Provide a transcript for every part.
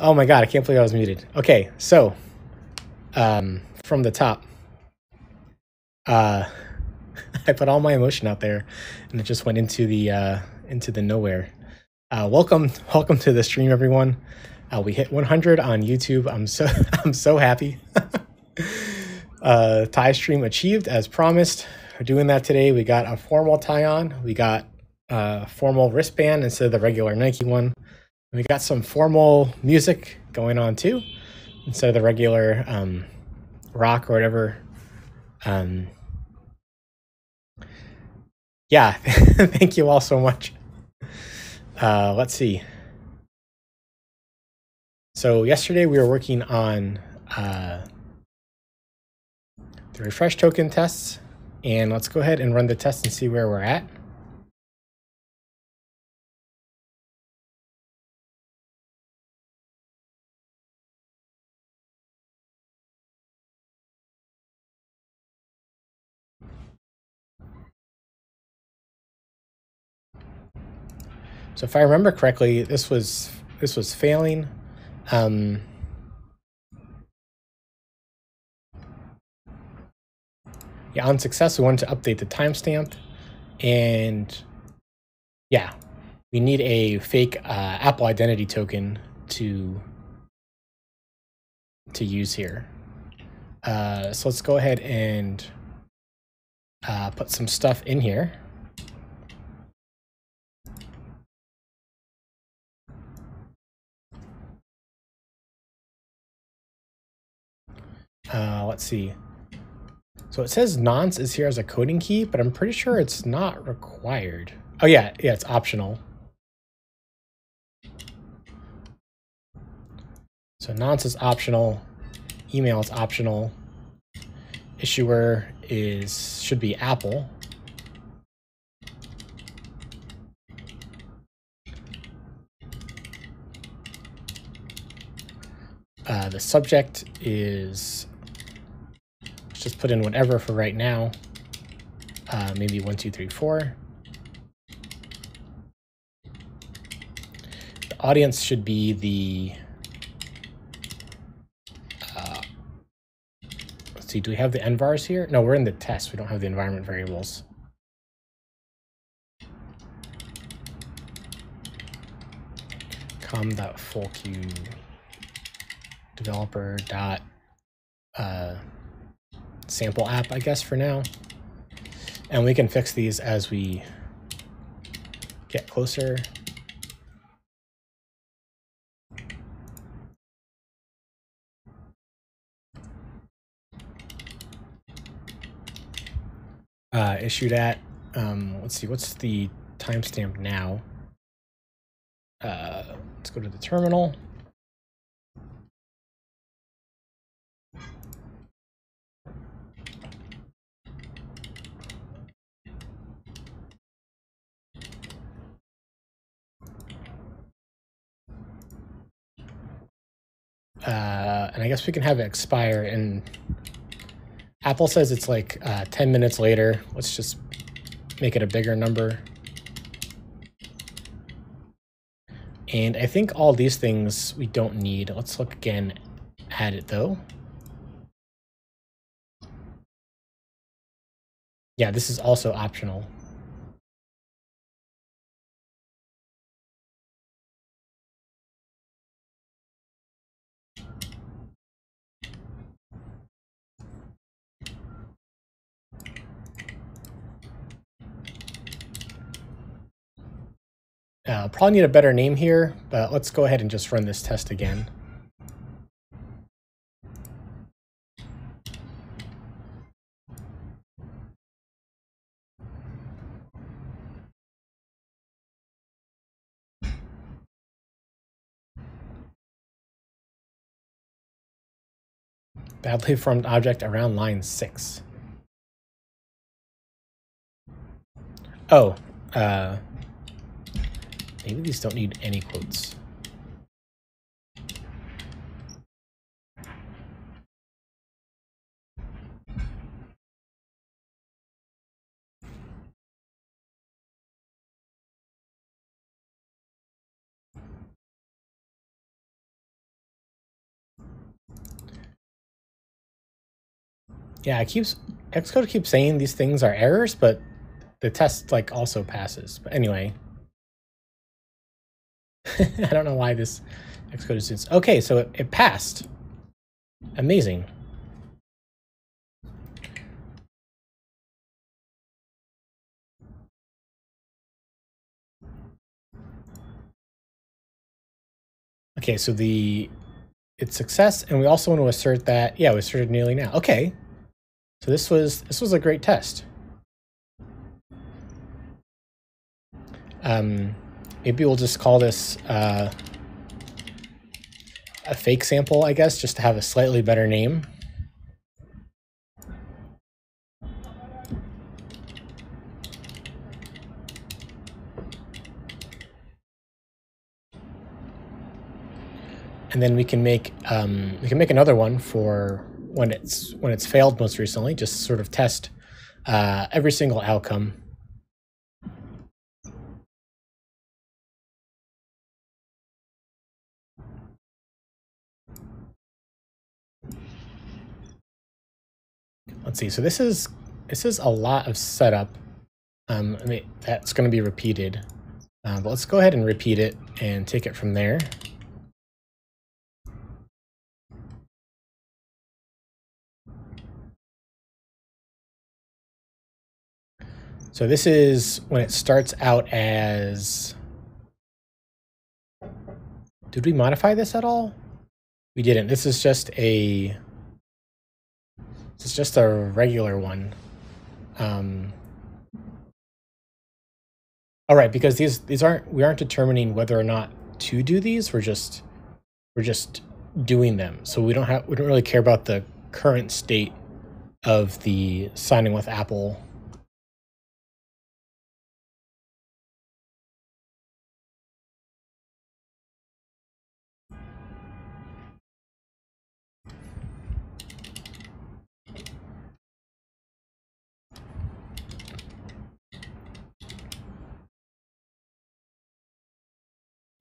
Oh my god, I can't believe I was muted. Okay, so from the top, I put all my emotion out there, and it just went into the nowhere. Welcome to the stream, everyone. We hit 100 on YouTube. I'm so happy. Tie stream achieved as promised. We're doing that today. We got a formal tie on. We got a formal wristband instead of the regular Nike one. We got some formal music going on too, instead of the regular rock or whatever. Yeah, thank you all so much. Let's see. So yesterday we were working on the refresh token tests, and let's go ahead and run the test and see where we're at. So if I remember correctly, this was failing. Yeah, on success, we wanted to update the timestamp, and yeah, we need a fake Apple identity token to use here. So let's go ahead and put some stuff in here. Let's see. So it says nonce is here as a coding key, but I'm pretty sure it's not required. Oh yeah, it's optional. So nonce is optional, email is optional, issuer should be Apple. The subject is, let's just put in whatever for right now. Maybe 1, 2, 3, 4. The audience should be the, let's see, do we have the envars here? No, we're in the test. We don't have the environment variables. com.fullqueue developer dot sample app, I guess, for now. And we can fix these as we get closer. Issued at, let's see, what's the timestamp now? Let's go to the terminal. And I guess we can have it expire, and Apple says it's like 10 minutes later. Let's just make it a bigger number. And I think all these things we don't need. Let's look again at it though. Yeah, this is also optional. Probably need a better name here, but let's go ahead and just run this test again. Badly formed object around line 6. Oh, maybe these don't need any quotes. Yeah, Xcode keeps saying these things are errors, but the test like also passes. But anyway, I don't know why this Xcode is doing. Okay, so it passed. Amazing. Okay, so it's success, and we also want to assert that, yeah, we asserted nearly now. Okay, so this was a great test. Maybe we'll just call this a fake sample, I guess, just to have a slightly better name. And then we can make another one for when it's failed most recently. Just sort of test every single outcome. Let's see. So this is a lot of setup. I mean, that's going to be repeated. But let's go ahead and repeat it and take it from there. So this is when it starts out as... Did we modify this at all? We didn't. This is just a regular one. All right, because we aren't determining whether or not to do these. We're just doing them. So we don't really care about the current state of the signing with Apple.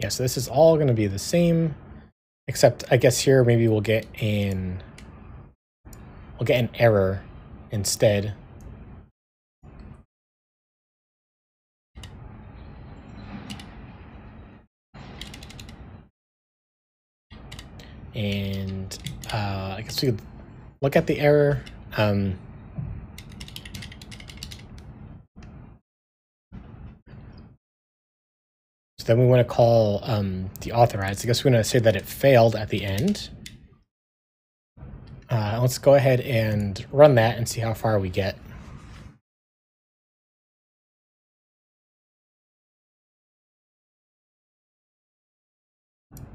Yeah, so this is all going to be the same, except I guess here maybe we'll get an error instead. And I guess we could look at the error. So then we want to call the authorized. I guess we're going to say that it failed at the end. Let's go ahead and run that and see how far we get.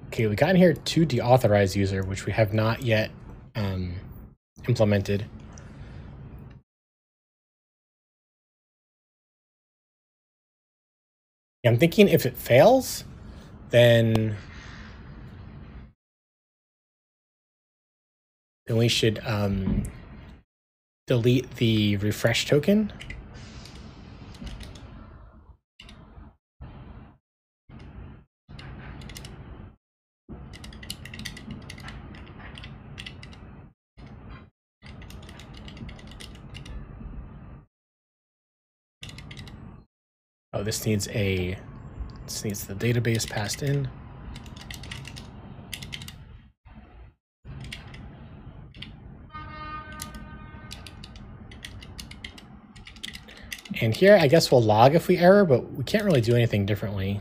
Okay, we got in here to deauthorize user, which we have not yet implemented. I'm thinking if it fails, then we should delete the refresh token. Oh, this needs the database passed in. And here, I guess we'll log if we error, but we can't really do anything differently.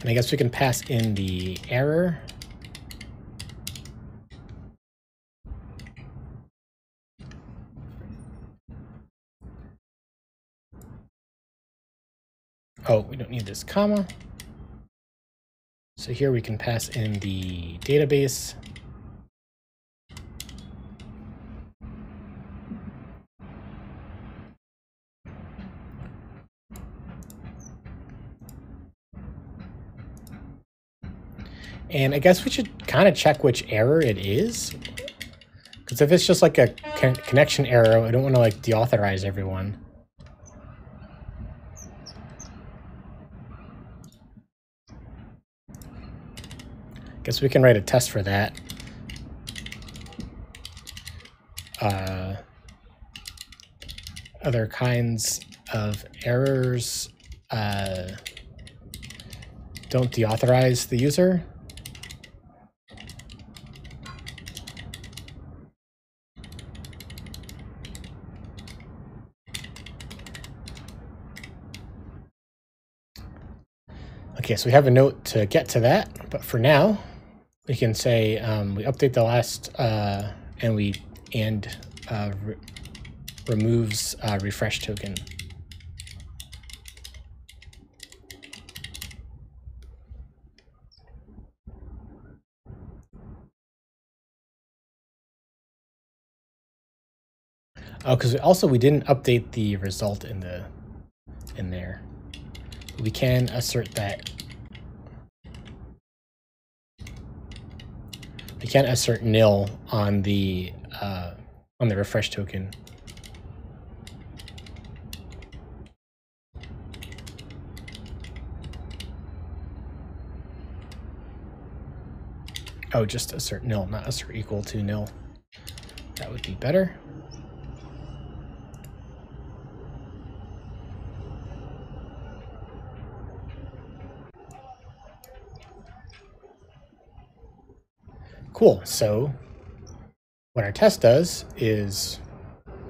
And I guess we can pass in the error. Oh, we don't need this comma. So here we can pass in the database. And I guess we should kind of check which error it is. Because if it's just like a connection error, I don't want to like deauthorize everyone. Guess we can write a test for that. Other kinds of errors don't deauthorize the user. Okay, so we have a note to get to that, but for now, we can say we update the last removes refresh token. Oh, because we didn't update the result in there. We can assert that. We can assert nil on the refresh token. Oh, just assert nil, not assert equal to nil. That would be better. Cool. So what our test does is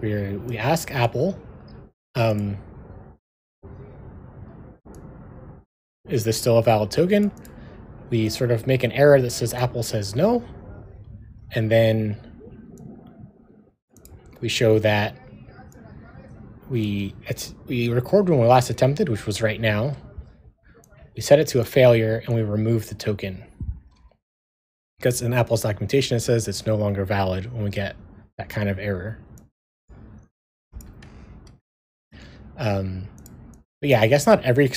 we ask Apple, is this still a valid token? We sort of make an error that says Apple says no, and then we show that we record when we last attempted, which was right now. We set it to a failure, and we remove the token. Because in Apple's documentation, it says it's no longer valid when we get that kind of error. But yeah, I guess not every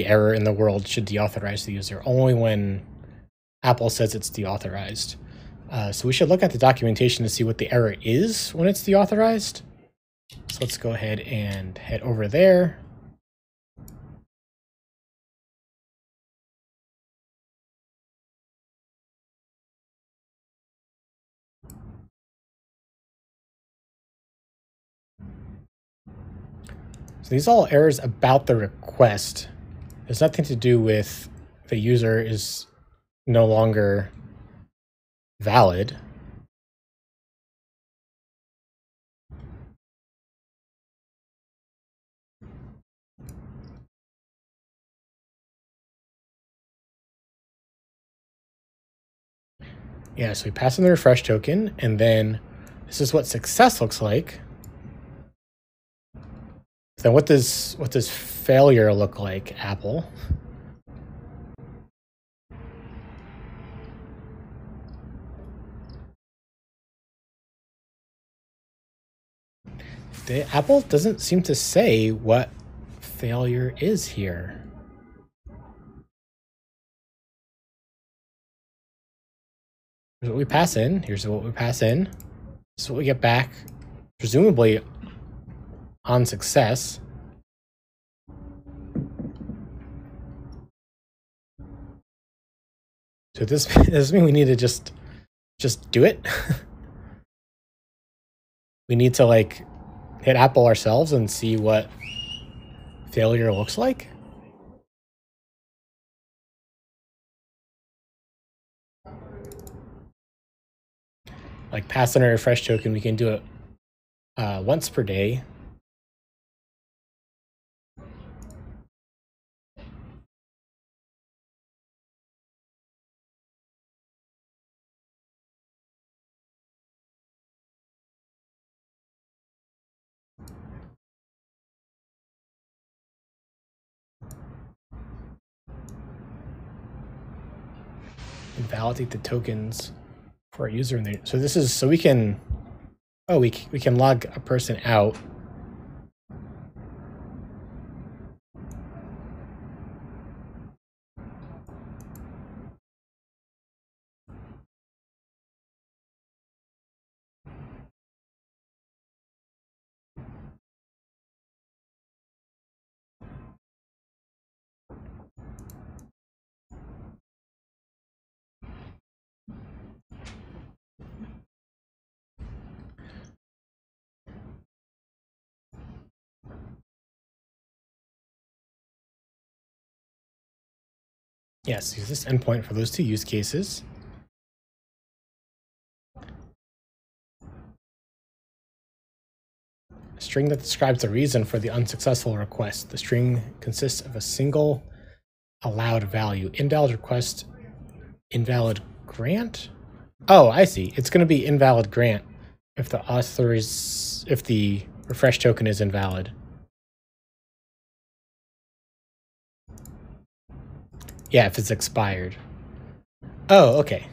error in the world should deauthorize the user, only when Apple says it's deauthorized. So we should look at the documentation to see what the error is when it's deauthorized. So let's go ahead and head over there. So these are all errors about the request. There's nothing to do with the user is no longer valid. Yeah, so we pass in the refresh token, and then this is what success looks like. Then what does failure look like, Apple? Apple doesn't seem to say what failure is here. Here's what we pass in. Here's what we pass in. This is what we get back, presumably on success. So does this mean we need to just do it? We need to like hit Apple ourselves and see what failure looks like? Like pass in a refresh token, we can do it once per day. Validate the tokens for a user in there. So this is so we can we can log a person out. Yes, use this endpoint for those two use cases. A string that describes the reason for the unsuccessful request. The string consists of a single allowed value. Invalid request, invalid grant? Oh, I see. It's going to be invalid grant if the refresh token is invalid. Yeah, if it's expired. Oh, okay.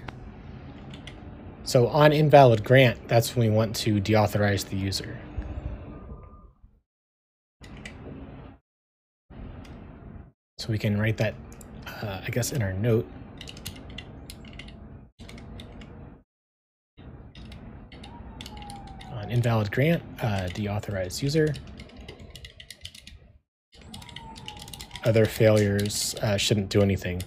So on invalid grant, that's when we want to deauthorize the user. So we can write that, I guess, in our note. On invalid grant, deauthorize user. Other failures shouldn't do anything.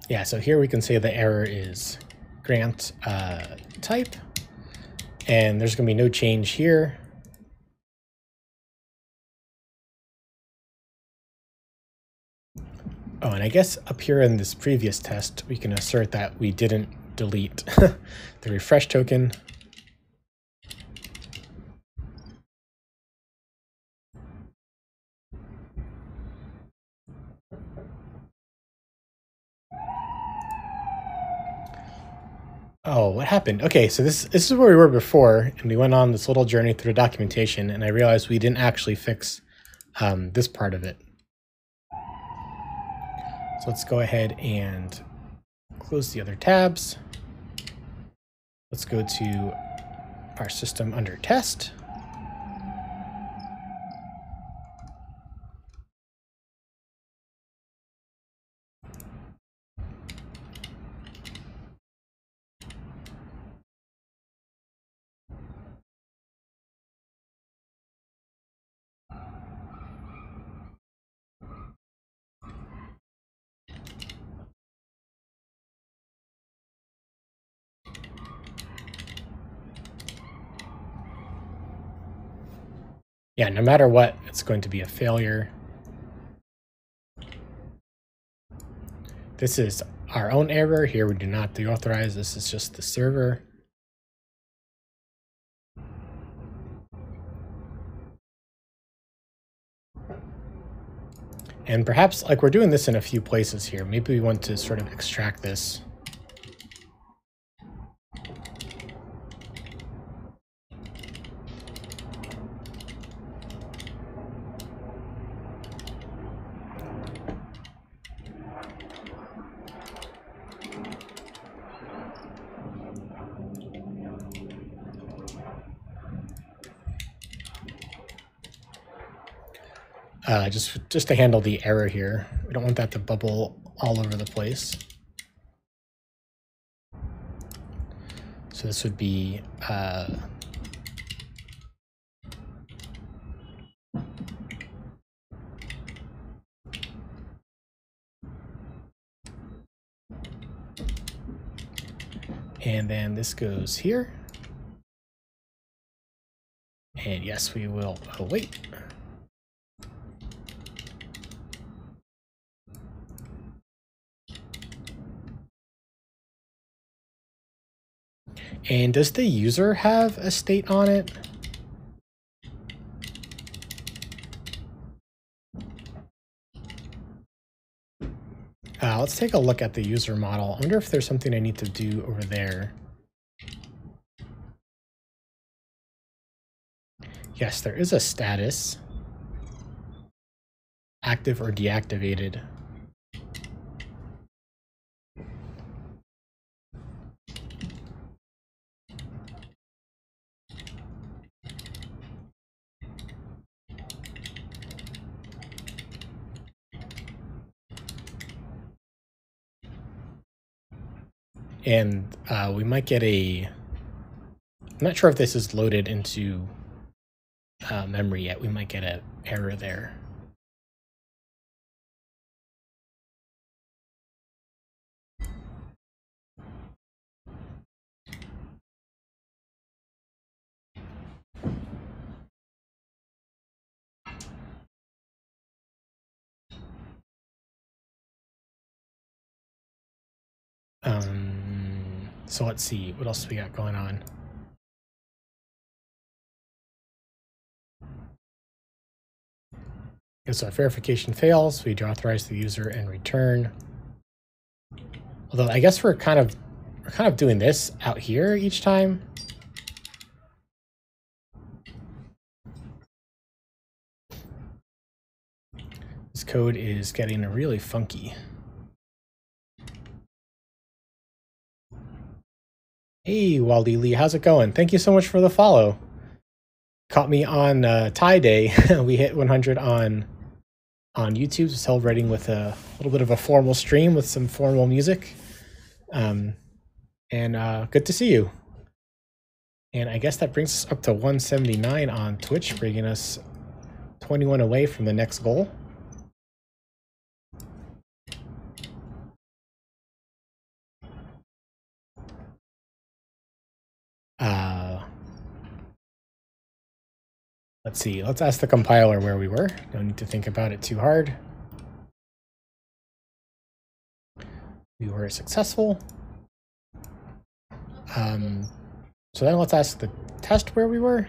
Yeah, so here we can say the error is grant type, and there's going to be no change here. Oh, and I guess up here in this previous test, we can assert that we didn't delete the refresh token. Oh, what happened? Okay, so this is where we were before, and we went on this little journey through the documentation, and I realized we didn't actually fix this part of it. So let's go ahead and close the other tabs. Let's go to our system under test. Yeah, no matter what, it's going to be a failure. This is our own error. Here we do not deauthorize. This is just the server. And perhaps, like, we're doing this in a few places here. Maybe we want to sort of extract this. Just to handle the error here. We don't want that to bubble all over the place. So this would be and then this goes here. And yes, we will await. And does the user have a state on it? Let's take a look at the user model. I wonder if there's something I need to do over there. Yes, there is a status. Active or deactivated. And we might get a... I'm not sure if this is loaded into memory yet. We might get an error there. So let's see, what else we got going on? Okay, so if verification fails, we deauthorize the user and return. Although I guess we're kind of doing this out here each time. This code is getting really funky. Hey, Wally Lee, how's it going? Thank you so much for the follow. Caught me on Tie Day. We hit 100 on YouTube, celebrating with a little bit of a formal stream with some formal music. And good to see you. And I guess that brings us up to 179 on Twitch, bringing us 21 away from the next goal. Let's see, let's ask the compiler where we were. Don't need to think about it too hard. We were successful. So then let's ask the test where we were.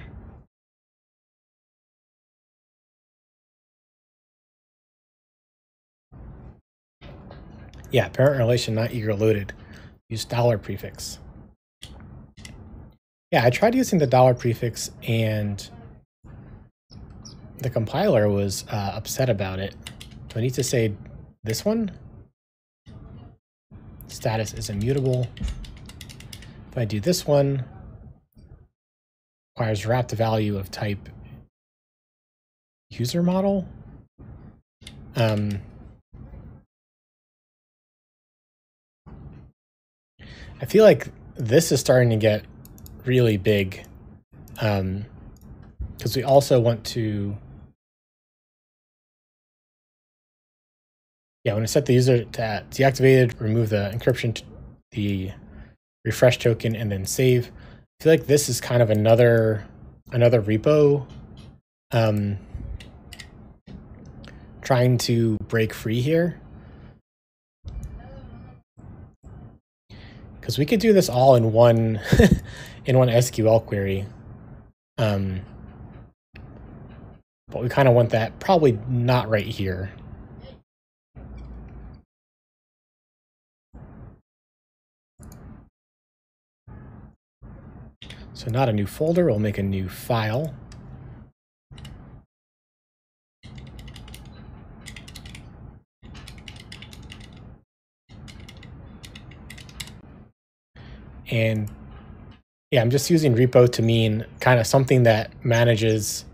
Yeah, parent relation not eager loaded. Use $ prefix. Yeah, I tried using the $ prefix and the compiler was upset about it. Do I need to say this one? Status is immutable. If I do this one, requires wrapped value of type user model. I feel like this is starting to get really big because we also want to, when I set the user to deactivated, remove the encryption, the refresh token, and then save. I feel like this is kind of another repo trying to break free here. Because we could do this all in one in one SQL query. But we kind of want that probably not right here. So not a new folder, we'll make a new file. And yeah, I'm just using repo to mean kind of something that manages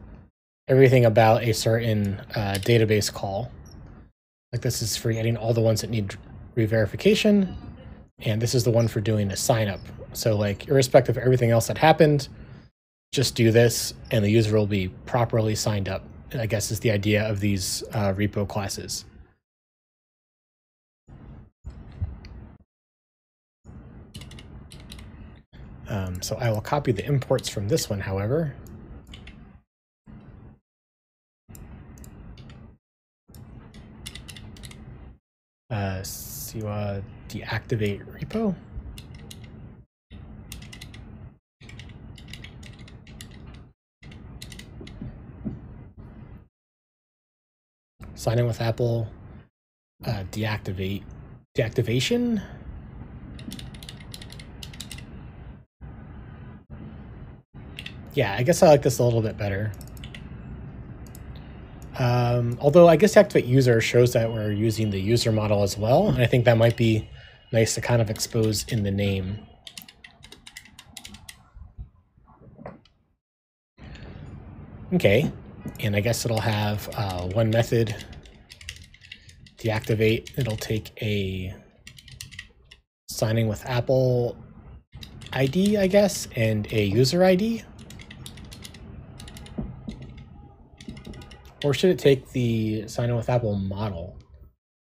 everything about a certain database call. Like this is for getting all the ones that need re-verification, and this is the one for doing a sign up. So like irrespective of everything else that happened, just do this and the user will be properly signed up, I guess is the idea of these repo classes. So I will copy the imports from this one, however. Siwa deactivate repo. Sign in with Apple. Deactivation. Yeah, I guess I like this a little bit better. Although I guess deactivate user shows that we're using the user model as well, and I think that might be nice to kind of expose in the name. Okay, and I guess it'll have one method, deactivate. It'll take a signing with Apple ID, I guess, and a user ID. Or should it take the sign in with Apple model?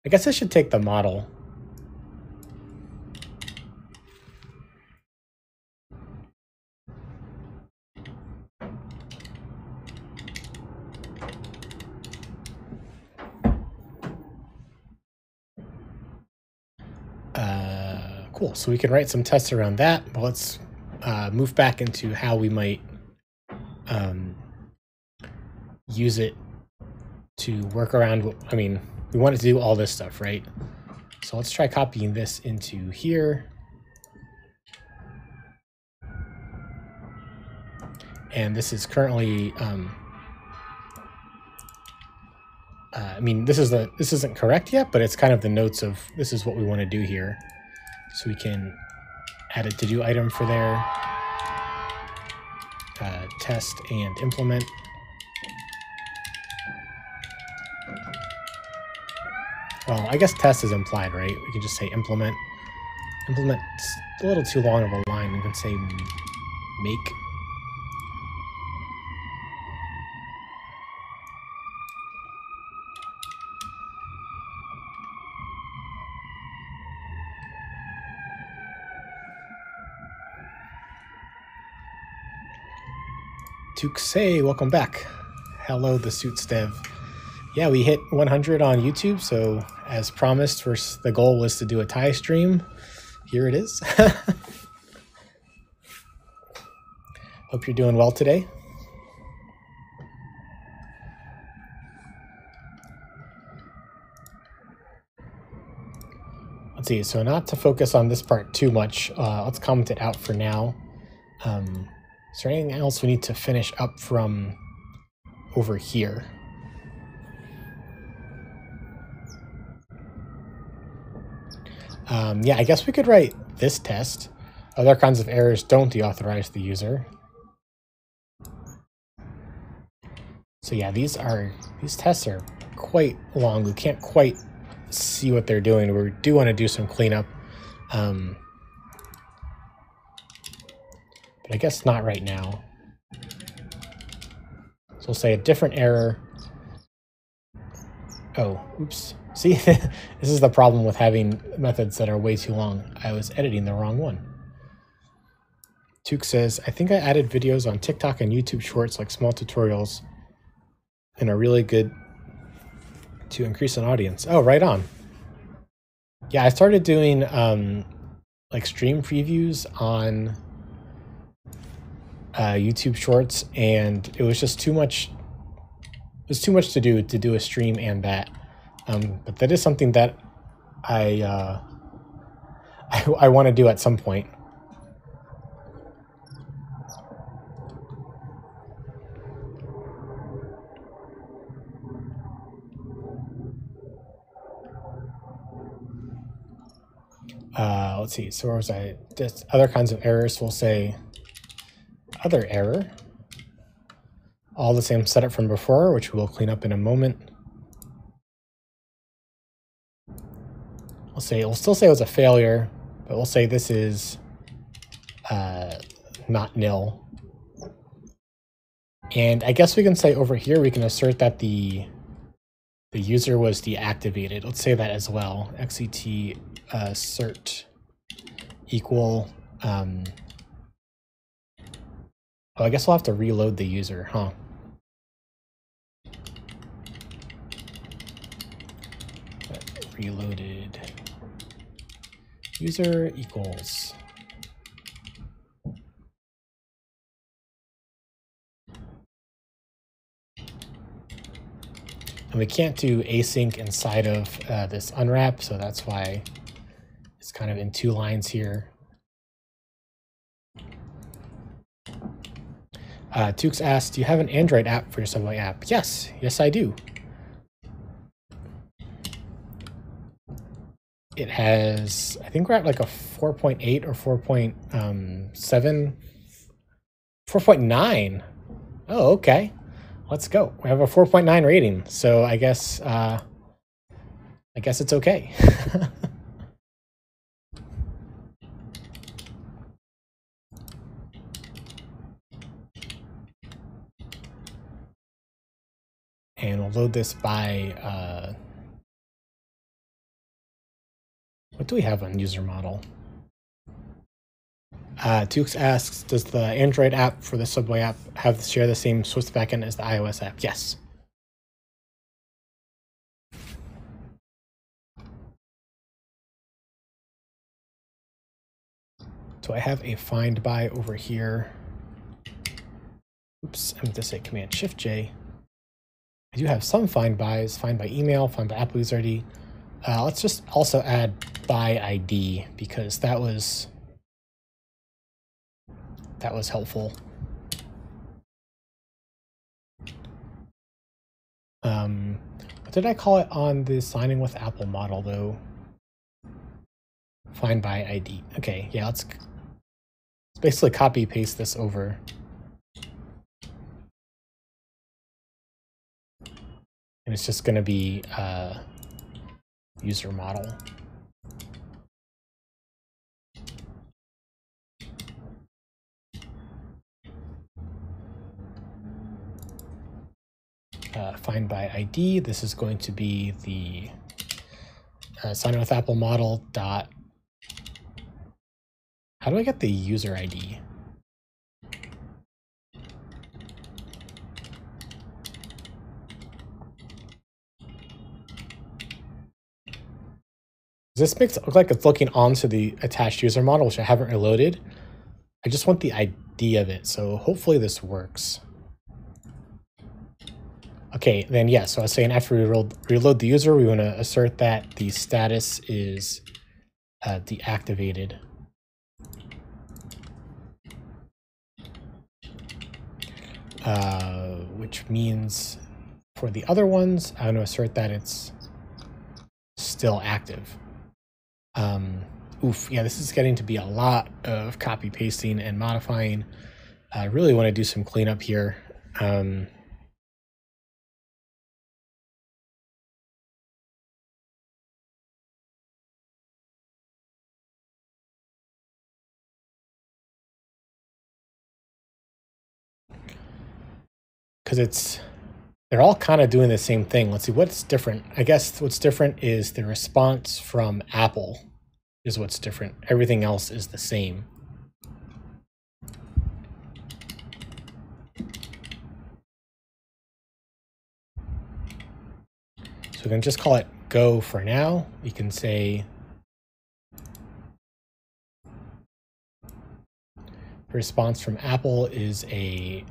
I guess I should take the model. Cool, so we can write some tests around that, but let's move back into how we might use it to work around. I mean, we want it to do all this stuff, right? So let's try copying this into here. And this is currently, I mean, this isn't correct yet, but it's kind of the notes of this is what we want to do here. So we can add a to-do item for there, test and implement. Well, I guess test is implied, right? We can just say implement. Implement's a little too long of a line. We can say make. Tuxay, welcome back. Hello, the Suits Dev. Yeah, we hit 100 on YouTube, so as promised, the goal was to do a Thai stream. Here it is. Hope you're doing well today. Let's see, so not to focus on this part too much, let's comment it out for now. Is there anything else we need to finish up from over here? Yeah, I guess we could write this test. Other kinds of errors don't deauthorize the user. So yeah, these tests are quite long. We can't quite see what they're doing. We do want to do some cleanup. But I guess not right now. So we'll say a different error. Oh, oops. See, this is the problem with having methods that are way too long. I was editing the wrong one. Tuke says, I think I added videos on TikTok and YouTube Shorts, like small tutorials, and are really good to increase an audience. Oh, right on. Yeah, I started doing like stream previews on YouTube Shorts, and it was just too much. It was too much to do a stream and that. But that is something that I want to do at some point. Let's see. So where was I? Just other kinds of errors. We'll say other error. All the same setup from before, which we'll clean up in a moment. We'll still say it was a failure, but we'll say this is not nil. And I guess we can say over here, we can assert that the user was deactivated. Let's say that as well. XET assert equal. Oh, I guess we'll have to reload the user, huh? Reloaded user equals. And we can't do async inside of this unwrap, so that's why it's kind of in two lines here. Tukes asked, do you have an Android app for your Subway app? Yes, I do. It has, I think we're at like a 4.8 or 4.7, 4.9. Oh, okay. Let's go. We have a 4.9 rating, so I guess it's okay. And we'll load this by, what do we have on user model? Tukes asks, does the Android app for the Subway app share the same Swift backend as the iOS app? Yes. So I have a find by over here. Oops, I meant to say Command Shift J. I do have some find bys, find by email, find by Apple user ID. Let's just also add by ID because that was helpful. What did I call it on the signing with Apple model though? Find by ID. Okay, yeah, let's basically copy paste this over. And it's just going to be user model. Find by ID. This is going to be the sign with Apple model dot. How do I get the user ID? This makes it look like it's looking onto the attached user model, which I haven't reloaded. I just want the ID of it, so hopefully this works. Okay, then yeah, so I was saying after we reload the user, we want to assert that the status is deactivated. Which means for the other ones, I'm going to assert that it's still active. Oof, yeah, this is getting to be a lot of copy pasting and modifying. I really want to do some cleanup here. Because they're all kind of doing the same thing. Let's see what's different. I guess what's different is the response from Apple is what's different. Everything else is the same. So we can just call it go for now. We can say response from Apple is a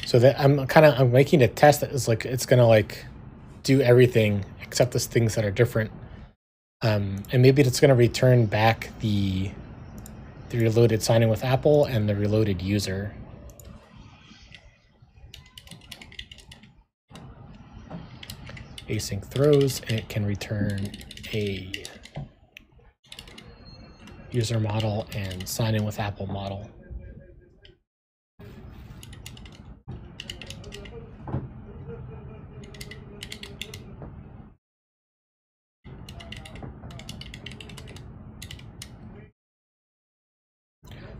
so that I'm making a test that is like it's gonna like do everything except the things that are different. And maybe it's gonna return back the reloaded sign in with Apple and the reloaded user. Async throws, and it can return a user model and sign in with Apple model.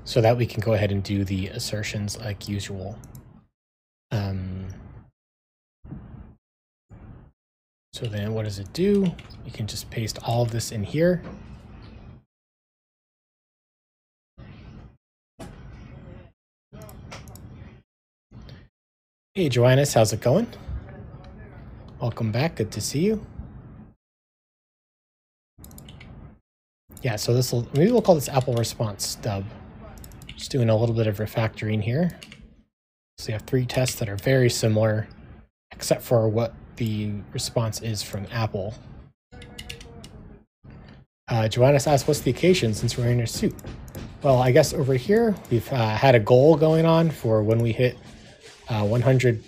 So that we can go ahead and do the assertions like usual. So then what does it do? You can just paste all of this in here. Hey Joannis, how's it going? Welcome back, good to see you. Yeah, so maybe we'll call this Apple response stub. Just doing a little bit of refactoring here. So you have 3 tests that are very similar, except for what the response is from Apple. Joannis asked, what's the occasion since we're wearing your suit? Well, I guess over here, we've had a goal going on for when we hit 100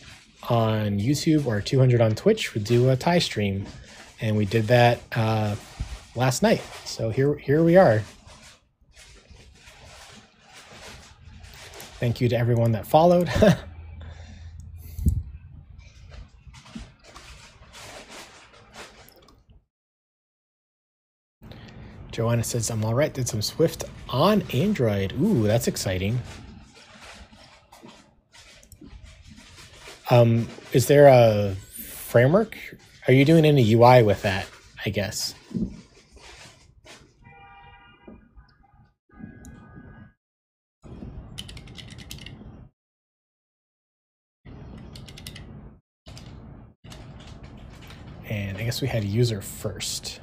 on YouTube or 200 on Twitch, we'd do a tie stream. And we did that last night. So here we are. Thank you to everyone that followed. Joanna says, I'm all right, did some Swift on Android. Ooh, that's exciting. Is there a framework? Are you doing any UI with that, I guess? And I guess we had user first.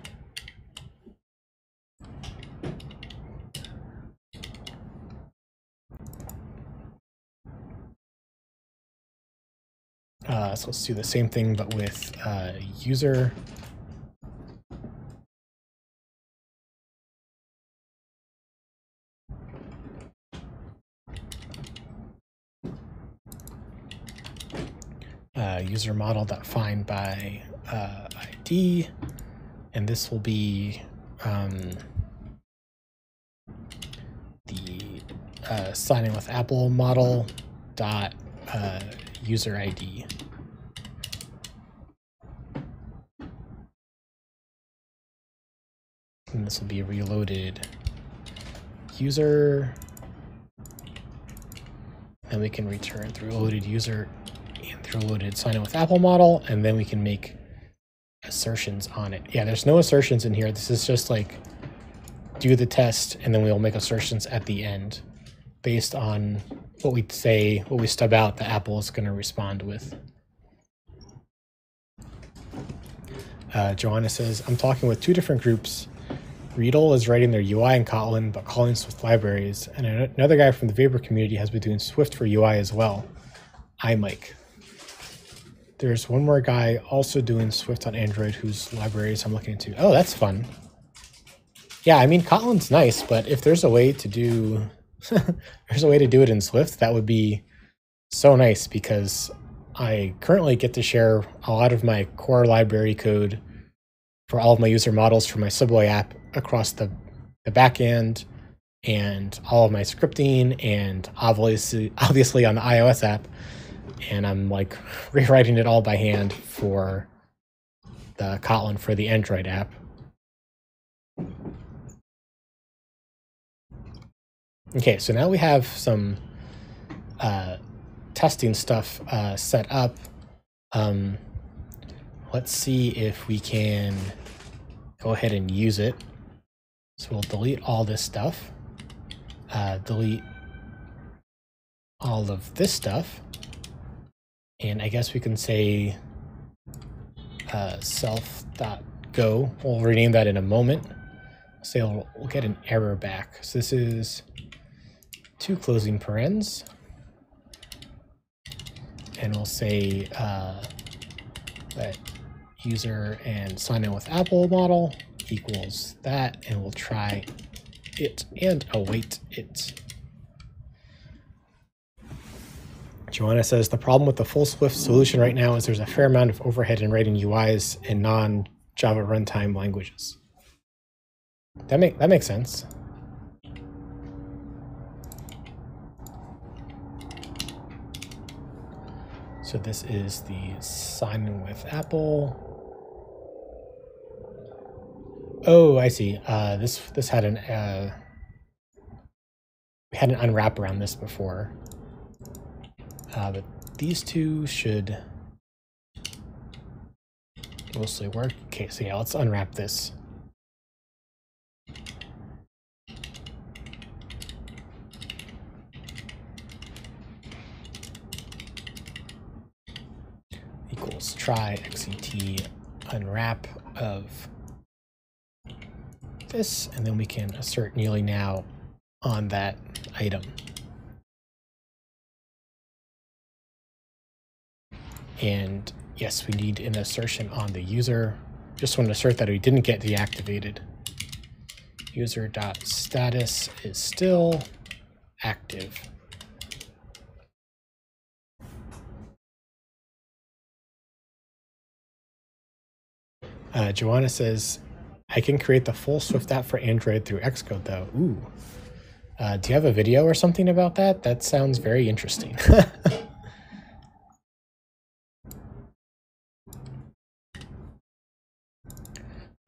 So let's do the same thing, but with user. User model.find by ID, and this will be the signing with Apple model dot user ID. And this will be reloaded user. And we can return through loaded user and through loaded sign in with Apple model, and then we can make assertions on it. Yeah, there's no assertions in here. This is just like do the test, and then we'll make assertions at the end based on what we say, what we stub out that Apple is going to respond with. Joanna says, I'm talking with two different groups. Riedel is writing their UI in Kotlin, but calling Swift libraries. And another guy from the Weber community has been doing Swift for UI as well. Mike. There's one more guy also doing Swift on Android whose libraries I'm looking into. Oh, that's fun. Yeah, I mean, Kotlin's nice, but if there's a way to do, there's a way to do it in Swift, that would be so nice, because I currently get to share a lot of my core library code for all of my user models for my Subway app across the back end, and all of my scripting, and obviously on the iOS app. And I'm like rewriting it all by hand for the Kotlin for the Android app. Okay, so now we have some testing stuff set up. Let's see if we can go ahead and use it. So we'll delete all this stuff, delete all of this stuff, and I guess we can say self.go. We'll rename that in a moment. Say we'll get an error back. So this is two closing parens, and we'll say that user and sign in with Apple model equals that, and we'll try it and await it. Joanna says, the problem with the full Swift solution right now is there's a fair amount of overhead in writing UIs in non-Java runtime languages. That makes sense. So this is the sign in with Apple. Oh, I see. This had an we had an unwrap around this before, but these two should mostly work. Okay, so yeah, let's unwrap this. Equals try xet unwrap of this, and then we can assert nearly now on that item. And yes, we need an assertion on the user. Just want to assert that we didn't get deactivated. User.status is still active. Joanna says, I can create the full Swift app for Android through Xcode though. Ooh. Do you have a video or something about that? That sounds very interesting.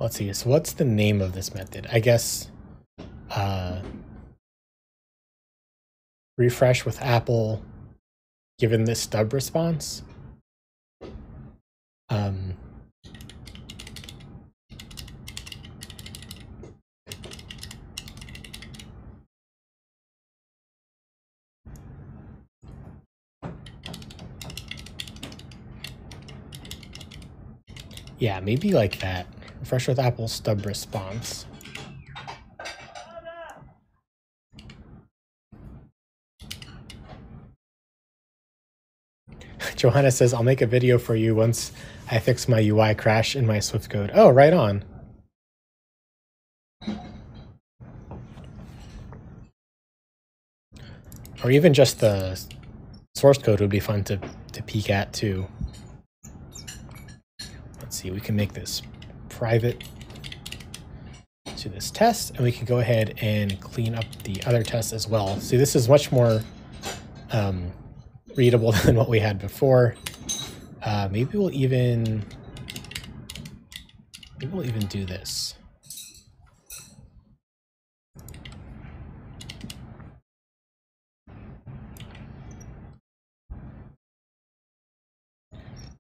Let's see. So what's the name of this method? I guess refresh with Apple given this stub response. Yeah, maybe like that. Refresh with Apple stub response. Johanna says, I'll make a video for you once I fix my UI crash in my Swift code. Oh, right on. Or even just the source code would be fun to peek at too. Let's see, we can make this private to this test, and we can go ahead and clean up the other tests as well. See, this is much more readable than what we had before. Maybe we'll even do this.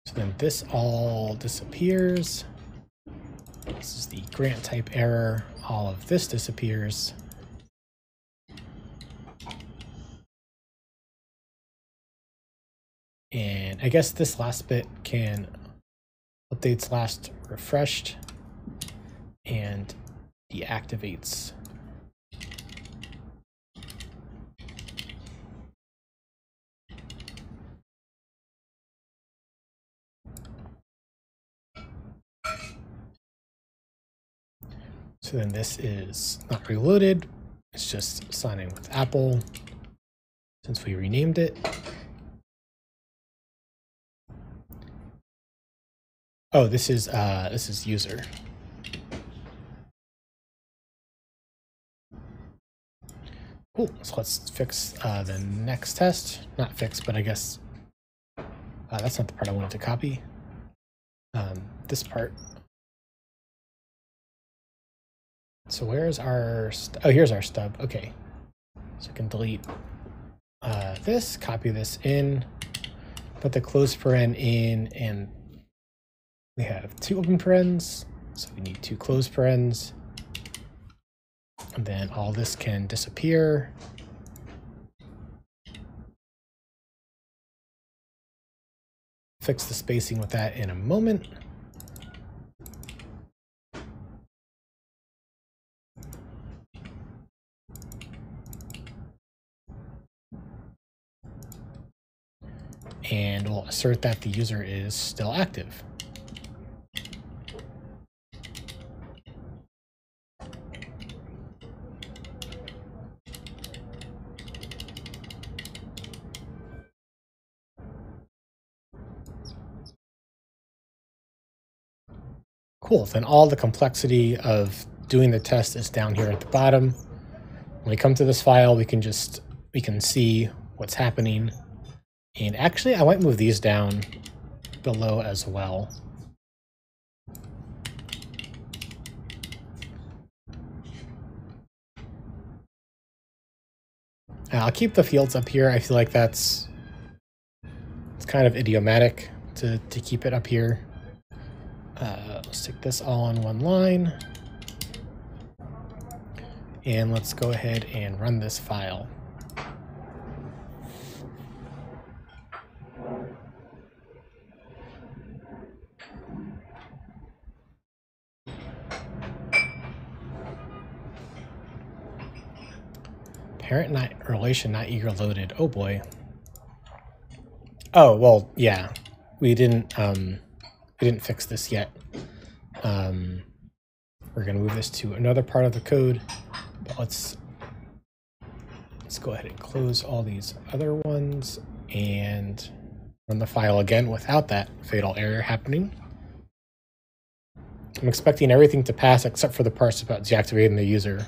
So then this all disappears. This is the grant type error. All of this disappears. And I guess this last bit can updates last refreshed and deactivates. So then this is not reloaded. It's just signing with Apple since we renamed it. Oh, this is user. Cool. So let's fix the next test. Not fix, but I guess that's not the part I wanted to copy. This part. So where's our, oh, here's our stub. Okay. So I can delete this, copy this in, put the close paren in, and we have 2 open parens, so we need 2 closed parens. And then all this can disappear. Fix the spacing with that in a moment. And we'll assert that the user is still active. Cool, then all the complexity of doing the test is down here at the bottom. When we come to this file, we can see what's happening. And actually, I might move these down below as well. I'll keep the fields up here. I feel like it's kind of idiomatic to keep it up here. Let's stick this all on one line. And let's go ahead and run this file. Parent not relation not eager loaded. Oh boy. Oh well, yeah. We didn't fix this yet. We're gonna move this to another part of the code, but let's go ahead and close all these other ones and run the file again without that fatal error happening. I'm expecting everything to pass except for the parts about deactivating the user.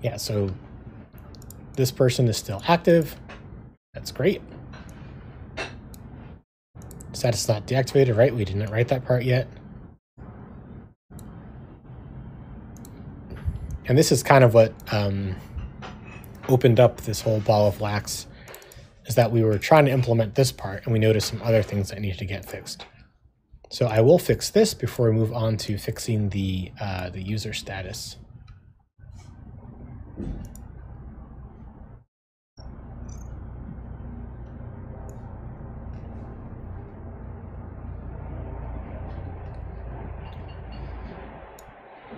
Yeah, so this person is still active. That's great. Status not deactivated, right? We didn't write that part yet. And this is kind of what opened up this whole ball of wax, is that we were trying to implement this part and we noticed some other things that needed to get fixed. So I will fix this before we move on to fixing the user status.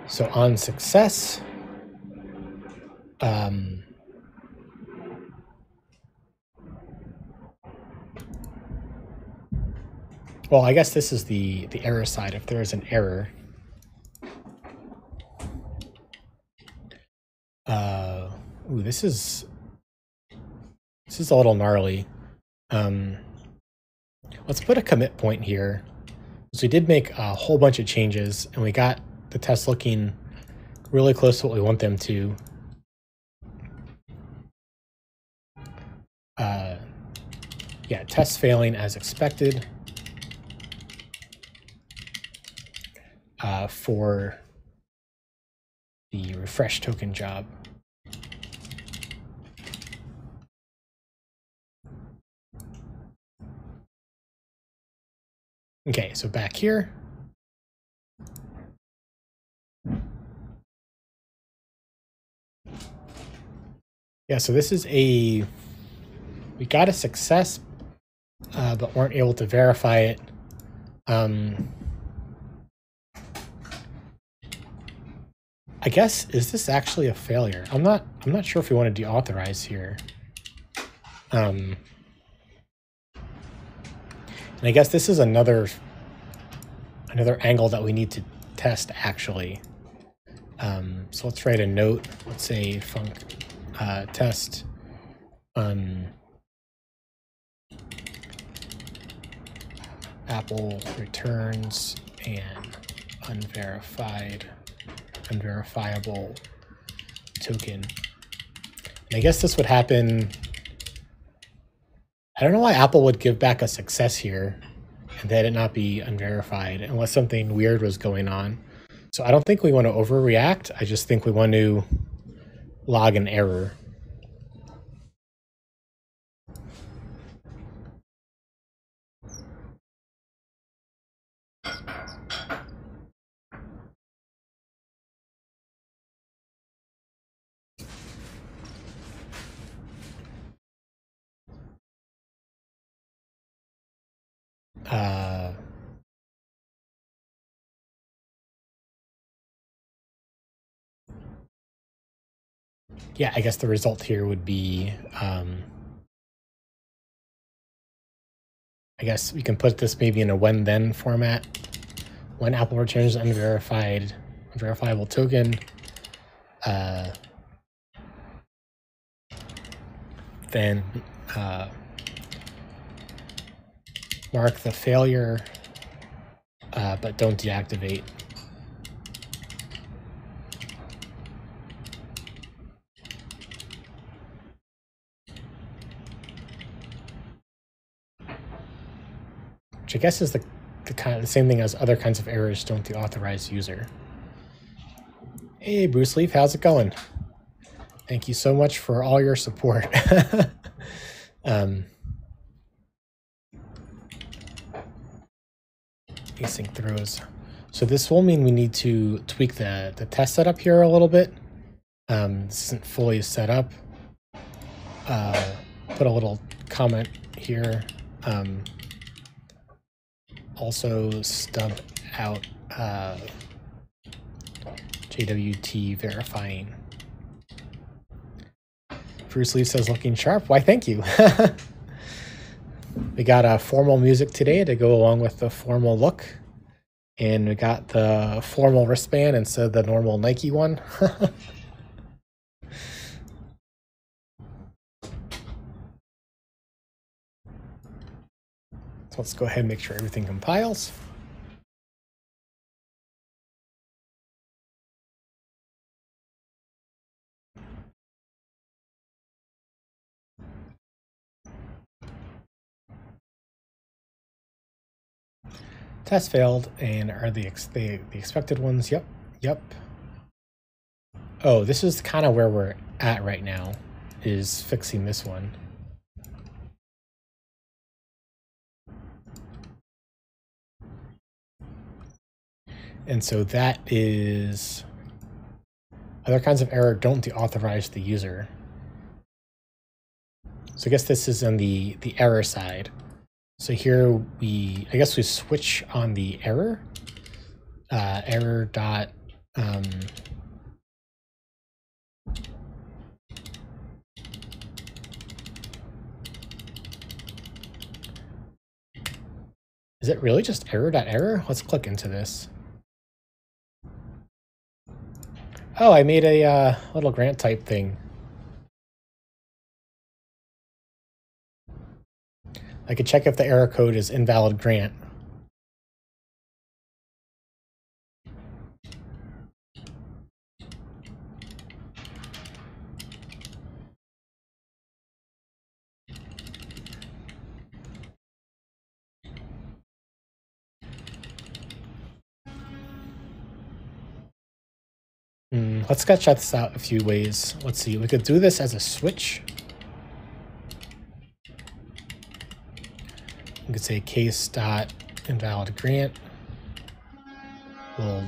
So on success, well, I guess this is the error side. If there is an error, ooh, this is a little gnarly. Let's put a commit point here. So we did make a whole bunch of changes, and we got the tests looking really close to what we want them to. Yeah, tests failing as expected for the refresh token job. Okay, so back here. Yeah, so this is we got a success, but weren't able to verify it. I guess, is this actually a failure? I'm not sure if we want to deauthorize here. And I guess this is another angle that we need to test actually. So let's write a note. Let's say func test Apple returns an unverifiable token. And I guess this would happen. I don't know why Apple would give back a success here and that it not be unverified unless something weird was going on. So I don't think we want to overreact. I just think we want to log an error. Yeah, I guess the result here would be, I guess we can put this maybe in a when-then format. When Apple returns an unverifiable token, then mark the failure, but don't deactivate. Which I guess is the same thing as other kinds of errors don't deauthorize user. Hey, BruceLeif, how's it going? Thank you so much for all your support. Async throws. So this will mean we need to tweak the test setup here a little bit. This isn't fully set up. Put a little comment here. Also stub out JWT verifying. BruceLeif says looking sharp. Why, thank you. We got a formal music today to go along with the formal look. And we got the formal wristband instead of the normal Nike one. So let's go ahead and make sure everything compiles. Test failed, and are the expected ones? Yep, yep. Oh, this is kind of where we're at right now, is fixing this one. And so that is other kinds of error don't deauthorize the user. So I guess this is on the error side. So here I guess we switch on the error. Error dot is it really just error dot error? Let's click into this. Oh, I made a little grant type thing. I could check if the error code is invalid grant. Let's sketch this out a few ways. Let's see, we could do this as a switch. We could say case dot invalid grant will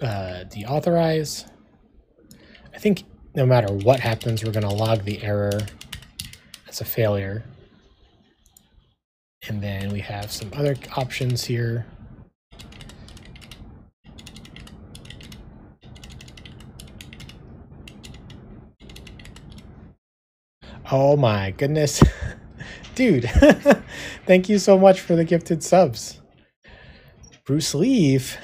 deauthorize. I think no matter what happens, we're going to log the error as a failure. And then we have some other options here. Oh my goodness. Dude, thank you so much for the gifted subs. BruceLeif.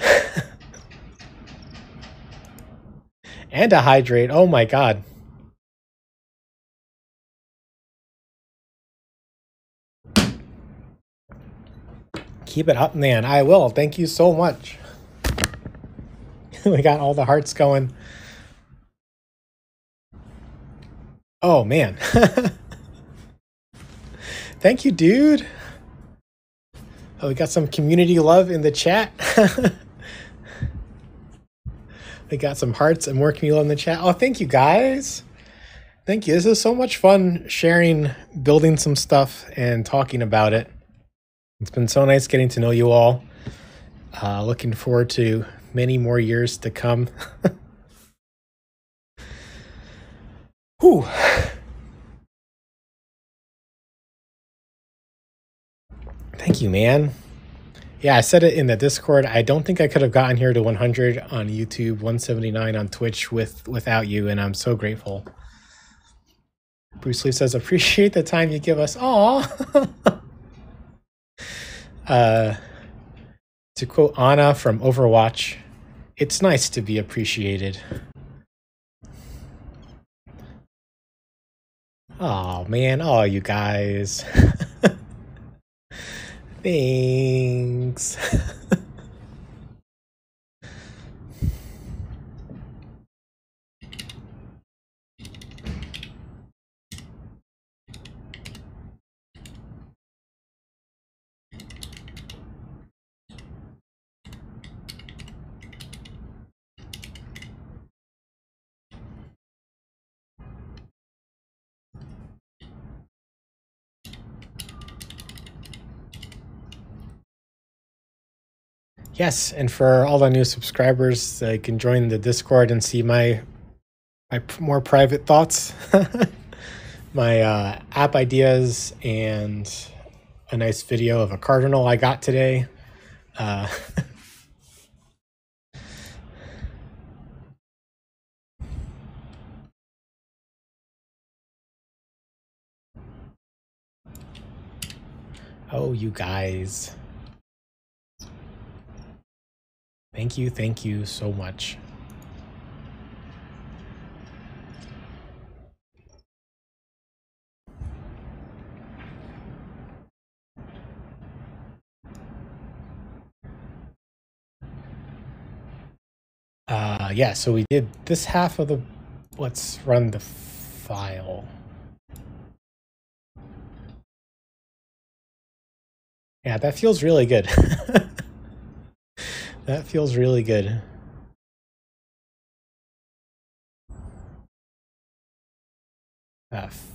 And a hydrate. Oh my god. Keep it up, man. I will. Thank you so much. We got all the hearts going. Oh, man. Thank you, dude. Oh, we got some community love in the chat. We got some hearts and more community love in the chat. Oh, thank you, guys. Thank you. This is so much fun sharing, building some stuff, and talking about it. It's been so nice getting to know you all. Looking forward to many more years to come. Whew. Thank you, man. Yeah, I said it in the Discord. I don't think I could have gotten here to 100 on YouTube, 179 on Twitch without you, and I'm so grateful. BruceLeif says, appreciate the time you give us. Aw. To quote Anna from Overwatch, it's nice to be appreciated. Oh, man. Oh, you guys. Thanks. Yes, and for all the new subscribers, you can join the Discord and see my more private thoughts, my app ideas, and a nice video of a cardinal I got today. Oh, you guys. Thank you so much. Yeah, so we did this half of the, let's run the file. Yeah, that feels really good. That feels really good.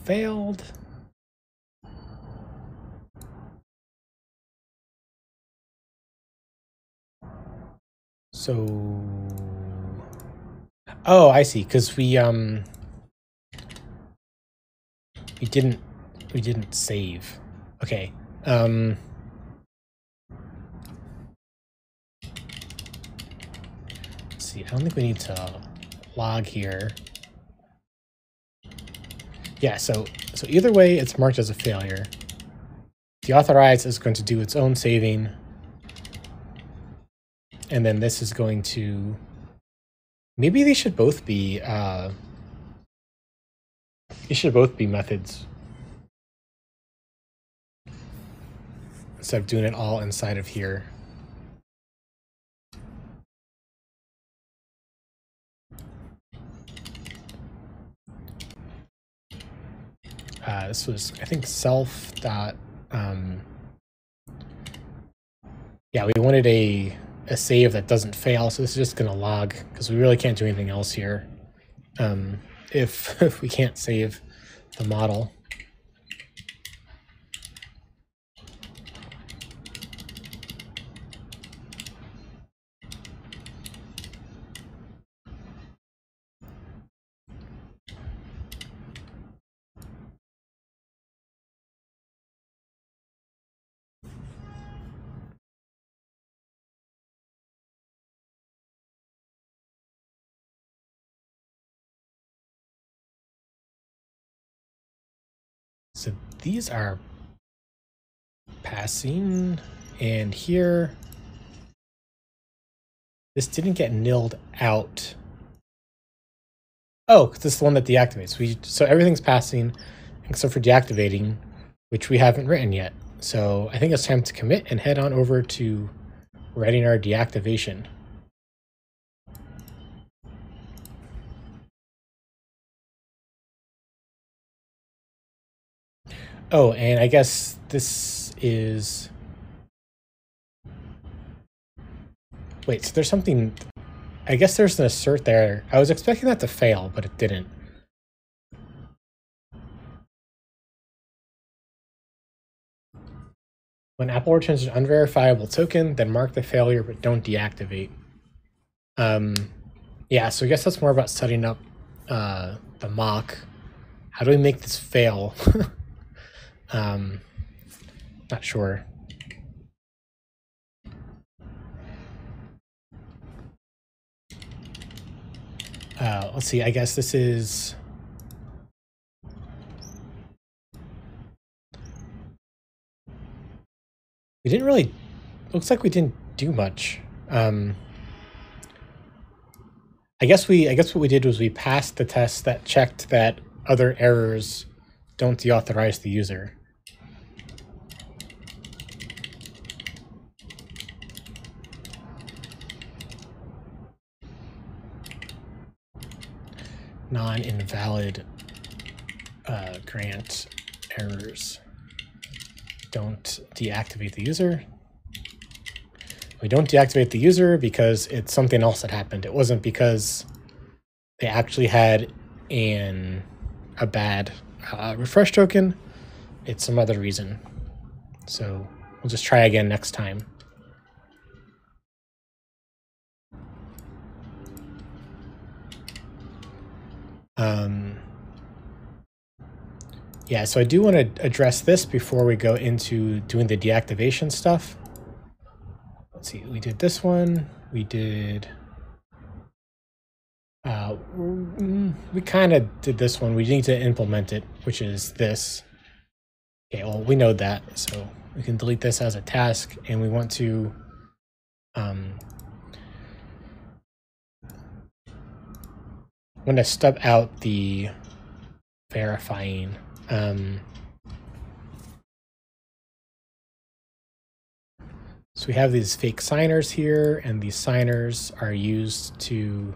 Failed. So, oh, I see. Because we didn't save. Okay. Let's see. I don't think we need to log here. Yeah. So either way, it's marked as a failure. Deauthorize is going to do its own saving, and then this is going to. Maybe they should both be. They should both be methods instead of doing it all inside of here. This was, I think, self dot. Yeah, we wanted a save that doesn't fail, so this is just going to log because we really can't do anything else here if we can't save the model. So these are passing, and here this didn't get nilled out. Oh, this is the one that deactivates. So everything's passing except for deactivating, which we haven't written yet. So I think it's time to commit and head on over to writing our deactivation. Oh, and I guess this is... Wait, so there's something... I guess there's an assert there. I was expecting that to fail, but it didn't. When Apple returns an unverifiable token, then mark the failure, but don't deactivate. Yeah, so I guess that's more about setting up the mock. How do we make this fail? Not sure. Let's see, I guess this is... We didn't really... Looks like we didn't do much. I guess what we did was we passed the test that checked that other errors don't deauthorize the user. Non-invalid grant errors don't deactivate the user. We don't deactivate the user because it's something else that happened. It wasn't because they actually had a bad refresh token. It's some other reason. So we'll just try again next time. Yeah, so I do want to address this before we go into doing the deactivation stuff. Let's see, we did this one. We did... we kind of did this one. We need to implement it, which is this. Okay, well, we know that, so we can delete this as a task, and we want to stub out the verifying. So we have these fake signers here, and these signers are used to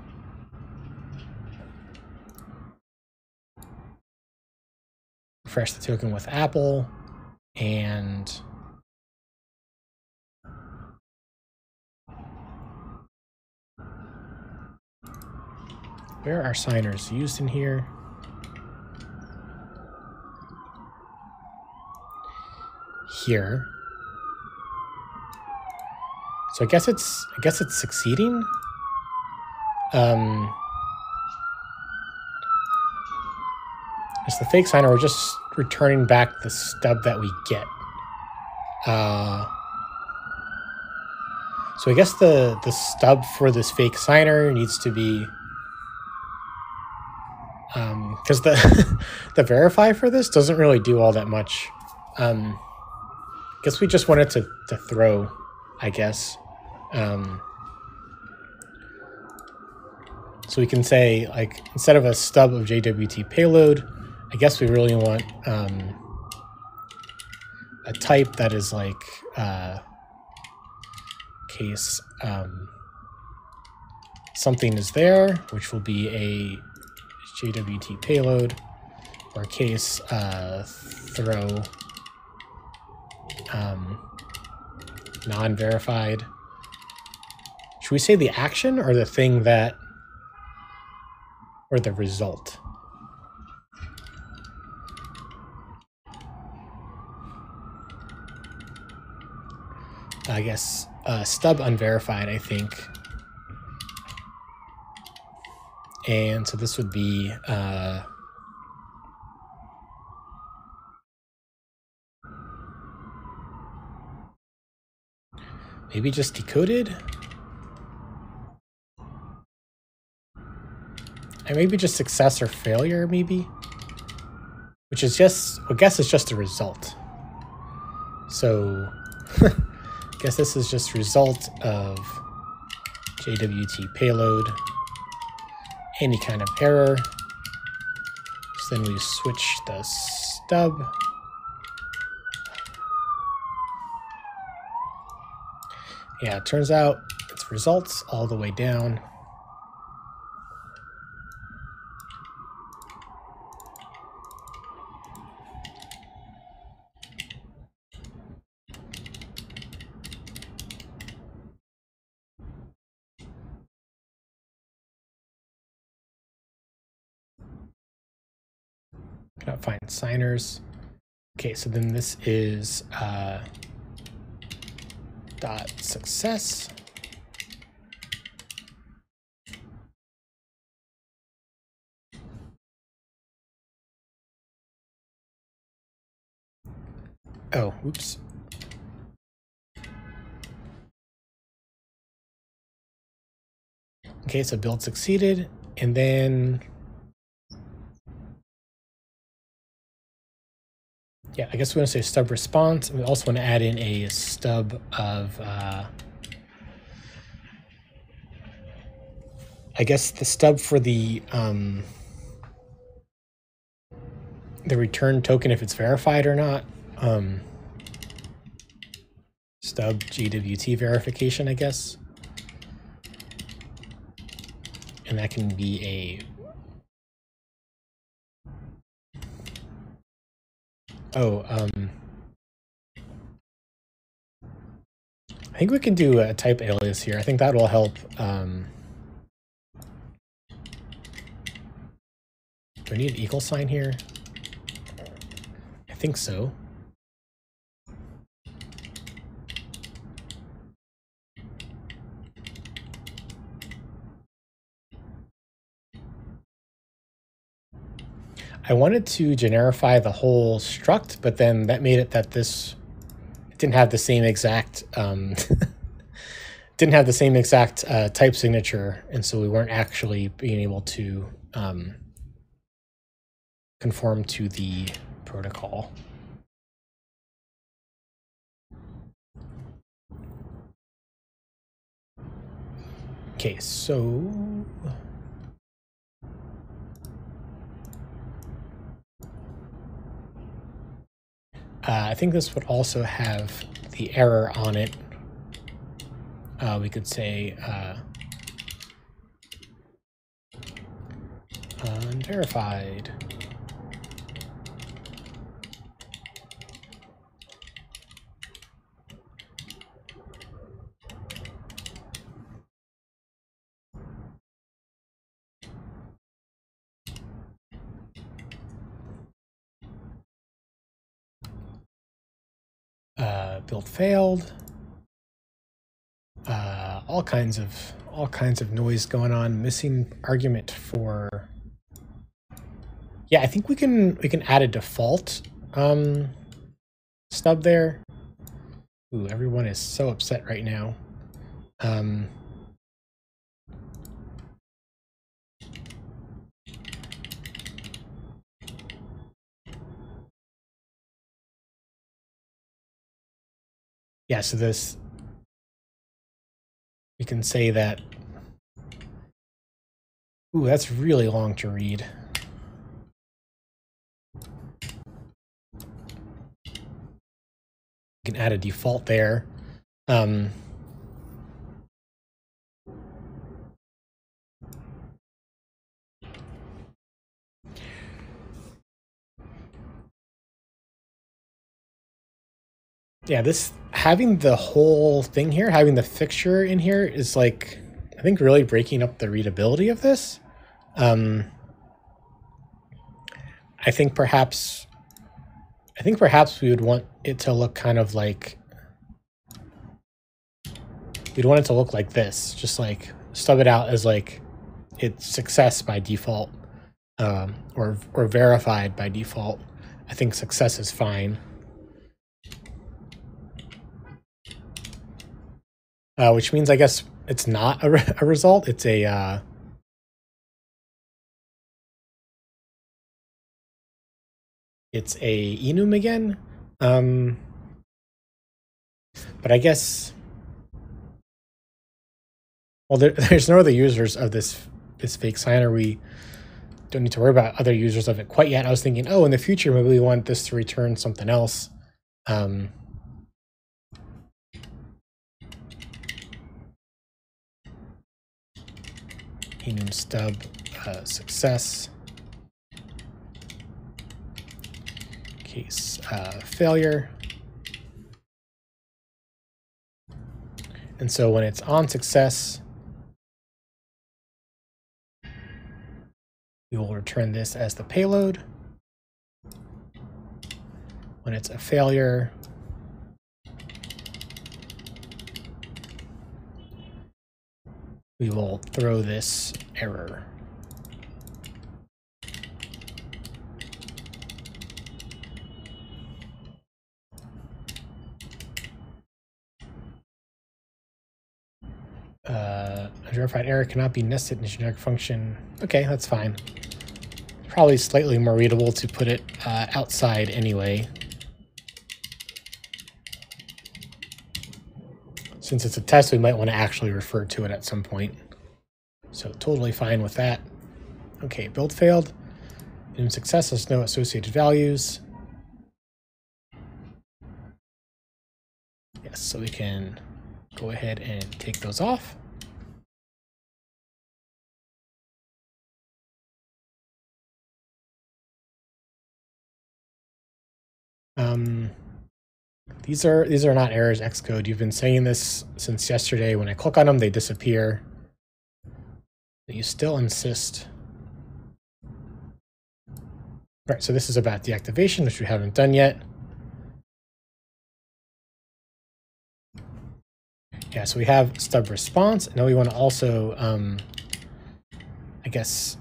refresh the token with Apple, and where are signers used in here? Here. So I guess it's succeeding. It's the fake signer. We're just returning back the stub that we get. So I guess the stub for this fake signer needs to be, because the verify for this doesn't really do all that much. Guess we just wanted to throw, I guess. So we can say, like, instead of a stub of JWT payload, I guess we really want a type that is like case something is there, which will be a JWT payload, or case throw non-verified. Should we say the action or the thing that, or the result? I guess stub unverified, I think. And so this would be maybe just decoded? And maybe just success or failure, maybe? Which is just, I guess it's just a result. So I guess this is just result of JWT payload, any kind of error. So then we switch the stub. Yeah, it turns out it's results all the way down. Cannot find signers. Okay, so then this is dot success. Oh, oops. Okay, so build succeeded, and then yeah, I guess we want to say stub response. We also want to add in a stub of I guess the stub for the return token, if it's verified or not. Stub JWT verification, I guess. And that can be a I think we can do a type alias here. I think that will help. Do I need an equal sign here? I think so. I wanted to generify the whole struct, but then that made it that this didn't have the same exact type signature, and so we weren't actually being able to conform to the protocol. Okay, so I think this would also have the error on it. We could say unverified. Build failed. All kinds of noise going on. Missing argument for. Yeah, I think we can add a default stub there. Ooh, everyone is so upset right now. Yeah, so this, we can say that, ooh, that's really long to read. We can add a default there. Yeah, this, having the whole thing here, having the fixture in here is like, I think really breaking up the readability of this. I think perhaps we would want it to look kind of like, we'd want it to look like this, just like stub it out as like it's success by default, or verified by default. I think success is fine. Which means I guess it's not a result. It's a enum again. But I guess, well, there's no other users of this fake signer. We don't need to worry about other users of it quite yet. I was thinking, oh, in the future, maybe we want this to return something else. Enum stub success. Case failure. And so when it's on success, we will return this as the payload. When it's a failure, we will throw this error. A verified error cannot be nested in a generic function. Okay, that's fine. Probably slightly more readable to put it outside anyway. Since it's a test, we might want to actually refer to it at some point. So totally fine with that. Okay, build failed. Enum success has no associated values. Yes, so we can go ahead and take those off. These are not errors, Xcode. You've been saying this since yesterday. When I click on them, they disappear. But you still insist. Right, so this is about deactivation, which we haven't done yet. Yeah, so we have stub response. Now we want to also, I guess,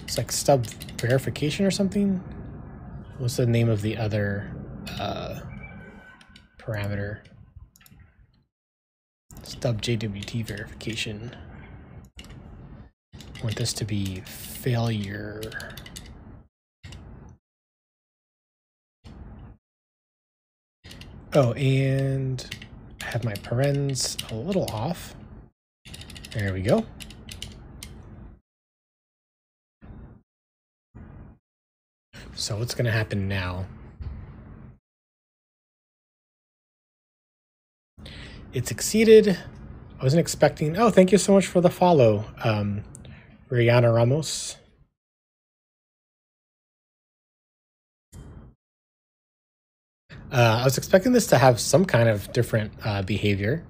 it's like stub verification or something. What's the name of the other parameter? Stub JWT verification. I want this to be failure. Oh, and I have my parens a little off. There we go. So what's going to happen now? It succeeded. I wasn't expecting. Oh, thank you so much for the follow, Rihanna Ramos. I was expecting this to have some kind of different behavior.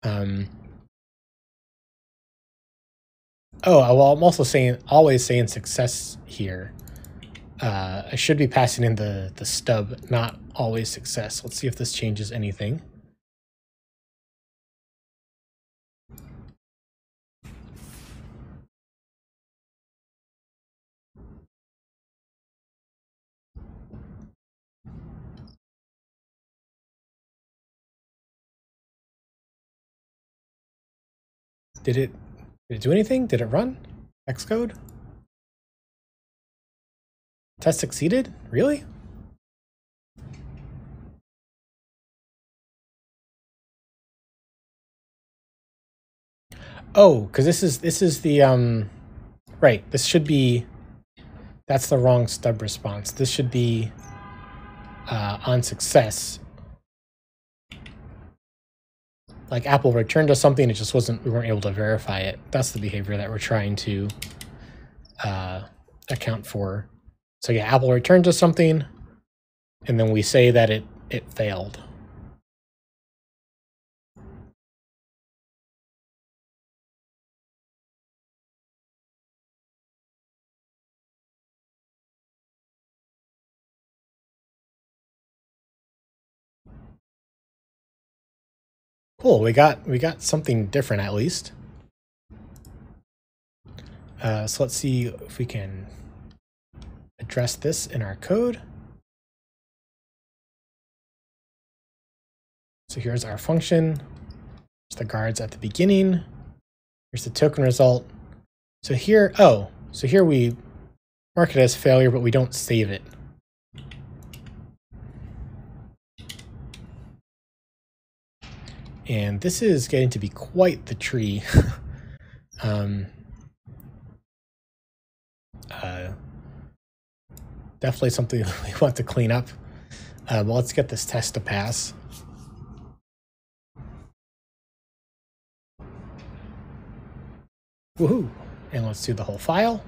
Oh, well, I'm also saying, always saying success here. I should be passing in the stub, not always success. Let's see if this changes anything. Did it do anything? Did it run? Xcode? Test succeeded? Really? Oh, because this is the right. This should be, that's the wrong stub response. This should be on success. Like Apple returned us something, it just wasn't, we weren't able to verify it. That's the behavior that we're trying to account for. So yeah, Apple returned us something, and then we say that it failed. Cool, we got something different at least. So let's see if we can address this in our code. So here's our function. There's the guards at the beginning. Here's the token result. So here, so here we mark it as failure, but we don't save it. And this is getting to be quite the tree. Definitely something we want to clean up. But let's get this test to pass. Woohoo! And let's do the whole file.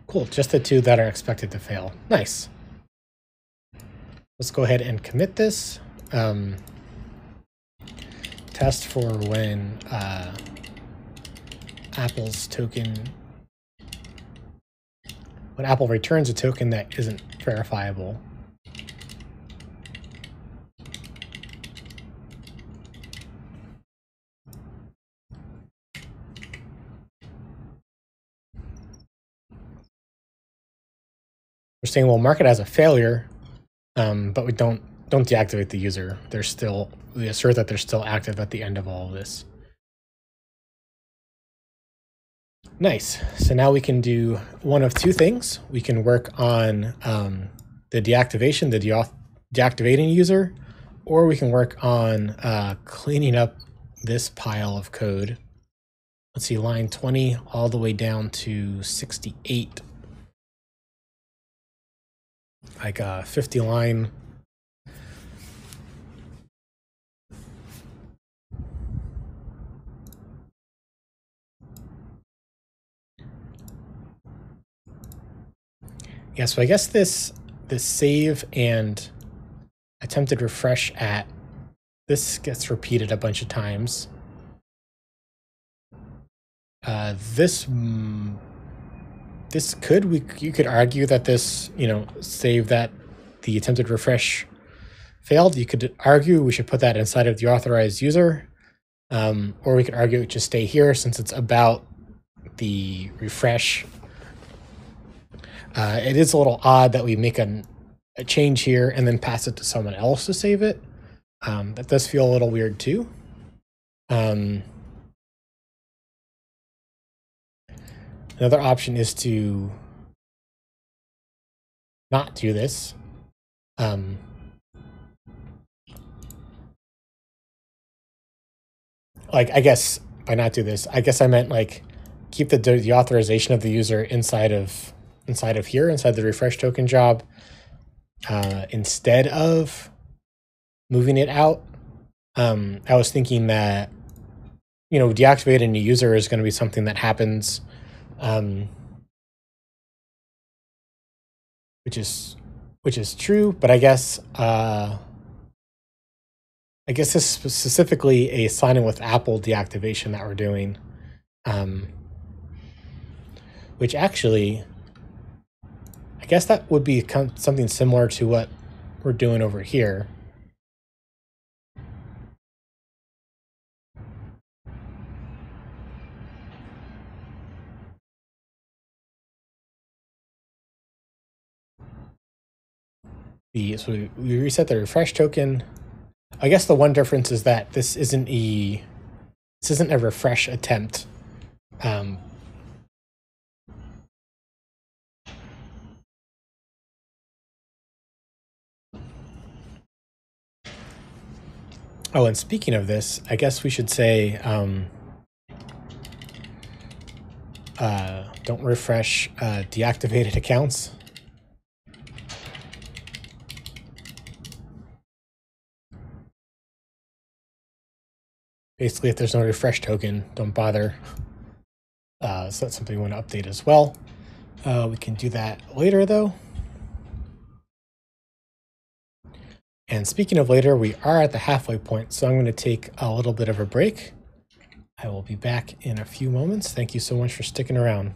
Cool, just the two that are expected to fail. Nice. Let's go ahead and commit this. Test for when Apple's token, when Apple returns a token that isn't verifiable. We're saying we'll mark it as a failure, but we don't deactivate the user. They're still, we assert that they're still active at the end of all of this. Nice. So now we can do one of two things. We can work on the deactivation, the deactivating user, or we can work on cleaning up this pile of code. Let's see, line 20 all the way down to 68. Like a 50 line. Yeah, so I guess this save and attempted refresh at, this gets repeated a bunch of times. You could argue that this, save that the attempted refresh failed. You could argue we should put that inside of the authorized user, or we could argue it just stay here since it's about the refresh. It is a little odd that we make a change here and then pass it to someone else to save it. That does feel a little weird too. Another option is to not do this. Like, I guess by not do this, I guess I meant like keep the authorization of the user inside of here, inside the refresh token job, instead of moving it out. I was thinking that, deactivating a user is going to be something that happens, which is true, but I guess I guess this is specifically a sign in with Apple deactivation that we're doing, which actually, I guess that would be something similar to what we're doing over here. So we reset the refresh token. I guess the one difference is that this isn't a refresh attempt. Oh, and speaking of this, I guess we should say don't refresh deactivated accounts. Basically, if there's no refresh token, don't bother. So that's something we want to update as well. We can do that later, though. And speaking of later, we are at the halfway point, so I'm going to take a little bit of a break. I will be back in a few moments. Thank you so much for sticking around.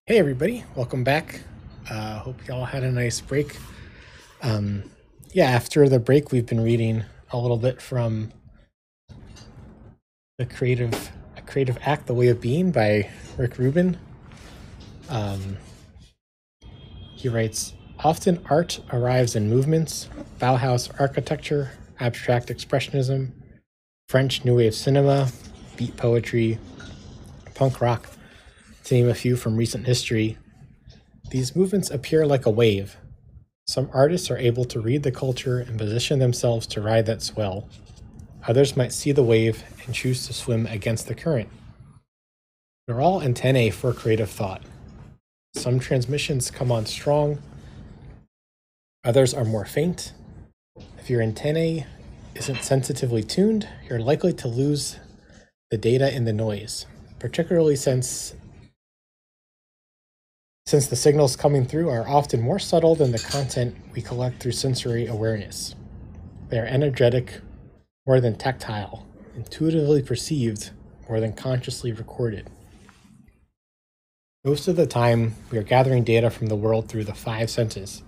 Hey everybody, welcome back. Hope y'all had a nice break. Yeah, after the break, we've been reading a little bit from A Creative Act, The Way of Being by Rick Rubin. He writes, often art arrives in movements, Bauhaus architecture, abstract expressionism, French New Wave cinema, beat poetry, punk rock, to name a few from recent history. These movements appear like a wave. Some artists are able to read the culture and position themselves to ride that swell. Others might see the wave and choose to swim against the current. They're all antennae for creative thought. Some transmissions come on strong. Others are more faint. If your antennae isn't sensitively tuned, you're likely to lose the data in the noise, particularly since the signals coming through are often more subtle than the content we collect through sensory awareness. They are energetic more than tactile, intuitively perceived more than consciously recorded. Most of the time, we are gathering data from the world through the 5 senses.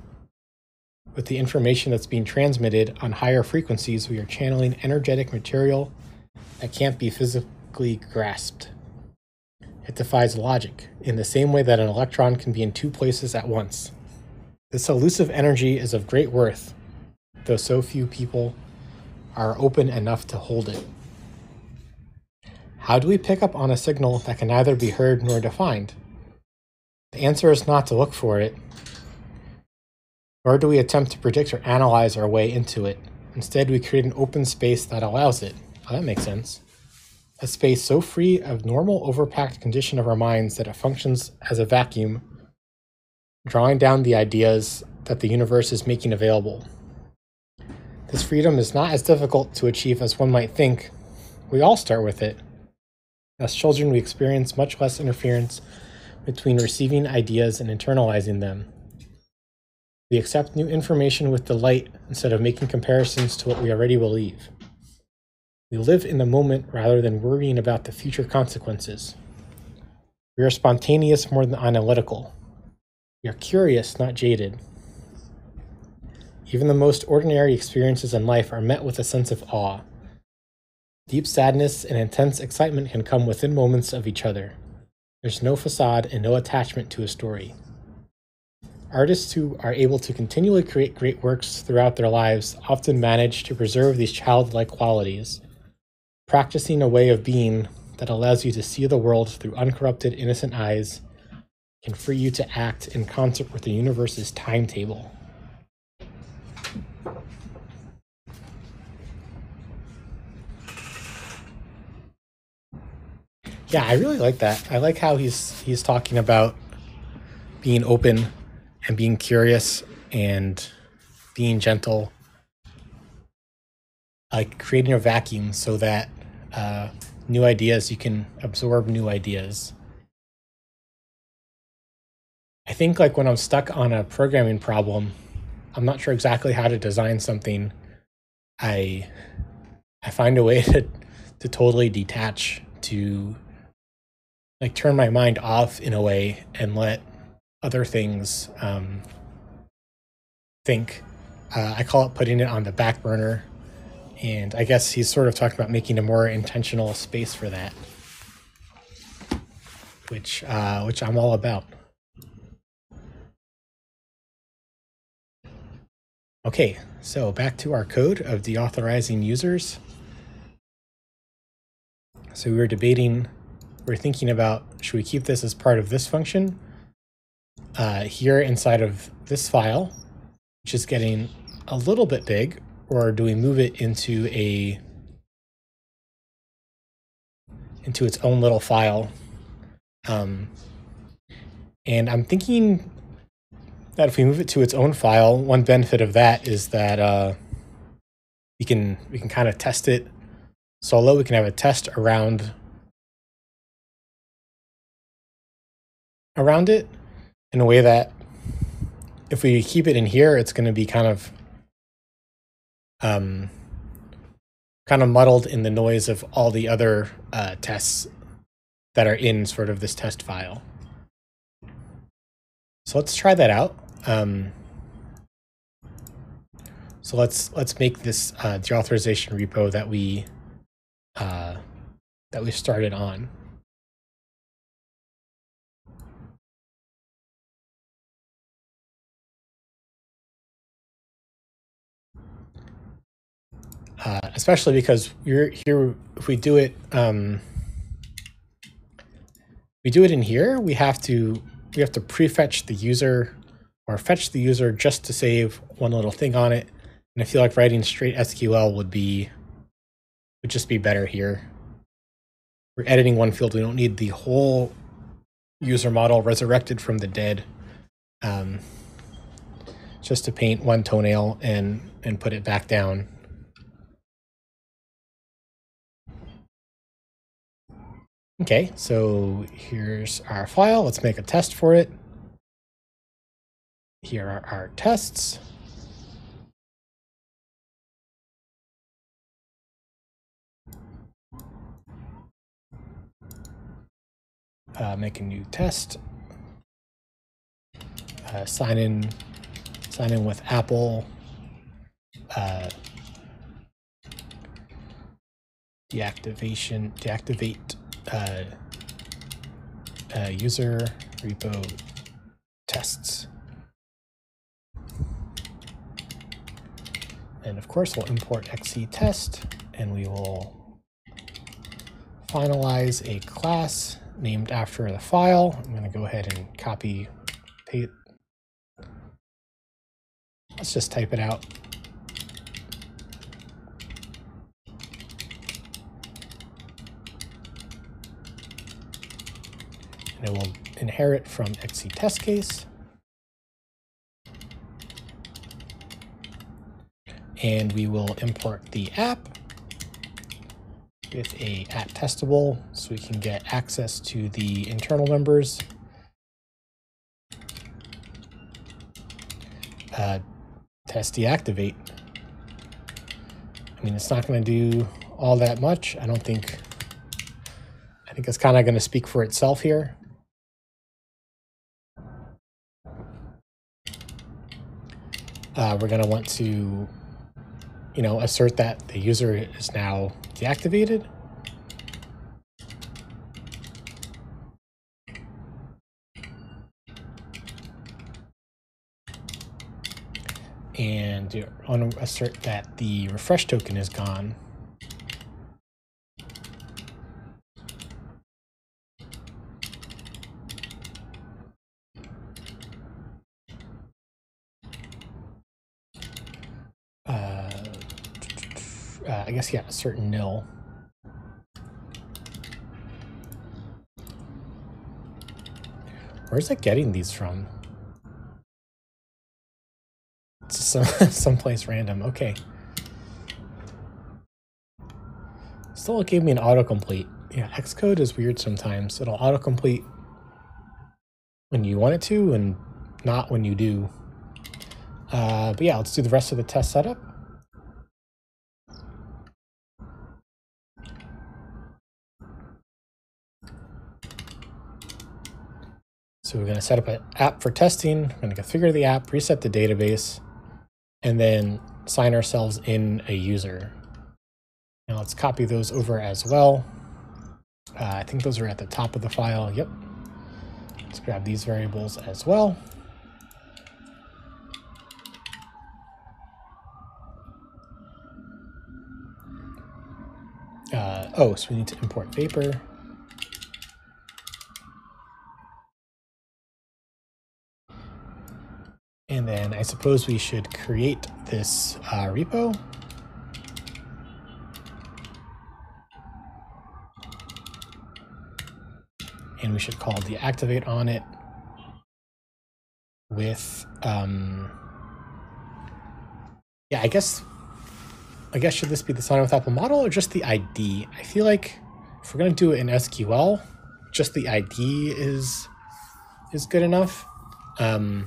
With the information that's being transmitted on higher frequencies, we are channeling energetic material that can't be physically grasped. It defies logic, in the same way that an electron can be in 2 places at once. This elusive energy is of great worth, though so few people are open enough to hold it. How do we pick up on a signal that can neither be heard nor defined? The answer is not to look for it, nor do we attempt to predict or analyze our way into it. Instead, we create an open space that allows it. Oh, that makes sense. A space so free of normal overpacked condition of our minds that it functions as a vacuum, drawing down the ideas that the universe is making available. This freedom is not as difficult to achieve as one might think. We all start with it. As children, we experience much less interference between receiving ideas and internalizing them. We accept new information with delight instead of making comparisons to what we already believe. We live in the moment rather than worrying about the future consequences. We are spontaneous more than analytical. We are curious, not jaded. Even the most ordinary experiences in life are met with a sense of awe. Deep sadness and intense excitement can come within moments of each other. There's no facade and no attachment to a story. Artists who are able to continually create great works throughout their lives often manage to preserve these childlike qualities. Practicing a way of being that allows you to see the world through uncorrupted, innocent eyes can free you to act in concert with the universe's timetable. Yeah, I really like that. I like how he's talking about being open and being curious and being gentle, like creating a vacuum so that new ideas, you can absorb new ideas. I think like when I'm stuck on a programming problem, I'm not sure exactly how to design something, I find a way to totally detach, to like turn my mind off in a way and let other things think. I call it putting it on the back burner. And I guess he's sort of talking about making a more intentional space for that, which I'm all about. Okay, so back to our code of deauthorizing users. So we were debating, we're thinking about, should we keep this as part of this function here inside of this file, which is getting a little bit big, or do we move it into its own little file? And I'm thinking that if we move it to its own file, one benefit of that is that we can kind of test it solo. We can have a test around it in a way that if we keep it in here, it's going to be kind of muddled in the noise of all the other tests that are in sort of this test file. So let's try that out. So let's make this deauthorization repo that we started on. Especially because you're here, if we do it in here, we have to prefetch the user or fetch the user just to save one little thing on it. And I feel like writing straight SQL would just be better here. We're editing one field. We don't need the whole user model resurrected from the dead. Just to paint one toenail and put it back down. Okay, so here's our file. Let's make a test for it. Here are our tests. Make a new test. Sign in with Apple. Deactivate user repo tests. And of course, we'll import XC test, and we will finalize a class named after the file. I'm going to go ahead and copy paste. Let's just type it out. And it will inherit from XC test case. And we will import the app with a @testable so we can get access to the internal members. Test deactivate. I mean, it's not going to do all that much. I think it's kind of going to speak for itself here. We're going to want to, assert that the user is now deactivated. And you want to assert that the refresh token is gone. I guess, yeah, assert nil. Where's it getting these from? It's someplace random. Okay. Still, it gave me an autocomplete. Yeah, Xcode is weird sometimes. It'll autocomplete when you want it to and not when you do. But yeah, let's do the rest of the test setup. So we're going to set up an app for testing. We're going to configure the app, reset the database, and then sign ourselves in a user. Now let's copy those over as well. I think those are at the top of the file. Yep. Let's grab these variables as well. So we need to import Vapor. And then I suppose we should create this repo. And we should call deactivate on it with, yeah, I guess should this be the sign with Apple model or just the ID? I feel like if we're going to do it in SQL, just the ID is good enough. Because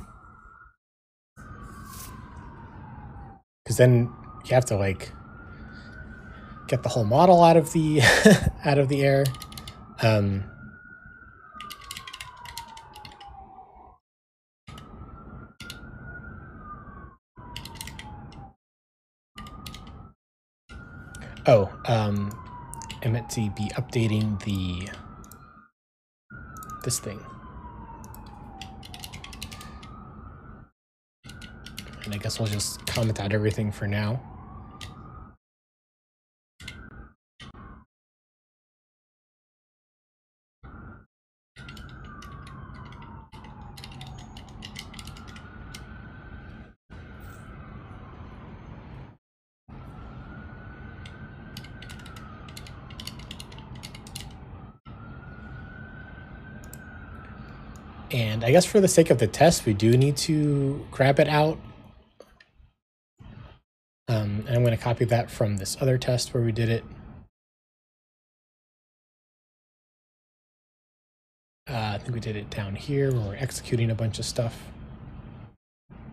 then you have to like get the whole model out of the out of the air. Oh, I meant to be updating this thing. And I guess we'll just comment out everything for now. And I guess for the sake of the test, we do need to grab it out. And I'm going to copy that from this other test where we did it. I think we did it down here where we're executing a bunch of stuff.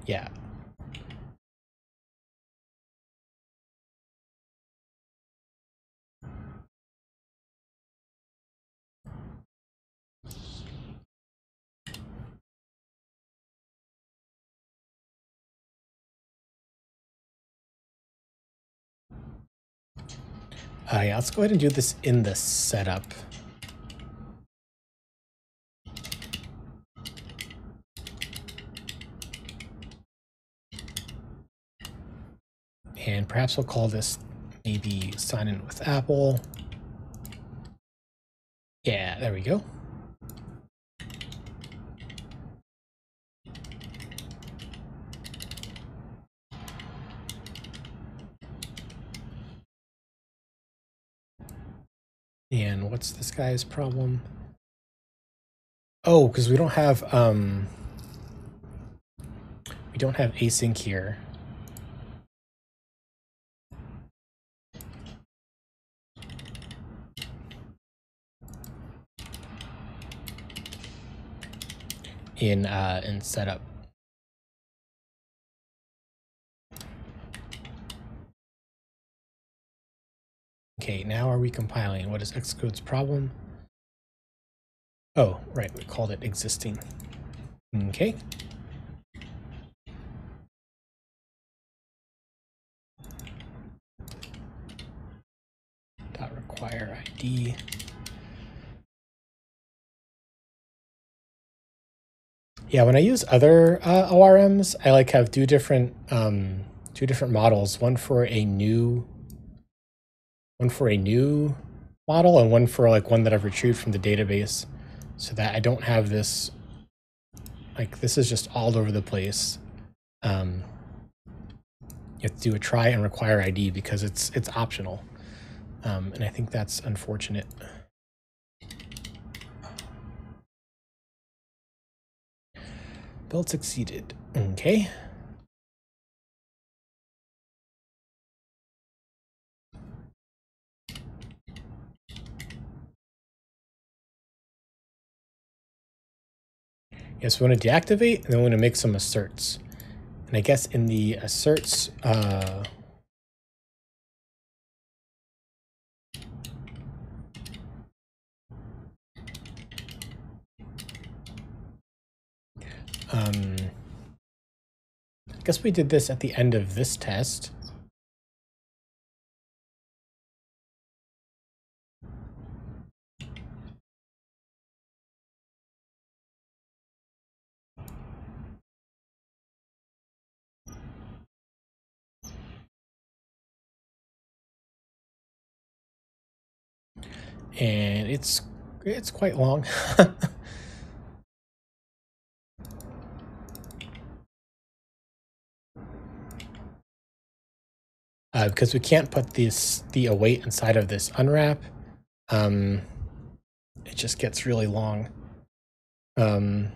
Yeah. Yeah, let's go ahead and do this in the setup. And perhaps we'll call this maybe sign in with Apple. Yeah, there we go. And what's this guy's problem? Oh, because we don't have async here. In setup. Okay, now are we compiling? What is Xcode's problem? Oh, right, we called it existing. Okay. Dot require ID. Yeah, when I use other ORMs, I like have two different models, one for a new model and one for like one that I've retrieved from the database, so that I don't have this, like this is just all over the place. You have to do a try and require ID because it's optional, and I think that's unfortunate. Build succeeded. Okay. Yes, we want to deactivate, and then we want to make some asserts. And I guess in the asserts, I guess we did this at the end of this test. And it's quite long. Because we can't put the await inside of this unwrap. It just gets really long. We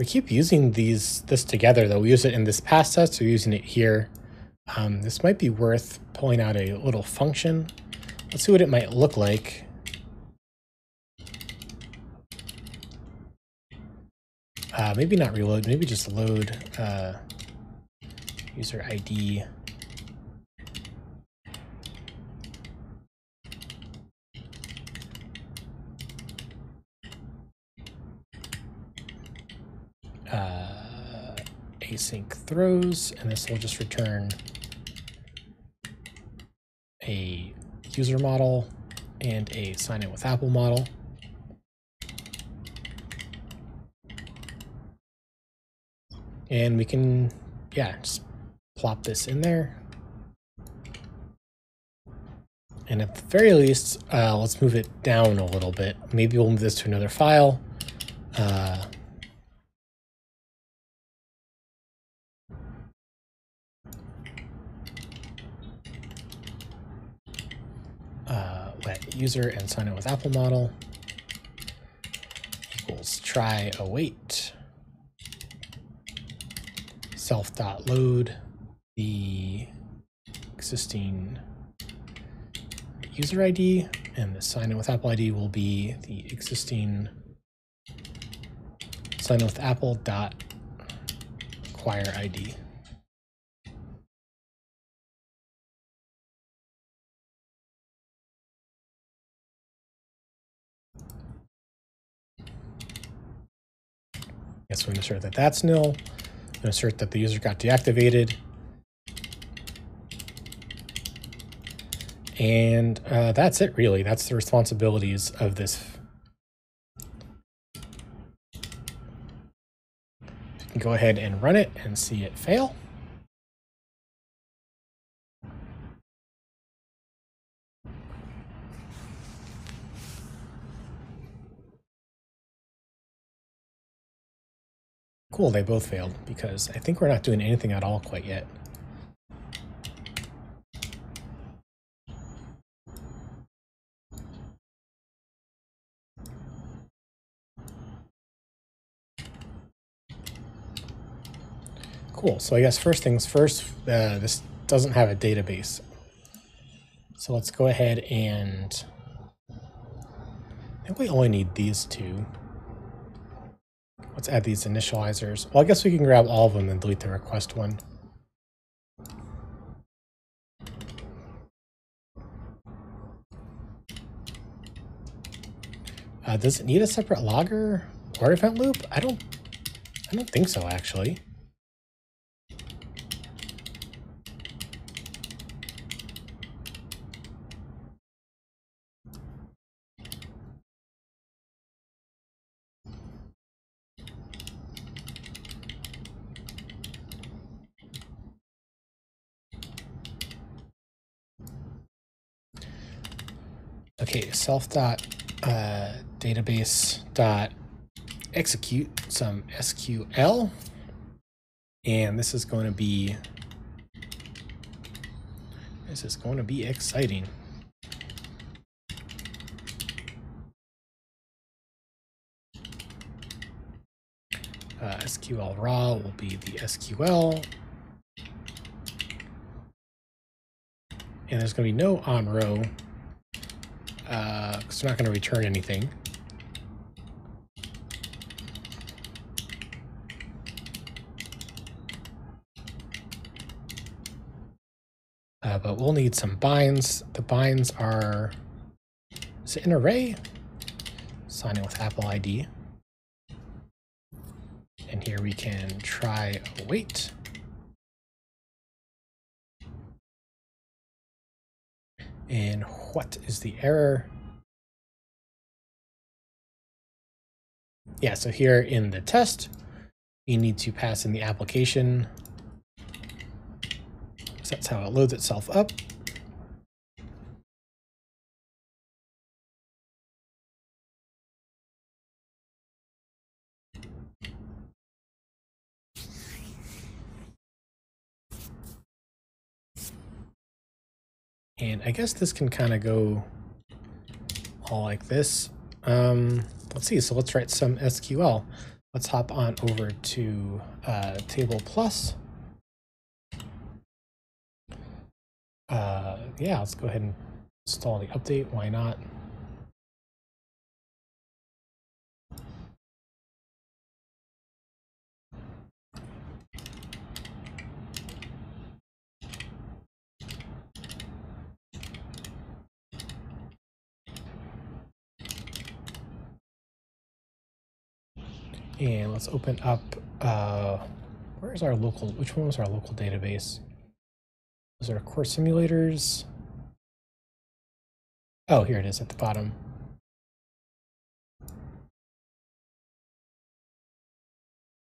keep using this together though. We use it in this past test, so we're using it here. This might be worth pulling out a little function. Let's see what it might look like. Maybe not reload, maybe just load user ID. Async throws, and this will just return a user model and a sign in with Apple model. And we can, yeah, just plop this in there. And at the very least, let's move it down a little bit. Maybe we'll move this to another file. Let user and sign in with Apple model equals try await self.load the existing user ID, and the sign in with Apple ID will be the existing sign in with Apple dot acquire ID. Yes, we assert that that's nil. And assert that the user got deactivated. And that's it, really. That's the responsibilities of this. You can go ahead and run it and see it fail. Cool, they both failed because I think we're not doing anything at all quite yet. Cool, so I guess first things first, this doesn't have a database. So let's go ahead and, I think we only need these two. Let's add these initializers. Well, I guess we can grab all of them and delete the request one. Does it need a separate logger or event loop? I don't think so, actually. Okay, self.database.execute some SQL, and this is going to be exciting. SQL raw will be the SQL, and there's going to be no on row. Because we're not going to return anything. But we'll need some binds. The binds are, is it an array? Sign in with Apple ID. And here we can try await. And what is the error? Yeah, so here in the test, you need to pass in the application. So that's how it loads itself up. And I guess this can kind of go all like this. Let's see, so let's write some SQL. Let's hop on over to table plus. Yeah, let's go ahead and install the update. Why not? And let's open up, where's our local, which one was our local database? Those are core simulators. Oh, here it is at the bottom.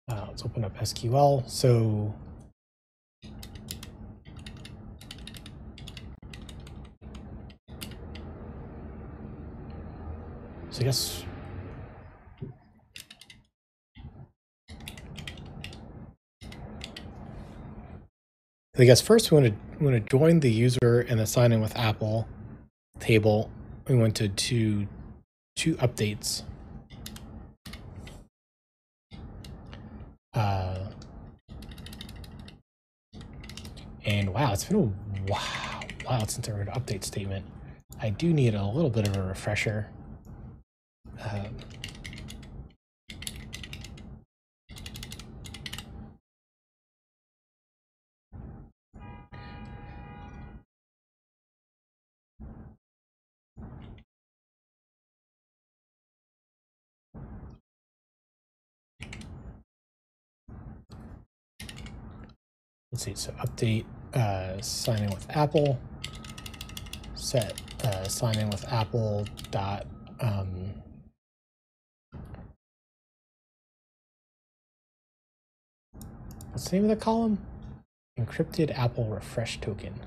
Let's open up SQL. So I guess first we want to join the user and the sign in with Apple table. We went to two updates. And wow, it's been a while since I wrote an update statement. I do need a little bit of a refresher. Let's see, so update sign in with Apple, set sign in with Apple dot what's the name of the column? Encrypted Apple refresh token.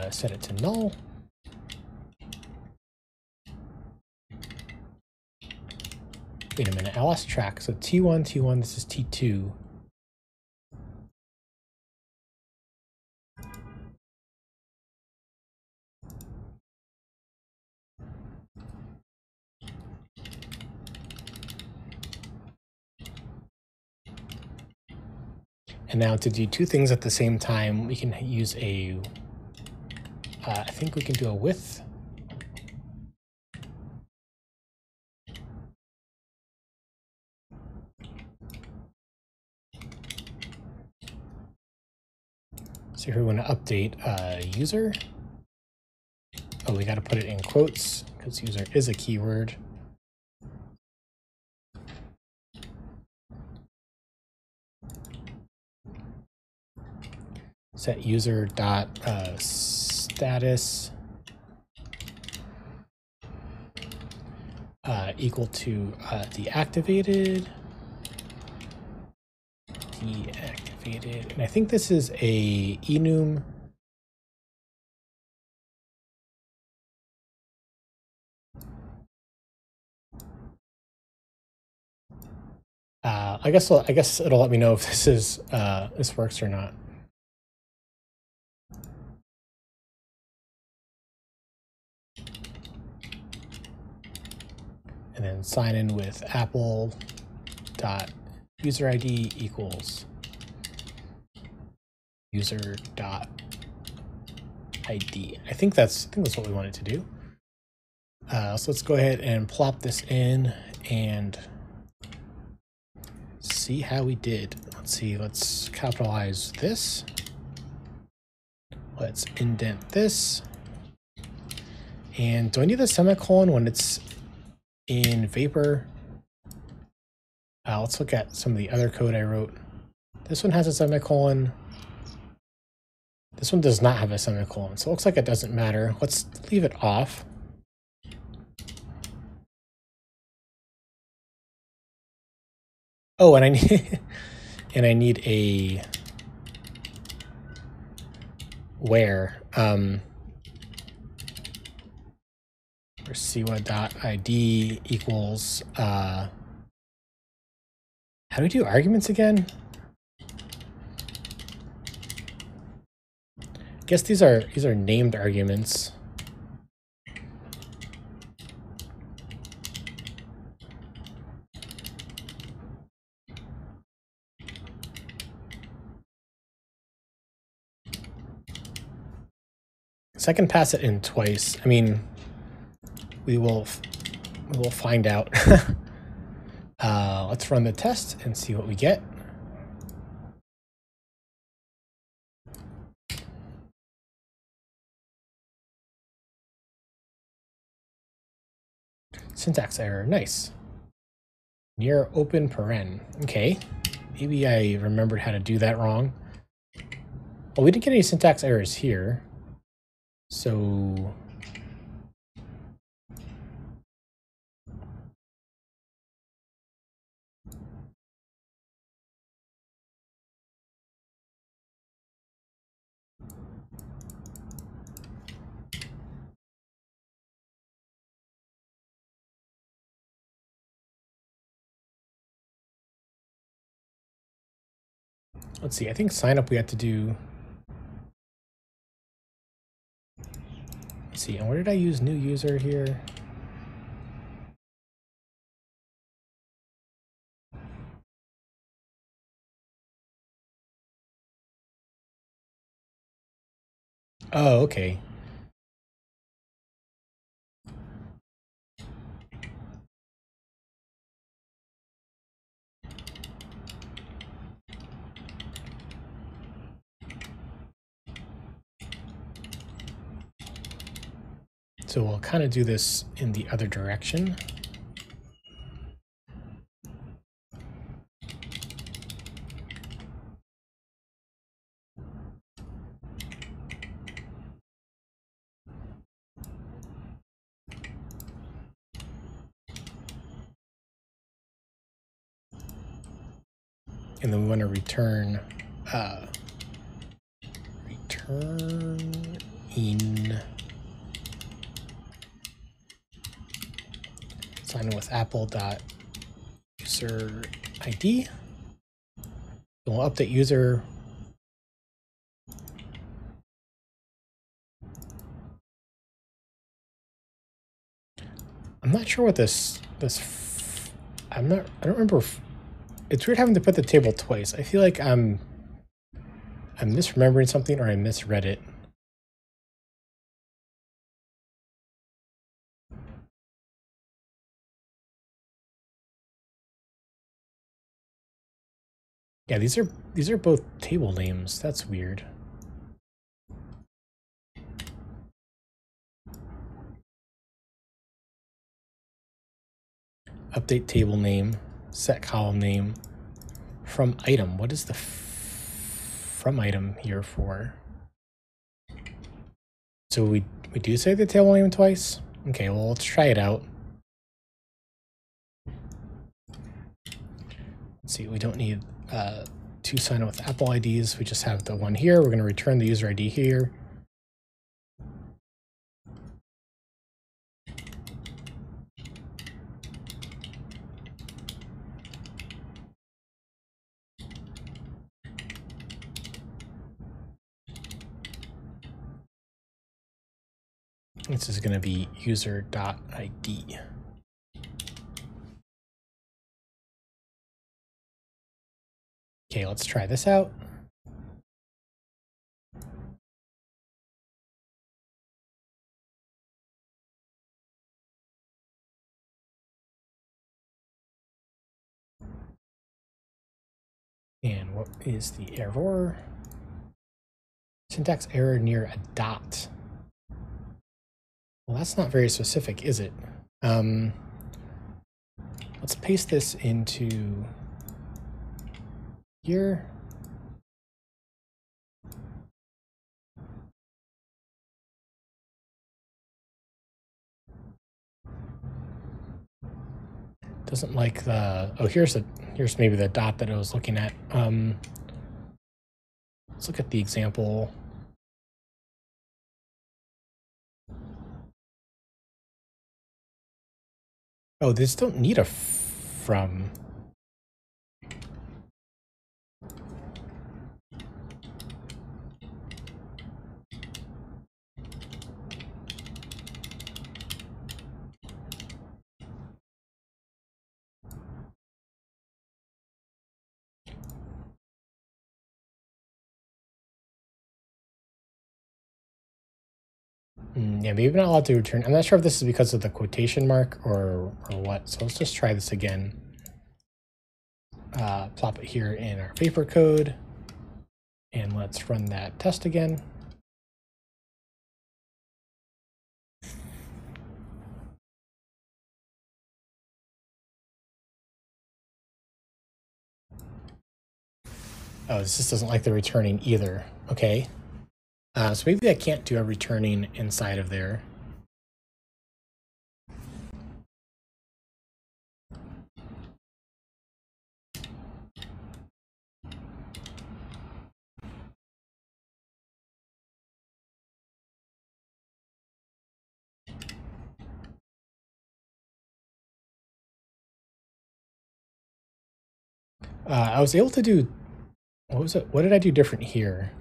Set it to null. Wait a minute, I lost track. So T1, this is T2. And now to do two things at the same time, we can use a, I think we can do a with. So here we want to update user. Oh, we got to put it in quotes because user is a keyword. Set user dot status equal to deactivated. And I think this is a enum. I guess it'll let me know if this is this works or not. And then sign in with Apple dot user ID equals user dot ID. I think that's what we wanted to do. So let's go ahead and plop this in and see how we did. Let's see, let's capitalize this. Let's indent this. And do I need a semicolon when it's in Vapor? Let's look at some of the other code I wrote. This one has a semicolon. This one does not have a semicolon, so it looks like it doesn't matter. Let's leave it off. Oh, and I need I need a where where siwa.id equals how do we do arguments again? I guess these are named arguments. So I can pass it in twice. I mean, we will find out. Let's run the test and see what we get. Syntax error, nice. near open paren. Okay, maybe I remembered how to do that wrong. Well, we didn't get any syntax errors here. So let's see, I think sign up we had to do. Let's see, and where did I use new user here? Oh, okay. So we'll kind of do this in the other direction. And then we want to return in sign in with apple.user ID. We'll update user. I'm not sure what this I don't remember if, it's weird having to put the table twice. I feel like I'm misremembering something or I misread it. Yeah, these are both table names. That's weird. Update table name, set column name, from item. What is the from item here for? So we do say the table name twice? Okay, well, let's try it out. Let's see, we don't need two sign in with Apple IDs. We just have the one here. We're going to return the user ID here. This is going to be user.id. Okay, let's try this out. And what is the error? Syntax error near a dot. Well, that's not very specific, is it? Let's paste this into here. Doesn't like the, oh, here's maybe the dot that I was looking at. Let's look at the example. Oh, this don't need a from. Yeah, maybe not allowed to return. I'm not sure if this is because of the quotation mark or what. So let's just try this again. Plop it here in our paper code. And let's run that test again. Oh, this just doesn't like the returning either. Okay. So maybe I can't do a returning inside of there. I was able to do, what was it? What did I do different here?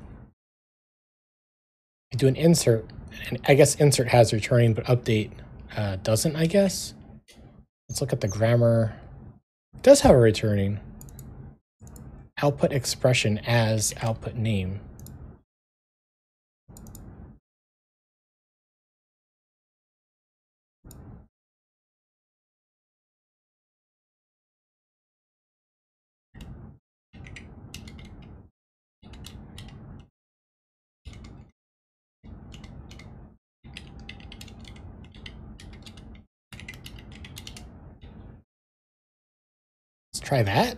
I do an insert, and I guess insert has returning, but update doesn't, I guess. Let's look at the grammar. It does have a returning. Output expression as output name. Let's try that.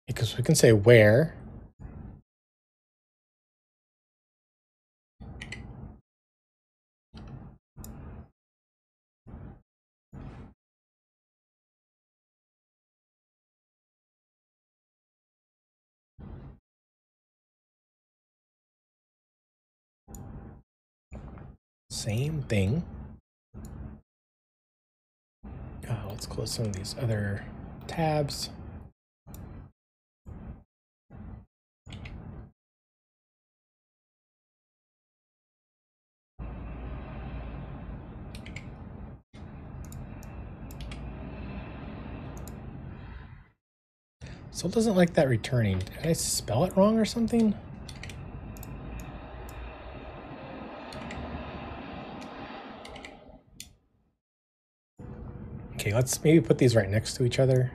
Because we can say where. Same thing. Let's close some of these other tabs. So it doesn't like that returning. Did I spell it wrong or something? Okay, let's maybe put these right next to each other.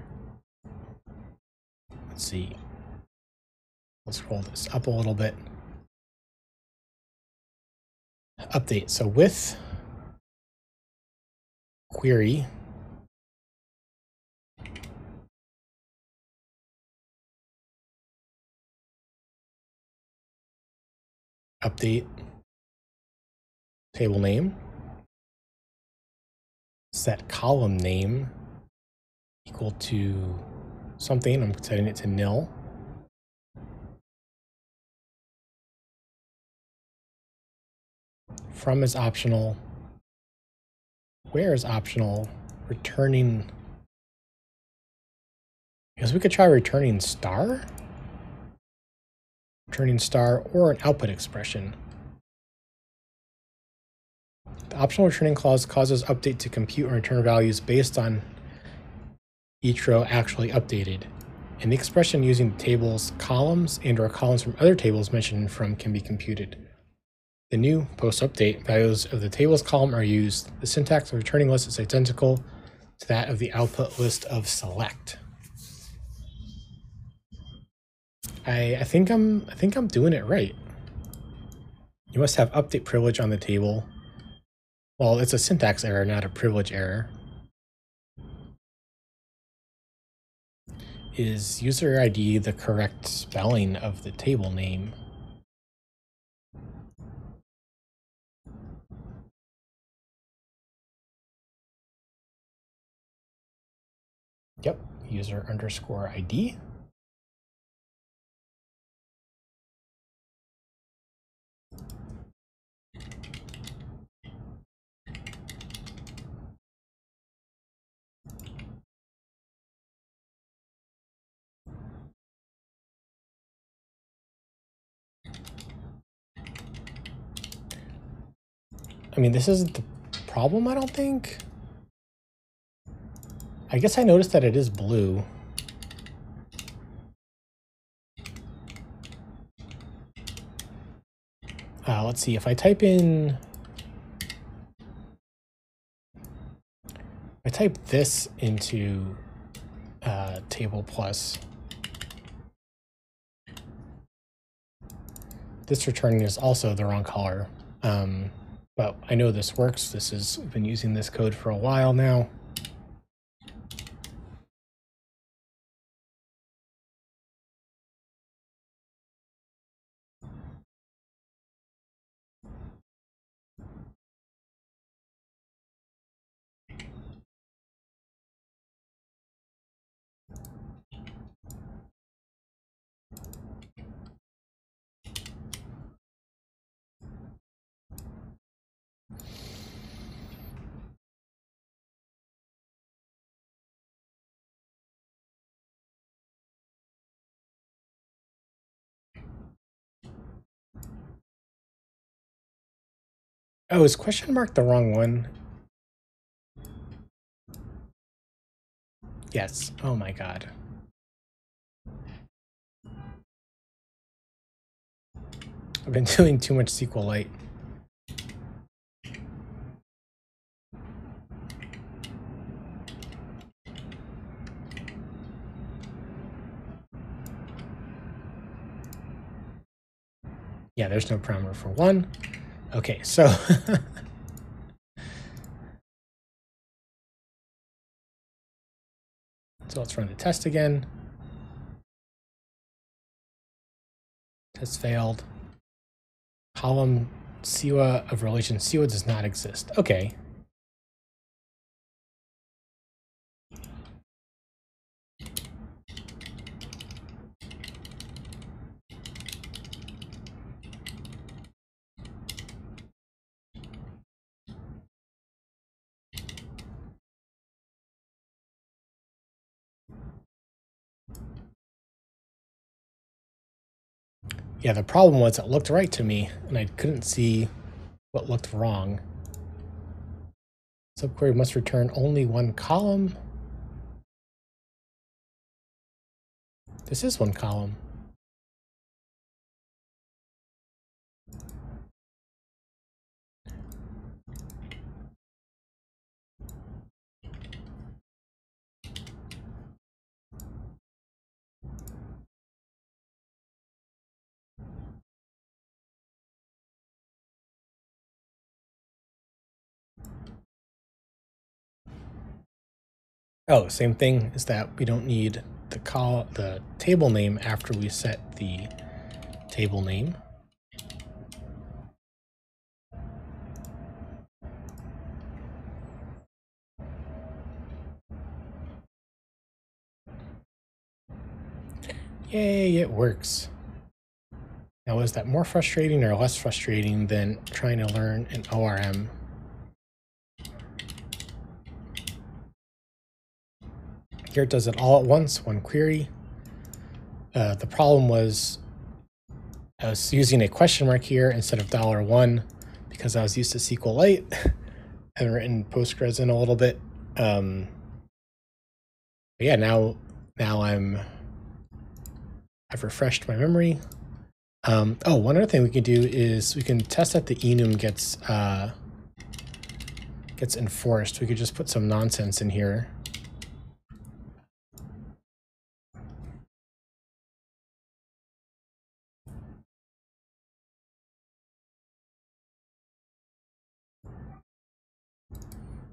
Let's see. Let's scroll this up a little bit. Update. So with query, update table name, set column name equal to something. I'm setting it to nil. From is optional. Where is optional. Returning. I guess we could try returning star. Returning star or an output expression. The optional returning clause causes update to compute and return values based on each row actually updated. And the expression using the tables, columns, and or columns from other tables mentioned from can be computed. The new post-update values of the tables column are used. The syntax of returning list is identical to that of the output list of select. I think I'm doing it right. You must have update privilege on the table. Well, it's a syntax error, not a privilege error. Is user ID the correct spelling of the table name? Yep, user underscore ID. I mean, this isn't the problem, I don't think. I guess I noticed that it is blue. Let's see, if I type in... I type this into table plus. This returning is also the wrong color. But I know this works. We've been using this code for a while now. Oh, is question mark the wrong one? Yes. Oh my god. I've been doing too much SQLite. Yeah, there's no parameter for 1. Okay, so so let's run the test again. Test failed. Column Siwa of relation Siwa does not exist. Okay. Yeah, the problem was it looked right to me, and I couldn't see what looked wrong. Subquery must return only one column. This is one column. Oh, same thing is that we don't need the table name after we set the table name. Yay, it works. Now, is that more frustrating or less frustrating than trying to learn an ORM? Here it does it all at once, one query. The problem was I was using a question mark here instead of $1 because I was used to SQLite. I haven't written Postgres in a little bit. But yeah, now I've refreshed my memory. Oh, one other thing we can do is we can test that the enum gets enforced. We could just put some nonsense in here.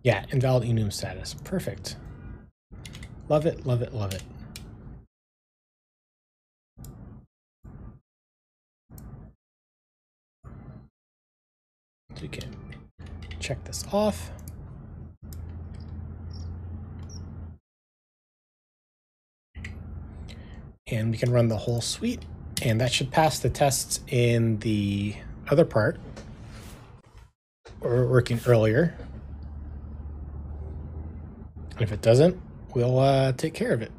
Yeah, invalid enum status. Perfect. Love it, love it, love it. So we can check this off. And we can run the whole suite, and that should pass the tests in the other part. We're working earlier. And if it doesn't, we'll take care of it.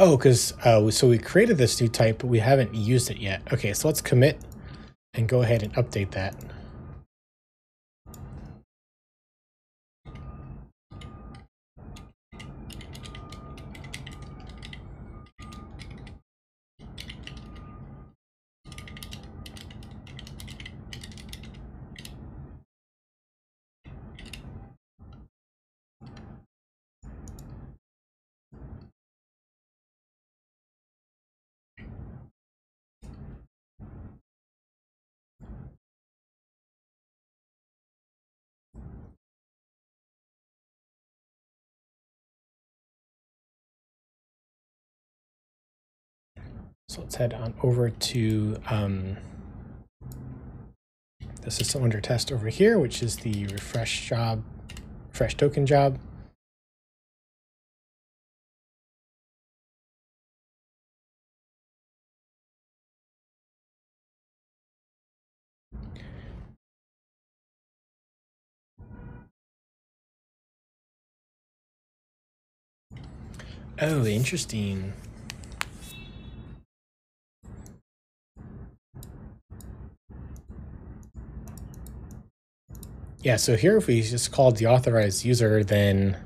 Oh, because so we created this new type, but we haven't used it yet. Okay, so let's commit and go ahead and update that. So let's head on over to the system under test over here, which is the RefreshToken job. Oh, interesting. Yeah, so here if we just called the authorized user, then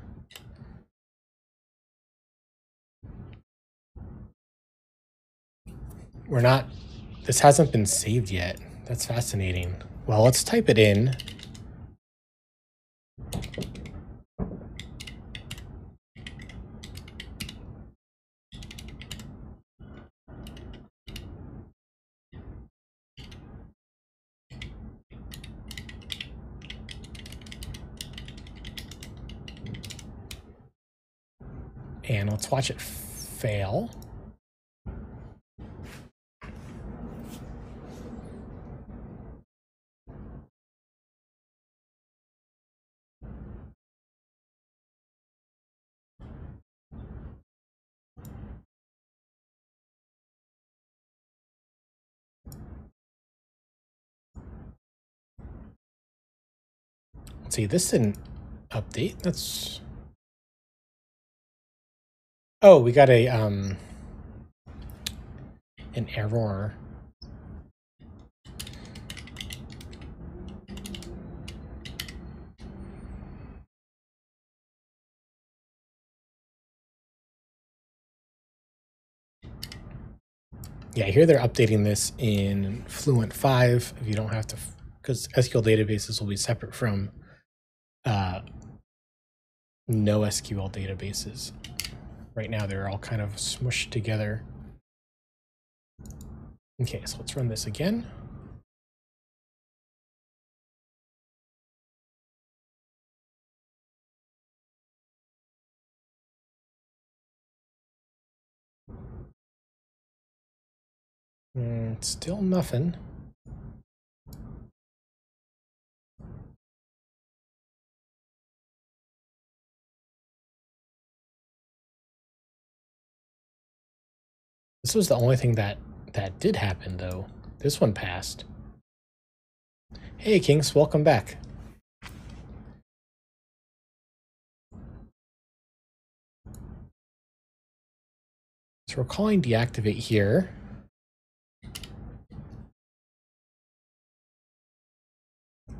we're not, this hasn't been saved yet. That's fascinating. Well, let's type it in. And let's watch it fail. Let's see, this didn't update. That's... Oh, we got a an error. Yeah, here they're updating this in Fluent 5 if you don't have to, because SQL databases will be separate from no SQL databases. Right now, they're all kind of smushed together. Okay, so let's run this again. Still nothing. This was the only thing that did happen, though. This one passed. Hey, Kings, welcome back. So we're calling deactivate here.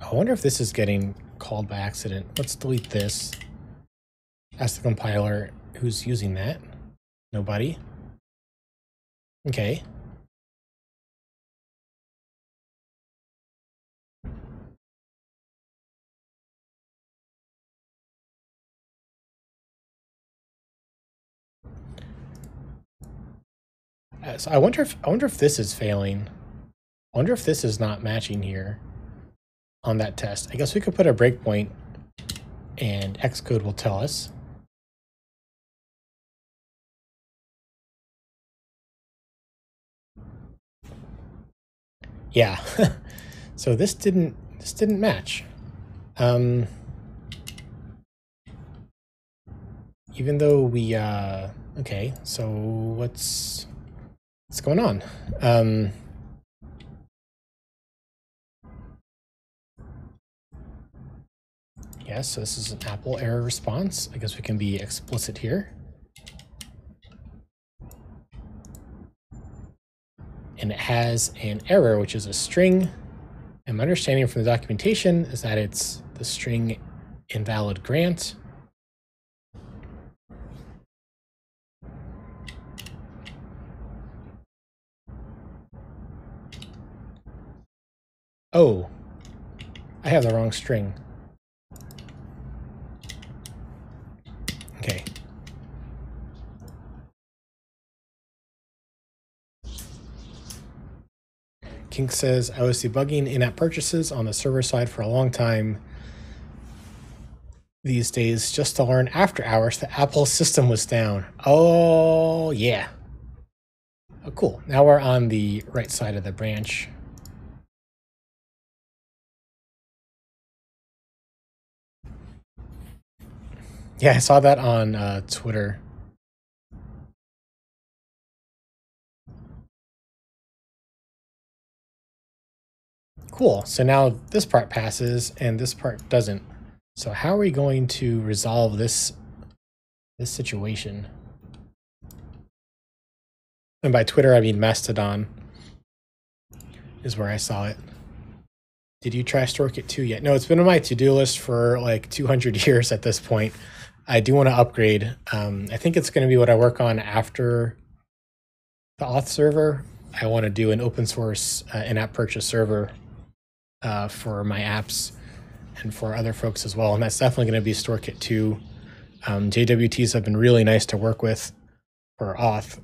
I wonder if this is getting called by accident. Let's delete this. Ask the compiler who's using that. Nobody. Okay. So I wonder if this is failing. I wonder if this is not matching here on that test. I guess we could put a breakpoint and Xcode will tell us. Yeah. So this didn't match. Even though we okay, so what's going on? Yeah, so this is an Apple error response. I guess we can be explicit here. And it has an error, which is a string. And my understanding from the documentation is that it's the string invalid grant. Oh, I have the wrong string. Okay. Kink says, I was debugging in-app purchases on the server side for a long time these days just to learn after hours the Apple system was down. Oh, yeah. Oh, cool. Now we're on the right side of the branch. Yeah, I saw that on Twitter. Cool. So now this part passes and this part doesn't. So how are we going to resolve this situation? And by Twitter, I mean Mastodon is where I saw it. Did you try StoreKit 2 yet? No, it's been on my to-do list for like 200 years at this point. I do want to upgrade. I think it's going to be what I work on after the auth server. I want to do an open source in-app purchase server for my apps and for other folks as well. And that's definitely going to be StoreKit 2. JWTs have been really nice to work with for auth.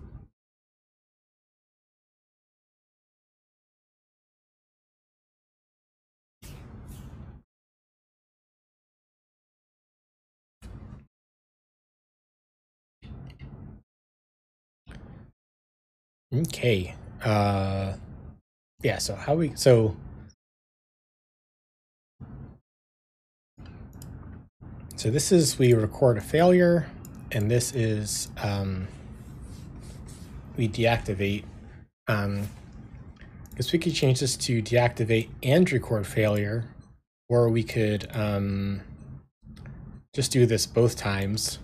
Okay. Yeah, so so this is, we record a failure, and this is, we deactivate. Because we could change this to deactivate and record failure, or we could just do this both times.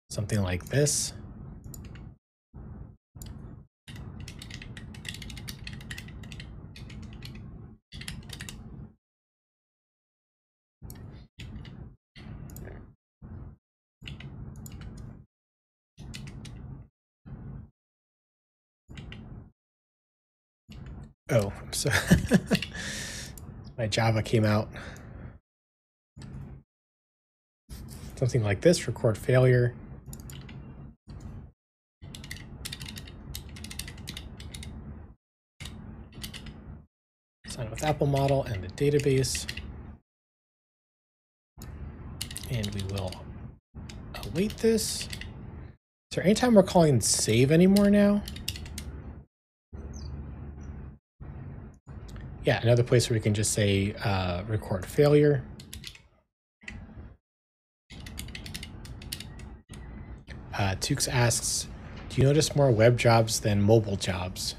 Something like this. Oh, so my Java came out. Something like this, record failure. Sign with Apple model and the database. And we will await this. Is there any time we're calling save anymore now? Yeah, another place where we can just say record failure. Tukes asks, do you notice more web jobs than mobile jobs?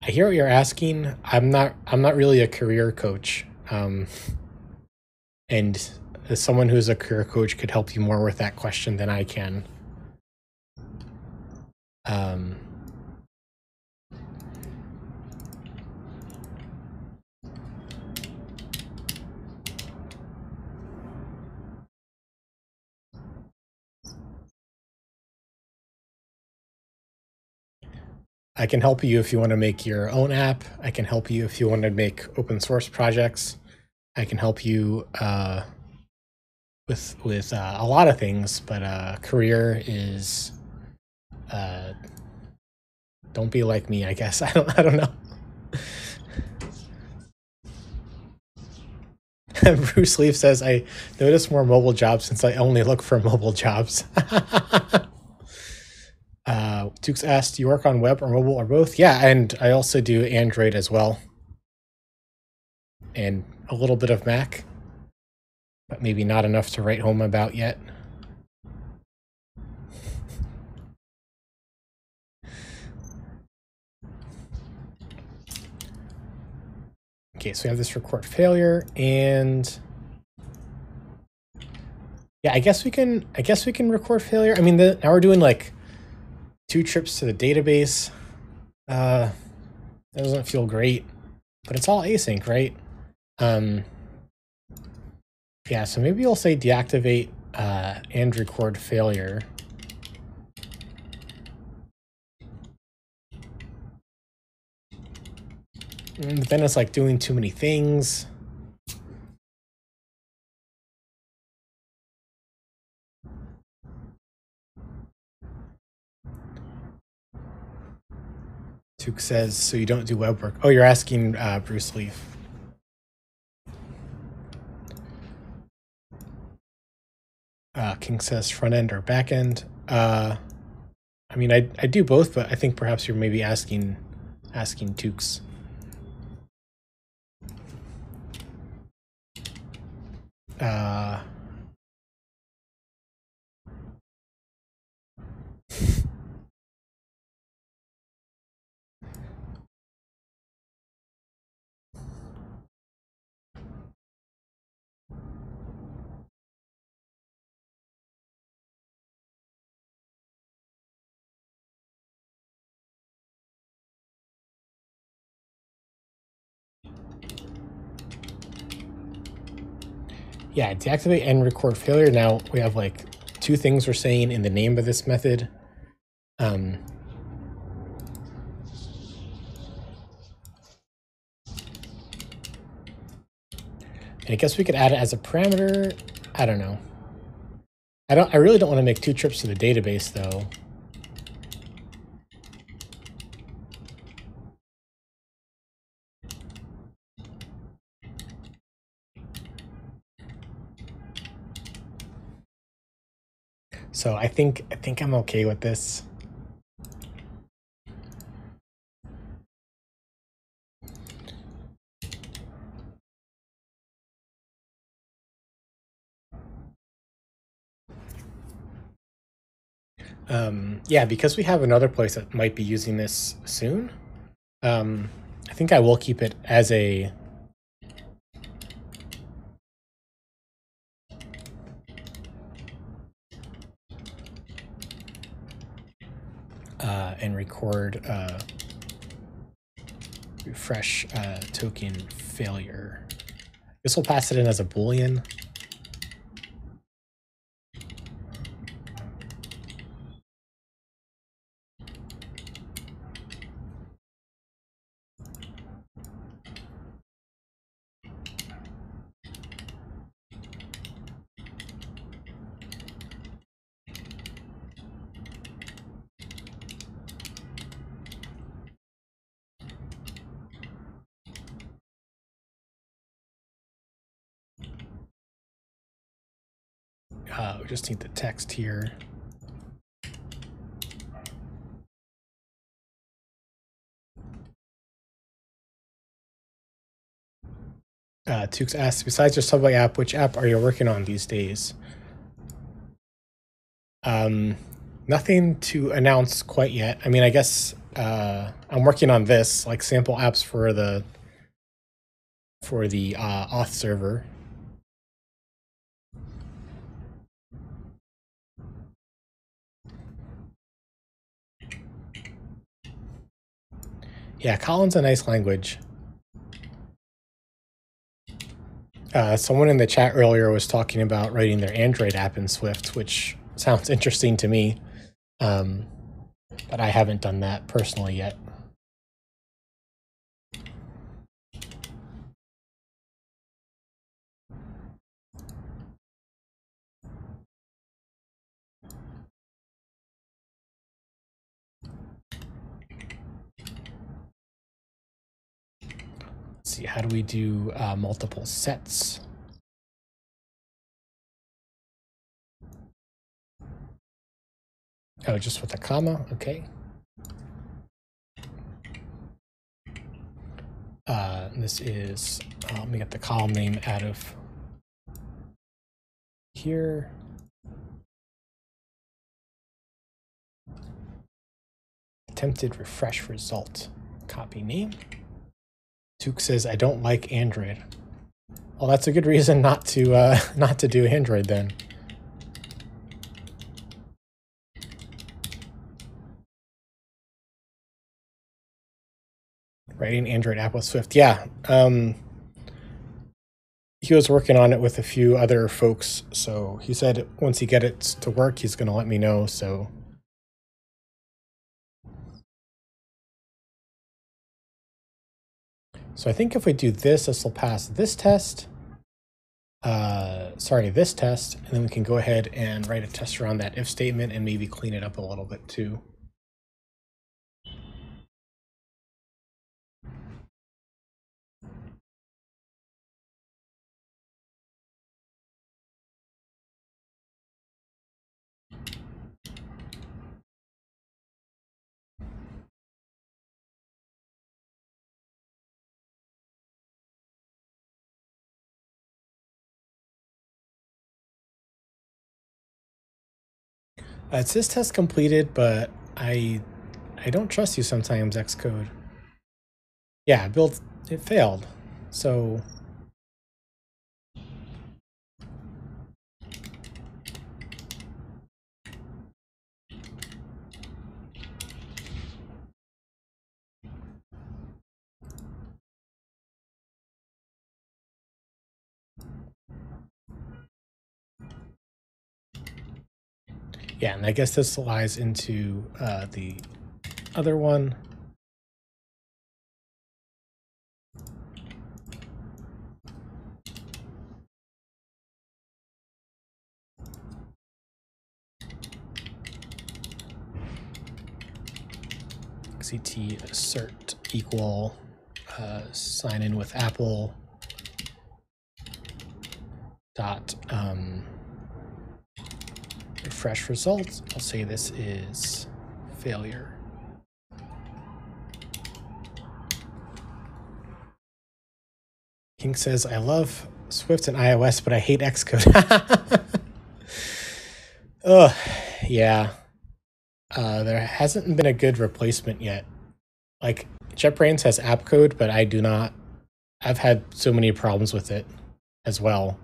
I hear what you're asking. I'm not really a career coach. And as someone who's a career coach could help you more with that question than I can. I can help you if you want to make your own app. I can help you if you want to make open source projects. I can help you with a lot of things, but career is don't be like me, I guess. I don't know. BruceLeif says, I notice more mobile jobs since I only look for mobile jobs. Tukes asked, do you work on web or mobile or both? Yeah, and I also do Android as well. And a little bit of Mac, but maybe not enough to write home about yet. Okay, so we have this record failure, and yeah, I guess we can record failure. I mean, now we're doing like 2 trips to the database. That doesn't feel great, but it's all async, right? Yeah, so maybe I'll say deactivate and record failure. But then it's like doing too many things. Tuke says, so you don't do web work. Oh, you're asking BruceLeif. King says front end or back end. I mean, I do both, but I think perhaps you're maybe asking Tukes. Uh, yeah, deactivate and record failure. Now we have like two things we're saying in the name of this method. And I guess we could add it as a parameter. I don't know. I really don't want to make 2 trips to the database though. So I think I'm okay with this. Yeah, because we have another place that might be using this soon. I think I will keep it as a and record refresh token failure. This will pass it in as a Boolean. We just need the text here. Tukes asks, besides your Subway app, which app are you working on these days? Nothing to announce quite yet. I mean, I guess I'm working on this, like sample apps for the auth server. Yeah, Kotlin's a nice language. Someone in the chat earlier was talking about writing their Android app in Swift, which sounds interesting to me. But I haven't done that personally yet. Let's see, how do we do multiple sets? Oh, just with a comma, okay. This is, let me get the column name out of here. Attempted refresh result. Copy name. Tuke says, I don't like Android. Well, that's a good reason not to not to do Android then. Writing Android app with Swift. Yeah. He was working on it with a few other folks, so he said once he gets it to work, he's going to let me know. So I think if we do this, this will pass this test. This test, and then we can go ahead and write a test around that if statement and maybe clean it up a little bit too. It says test completed, but I don't trust you sometimes, Xcode. Yeah, build, it failed. So yeah, and I guess this lies into the other one. XCT assert equal sign in with Apple dot refresh results. I'll say this is failure. King says, I love Swift and iOS, but I hate Xcode. Ugh, yeah. There hasn't been a good replacement yet. Like, JetBrains has app code, but I do not. I've had so many problems with it as well.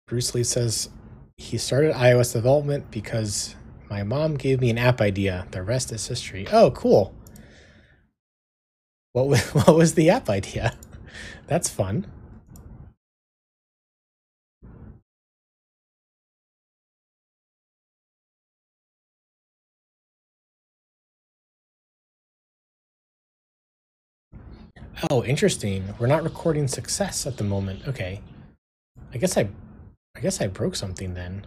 BruceLeif says he started iOS development because my mom gave me an app idea. The rest is history. Oh, cool. What was the app idea? That's fun. Oh, interesting. We're not recording success at the moment. Okay. I guess I broke something then.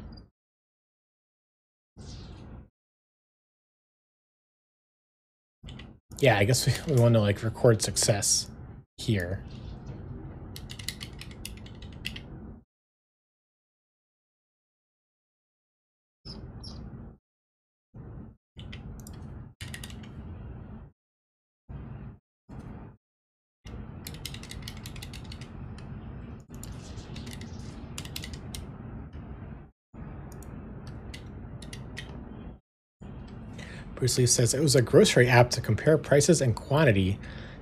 Yeah, I guess we want to like record success here. BruceLeif says it was a grocery app to compare prices and quantity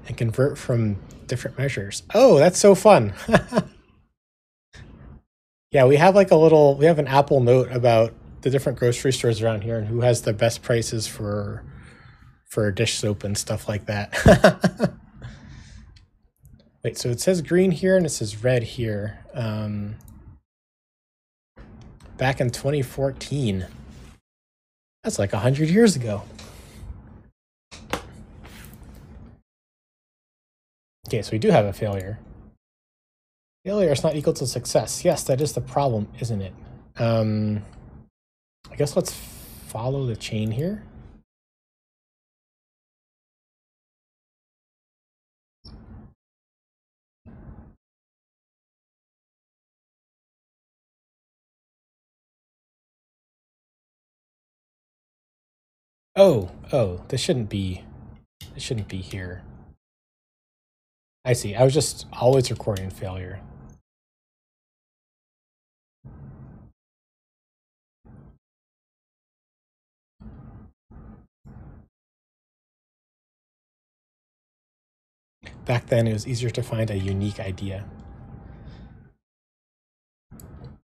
and convert from different measures. Oh, that's so fun. Yeah, we have like we have an Apple note about the different grocery stores around here and who has the best prices for dish soap and stuff like that. Wait, so it says green here and it says red here. Back in 2014. That's like 100 years ago. Okay, so we do have a failure. Failure is not equal to success. Yes, that is the problem, isn't it? I guess let's follow the chain here. Oh, this shouldn't be here. I see. I was just always recording failure. Back then, it was easier to find a unique idea.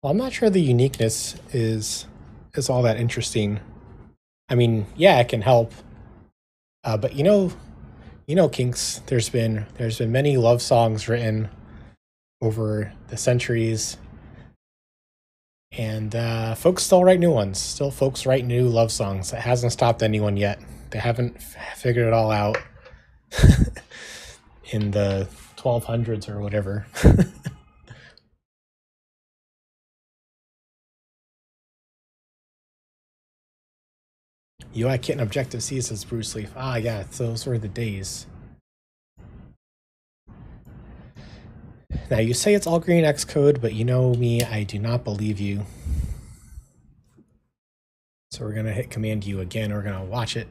Well, I'm not sure the uniqueness is all that interesting. I mean, yeah, it can help, but you know, Kinks. There's been many love songs written over the centuries, and folks still write new ones. Still, folks write new love songs. It hasn't stopped anyone yet. They haven't figured it all out in the 1200s or whatever. UI kit and Objective-C, says BruceLeif. Ah, yeah, those were the days. Now, you say it's all green Xcode, but you know me, I do not believe you. So we're going to hit Command U again. We're going to watch it.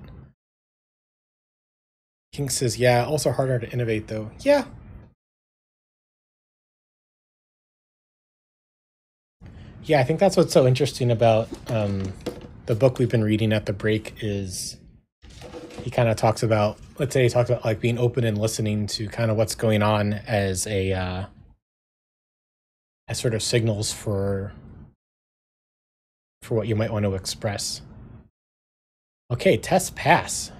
King says, yeah, also harder to innovate, though. Yeah. Yeah, I think that's what's so interesting about the book we've been reading at the break is he kind of talks about, let's say he talks about like being open and listening to kind of what's going on as a as sort of signals for what you might want to express. Okay, test pass.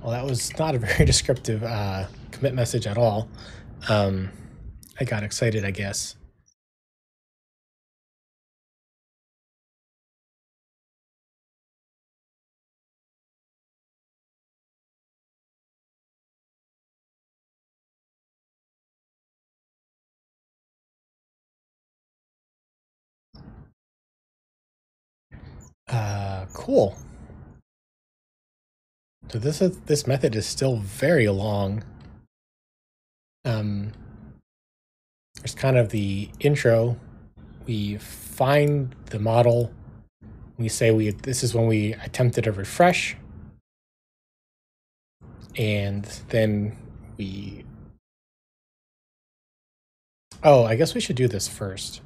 Well, that was not a very descriptive commit message at all. I got excited, I guess. Cool. So this method is still very long. There's kind of the intro. We find the model. We say this is when we attempted a refresh, and then we. Oh, I guess we should do this first.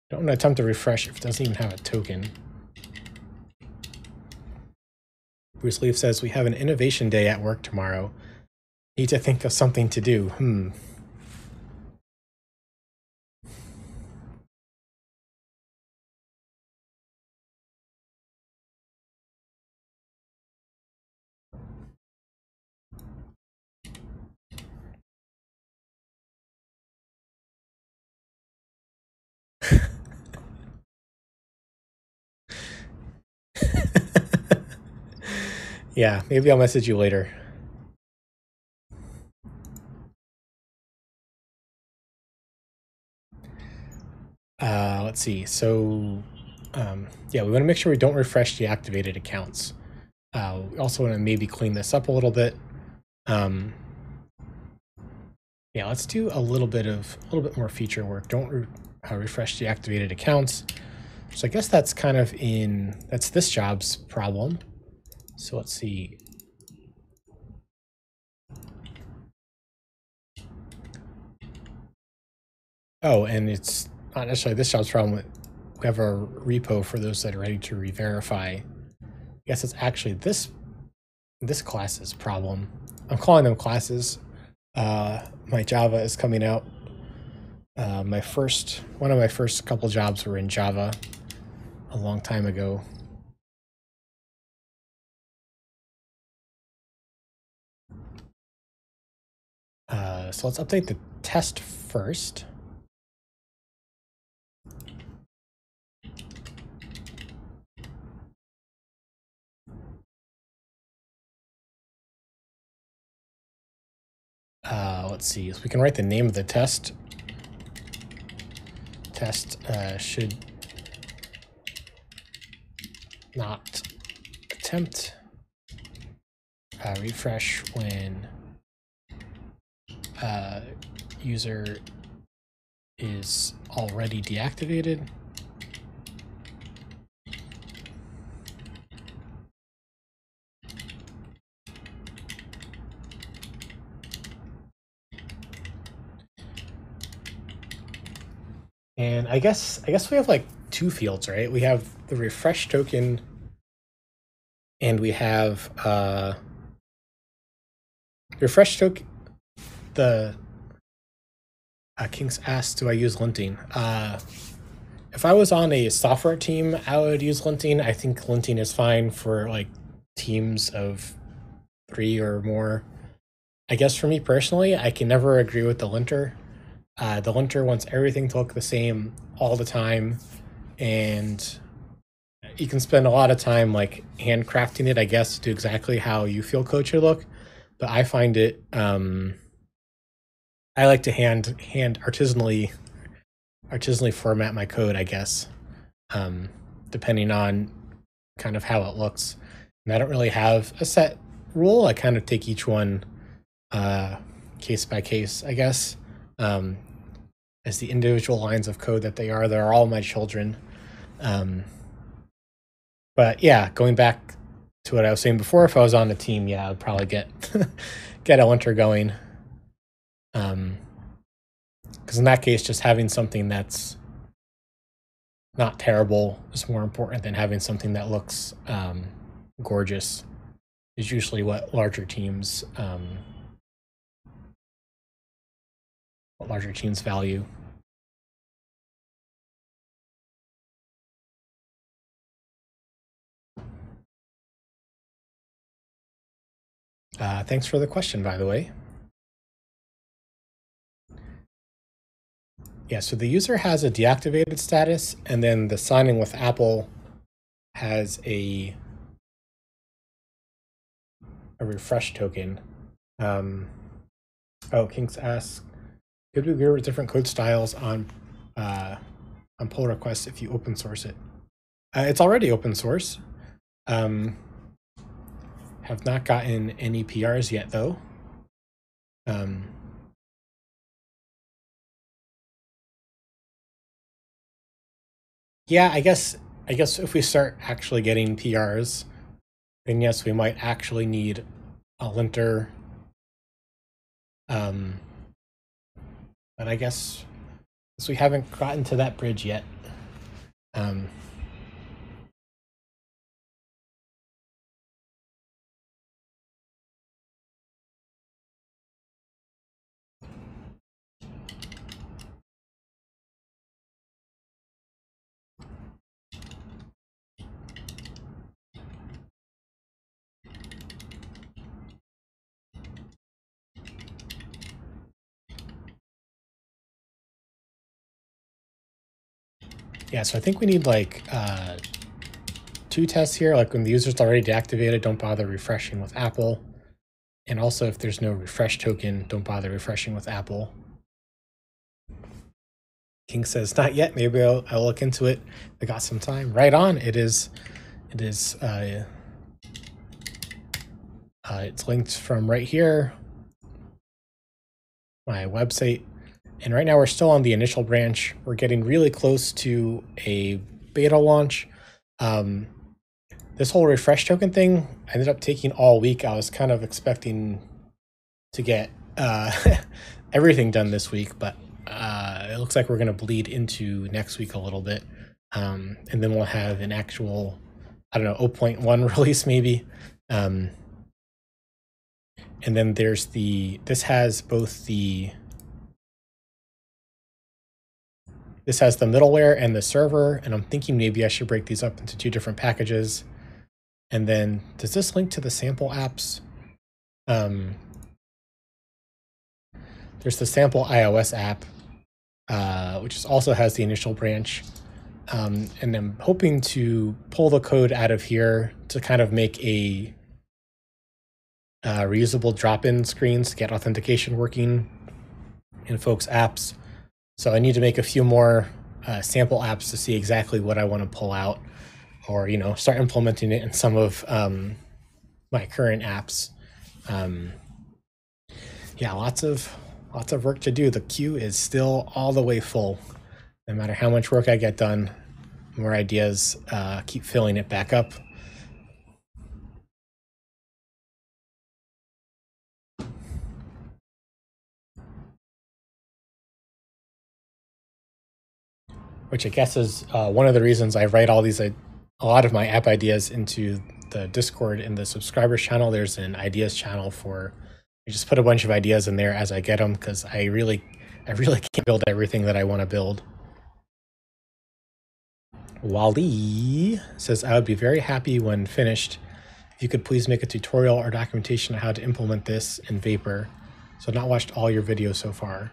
Don't want to attempt a refresh if it doesn't even have a token. BruceLeif says we have an innovation day at work tomorrow. Need to think of something to do. Yeah, maybe I'll message you later. Let's see. So, yeah, we want to make sure we don't refresh deactivated accounts. We also want to maybe clean this up a little bit. Yeah, let's do a little bit more feature work. Don't refresh deactivated accounts. So I guess that's kind of that's this job's problem. So let's see. Oh, and it's not necessarily this job's problem. We have a repo for those that are ready to re-verify. I guess it's actually this class's problem. I'm calling them classes. My Java is coming out. One of my first couple jobs were in Java a long time ago. So let's update the test first. Let's see. So we can write the name of the test. Test should not attempt refresh when user is already deactivated. And I guess we have like two fields, right? We have the refresh token and we have refresh token. The Kings asked, do I use linting? If I was on a software team, I would use linting. I think linting is fine for like teams of 3 or more. I guess for me personally, I can never agree with the linter. The linter wants everything to look the same all the time, and you can spend a lot of time like handcrafting it, I guess, to do exactly how you feel code should look. But I find it, I like to hand artisanally format my code, I guess, depending on kind of how it looks. And I don't really have a set rule. I kind of take each one case by case, I guess. As the individual lines of code that they're all my children. But yeah, going back to what I was saying before, if I was on the team, yeah, I'd probably get get a linter going. Because in that case, just having something that's not terrible is more important than having something that looks gorgeous. Is usually what larger teams value. Thanks for the question, by the way. Yeah, so the user has a deactivated status, and then the signing with Apple has a refresh token. Oh, Kinks asks, could we agree with different code styles on pull requests if you open source it? It's already open source. Have not gotten any PRs yet, though. Yeah, I guess if we start actually getting PRs, then yes, we might actually need a linter. But I guess we haven't gotten to that bridge yet. Yeah, so I think we need like 2 tests here. Like when the user's already deactivated, don't bother refreshing with Apple. And also if there's no refresh token, don't bother refreshing with Apple. King says, not yet. Maybe I'll look into it. I got some time. Right on. It's linked from right here, my website. And right now we're still on the initial branch. We're getting really close to a beta launch. This whole refresh token thing ended up taking all week. I was kind of expecting to get everything done this week, but it looks like we're going to bleed into next week a little bit. And then we'll have an actual, I don't know, 0.1 release maybe. And then there's this has the middleware and the server, and I'm thinking maybe I should break these up into 2 different packages. And then does this link to the sample apps? There's the sample iOS app, which also has the initial branch. And I'm hoping to pull the code out of here to kind of make a reusable drop-in screens to get authentication working in folks' apps. So I need to make a few more sample apps to see exactly what I want to pull out, or start implementing it in some of my current apps. Yeah, lots of work to do. The queue is still all the way full. No matter how much work I get done, more ideas keep filling it back up. Which I guess is one of the reasons I write a lot of my app ideas into the Discord in the subscribers channel. There's an ideas channel I just put a bunch of ideas in there as I get them, because I really can't build everything that I want to build. Wally says, I would be very happy when finished if you could please make a tutorial or documentation on how to implement this in Vapor. So I've not watched all your videos so far.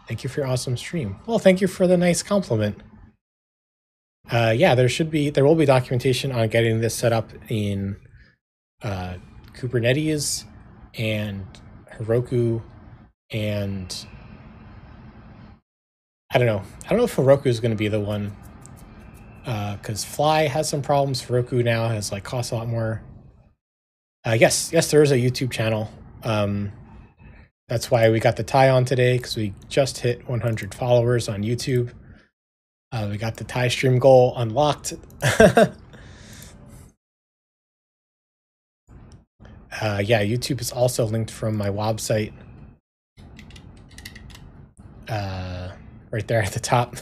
Thank you for your awesome stream. Well, thank you for the nice compliment. Yeah, there will be documentation on getting this set up in Kubernetes and Heroku, and I don't know if Heroku is going to be the one, because Fly has some problems. Heroku now has costs a lot more. Yes, there is a YouTube channel. That's why we got the tie on today, because we just hit 100 followers on YouTube. We got the tie stream goal unlocked. Yeah, YouTube is also linked from my website. Right there at the top.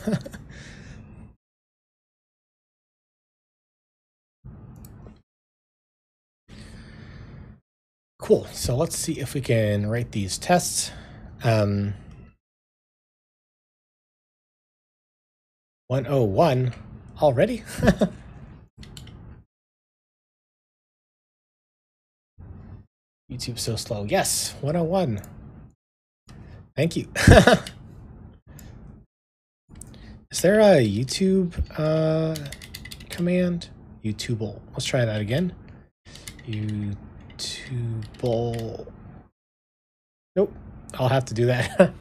Cool. So let's see if we can write these tests. 101 already? YouTube's so slow. Yes, 101. Thank you. Is there a YouTube command? YouTubeable. Let's try that again. YouTubeable. Nope. I'll have to do that.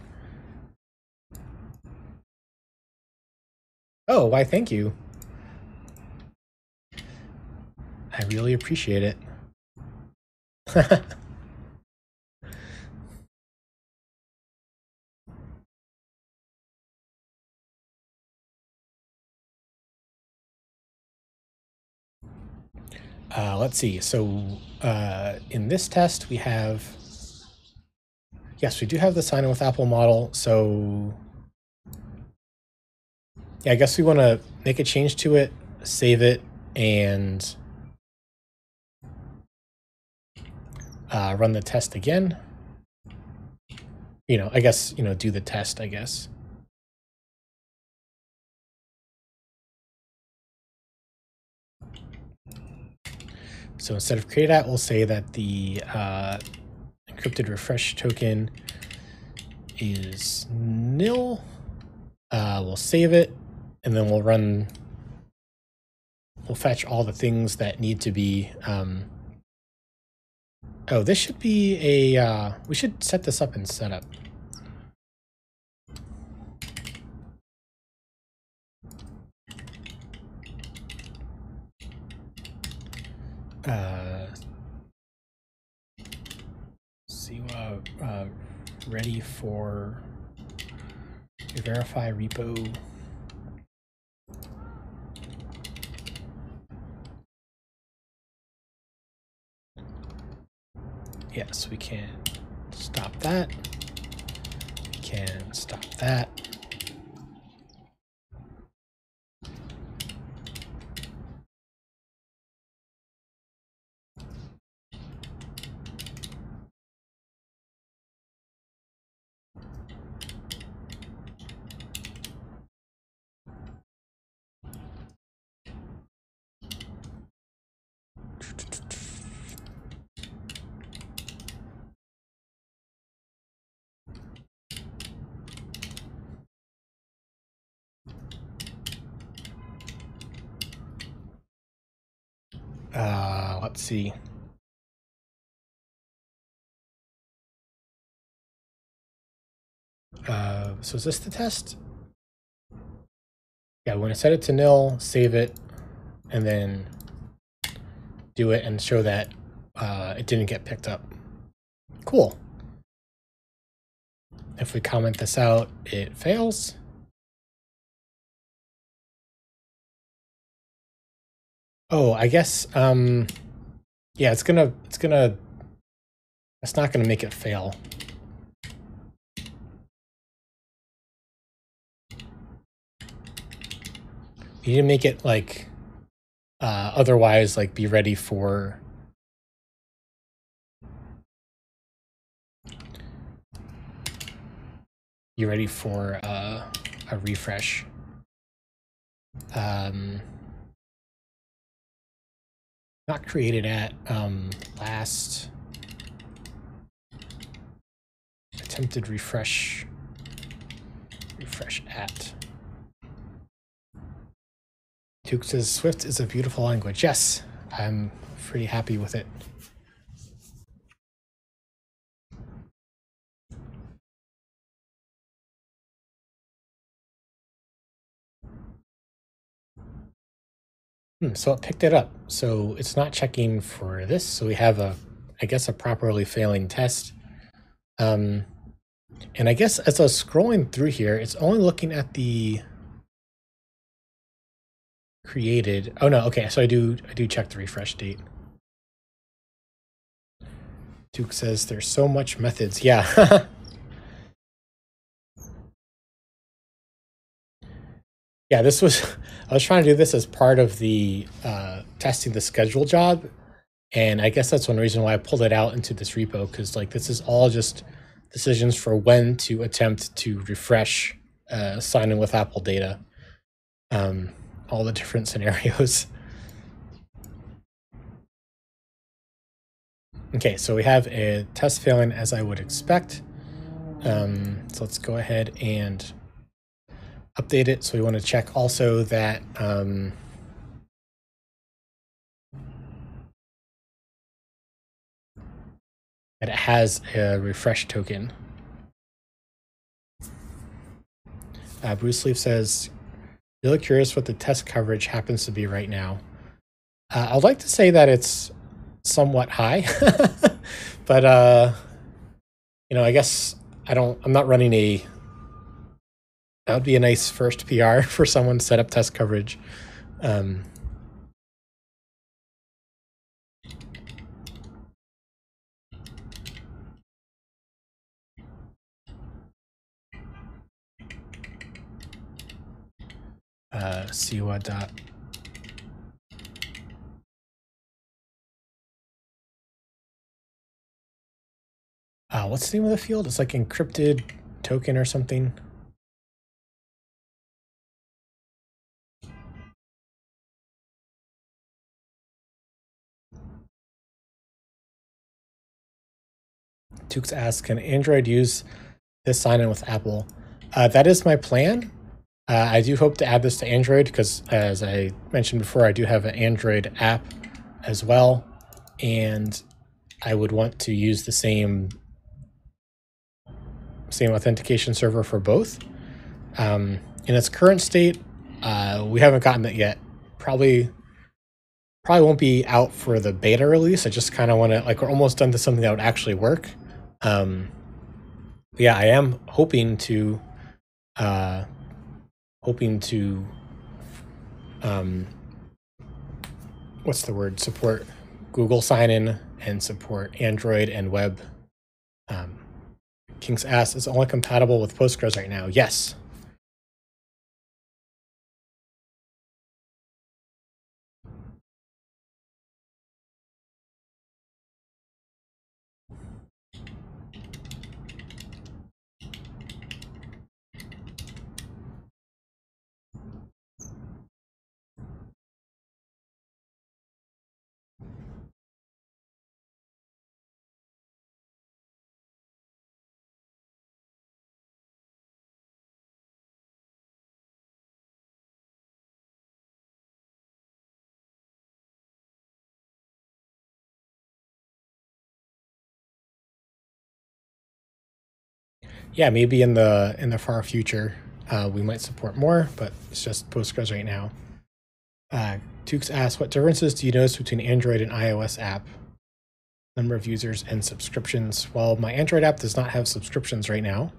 Oh, why thank you. I really appreciate it. Let's see. So in this test, we have, yes, we do have the sign in with Apple model. So yeah, I guess we want to make a change to it, save it, and run the test again. I guess, do the test, I guess. So instead of create at, we'll say that the encrypted refresh token is nil. We'll save it, and then we'll fetch all the things that need to be. Oh, this should be a, we should set this up in setup. See, ready for verify repo. Yes, we can stop that. We can stop that. Let's see. So is this the test? Yeah, we want to set it to nil, save it, and then do it and show that it didn't get picked up. Cool. If we comment this out, it fails. Oh, I guess, yeah, it's not gonna make it fail. You need to make it like, otherwise, like, be ready for a refresh. Not created at last attempted refresh at. Duke says Swift is a beautiful language. Yes, I'm pretty happy with it. So it picked it up. So it's not checking for this. So we have I guess a properly failing test. And I guess as I was scrolling through here, it's only looking at the created. Oh no, okay. So I do check the refresh date. Duke says there's so much methods. Yeah. Yeah, this was, I was trying to do this as part of the testing the schedule job. And I guess that's one reason why I pulled it out into this repo, because like this is all just decisions for when to attempt to refresh sign in with Apple data. All the different scenarios. Okay, so we have a test failing as I would expect. So let's go ahead and update it. So we want to check also that that it has a refresh token. BruceLeif says, really curious what the test coverage happens to be right now. I'd like to say that it's somewhat high, but you know, I guess I'm not running that would be a nice first PR for someone to set up test coverage. Siwa dot. What's the name of the field? It's like encrypted token or something. Tukes asks, can Android use this sign-in with Apple? That is my plan. I do hope to add this to Android because, as I mentioned before, I do have an Android app as well, and I would want to use the same authentication server for both. In its current state, we haven't gotten it yet. Probably won't be out for the beta release. I just kind of want to, like, we're almost done to something that would actually work. Yeah, I am hoping to what's the word? Support Google sign-in and support Android and web. King's asks, is it only compatible with Postgres right now? Yes. Yeah, maybe in the far future, we might support more, but it's just Postgres right now. Tukes asks, what differences do you notice between Android and iOS app? Number of users and subscriptions. Well, my Android app does not have subscriptions right now,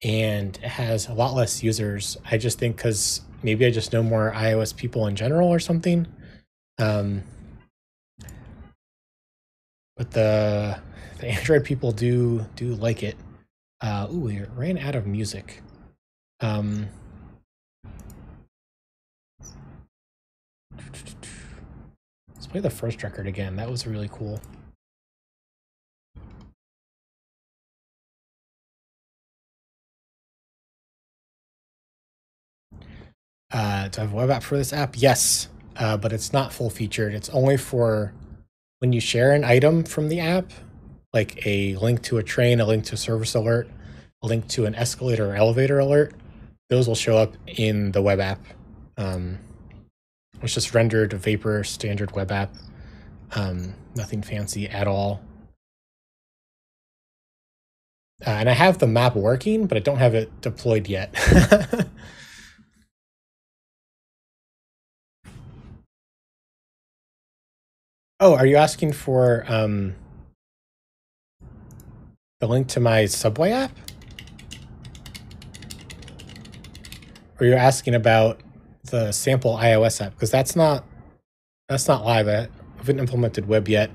and it has a lot less users. I just think because maybe I just know more iOS people in general or something. But the Android people do like it. Ooh, we ran out of music. Let's play the first record again. That was really cool. Do I have a web app for this app? Yes, but it's not full featured. It's only for when you share an item from the app, like a link to a train, a link to a service alert, a link to an escalator or elevator alert. Those will show up in the web app. It's just rendered a Vapor standard web app. Nothing fancy at all. And I have the map working, but I don't have it deployed yet. Oh, are you asking for the link to my Subway app? Or you're asking about the sample iOS app? Because that's not live. I haven't implemented web yet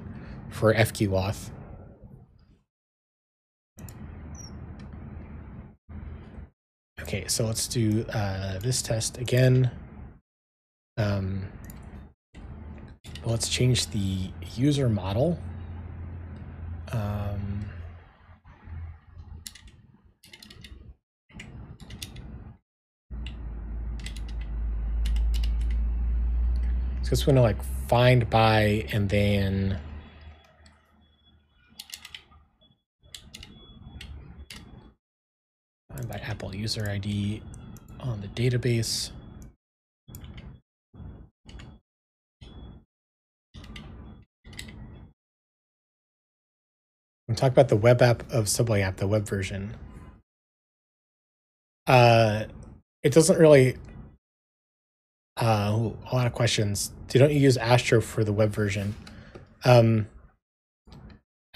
for FQauth. Okay, so let's do this test again. Let's change the user model. So it's going to like find by and then find by Apple user ID on the database. I'm talking about the web app of Subway app, the web version. It doesn't really. A lot of questions. Don't you use Astro for the web version? I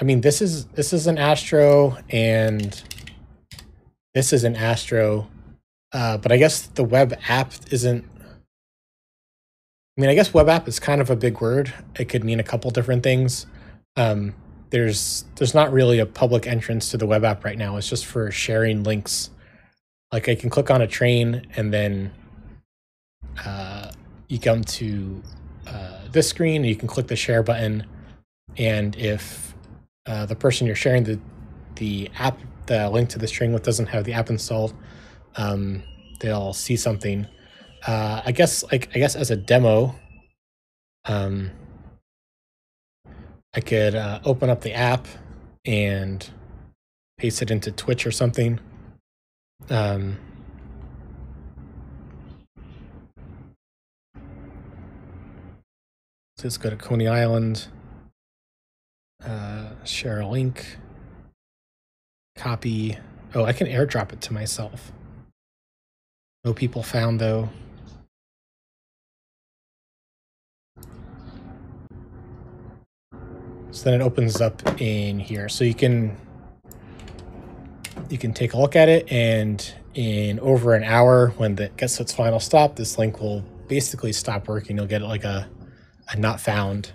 mean, this is an Astro and this is an Astro, but I guess the web app isn't. I mean, I guess web app is kind of a big word. It could mean a couple different things. There's not really a public entrance to the web app right now. It's just for sharing links. Like I can click on a train and then you come to this screen and you can click the share button. And if the person you're sharing the link to this train with doesn't have the app installed, they'll see something. I guess as a demo, I could open up the app and paste it into Twitch or something. So let's go to Coney Island, share a link, copy. Oh, I can airdrop it to myself. No people found though. So then it opens up in here. So you can take a look at it, and in over an hour, when it gets to its final stop, this link will basically stop working. You'll get like a not found.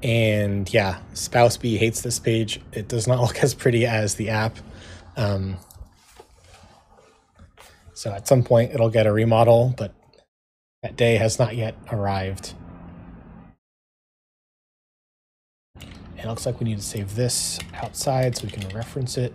And yeah, Spouse B hates this page. It does not look as pretty as the app. So at some point it'll get a remodel, but that day has not yet arrived. It looks like we need to save this outside so we can reference it.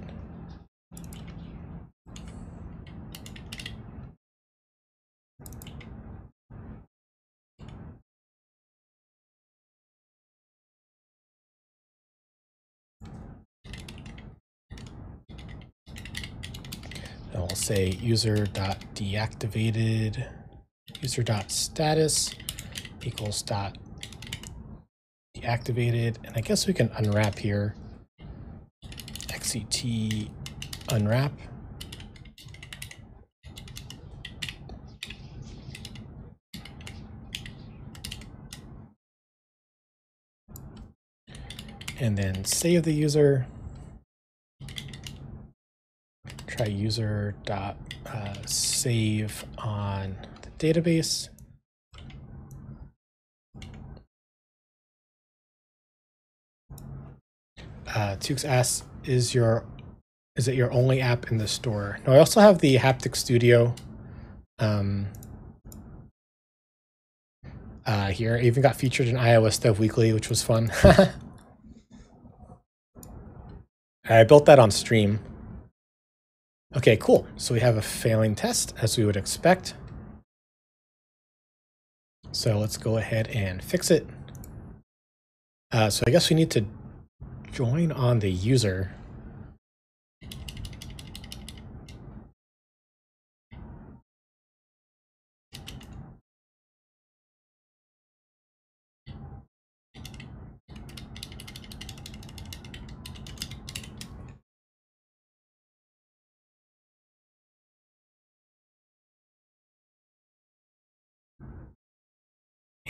And we'll say user.deactivated, user.status equals deactivated. And I guess we can unwrap here. XCT unwrap. And then save the user. Try user.save on the database. Tukes asks, is it your only app in the store? No, I also have the Haptic Studio. Here, I even got featured in iOS Dev Weekly, which was fun. I built that on stream. Okay, cool. So we have a failing test, as we would expect. So let's go ahead and fix it. So I guess we need to join on the user.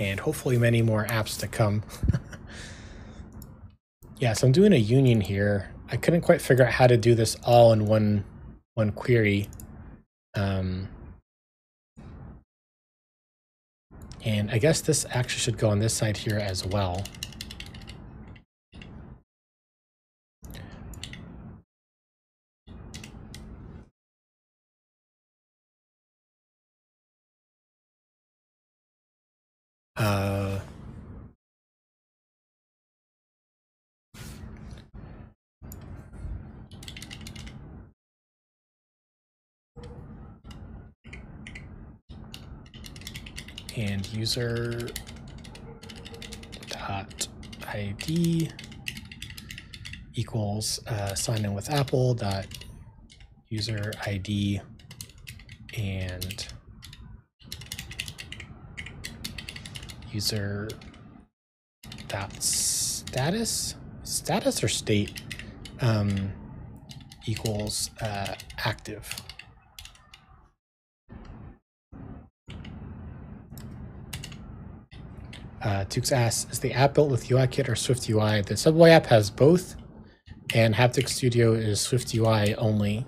And hopefully many more apps to come. Yeah, so I'm doing a union here. I couldn't quite figure out how to do this all in one query. And I guess this actually should go on this side here as well. and user dot ID equals sign in with Apple dot user ID and user dot status or state equals active. Tukes asks, is the app built with UIKit or SwiftUI? The Subway app has both, and Haptic Studio is SwiftUI only.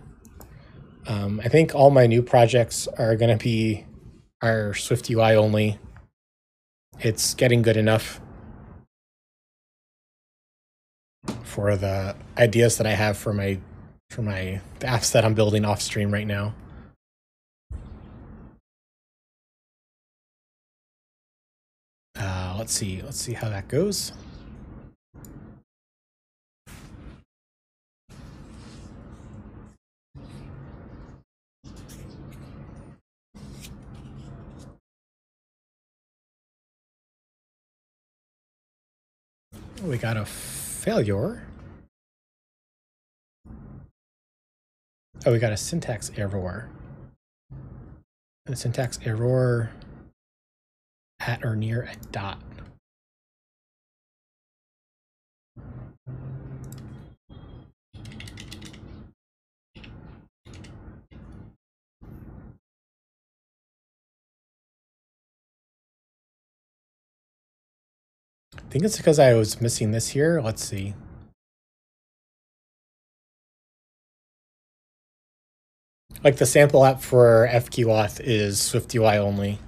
I think all my new projects are going to be SwiftUI only. It's getting good enough for the ideas that I have for the apps that I'm building off stream right now. Let's see how that goes. We got a failure. Oh, we got a syntax error. A syntax error at or near a dot. I think it's because I was missing this here. Let's see. Like the sample app for FQauth is SwiftUI only.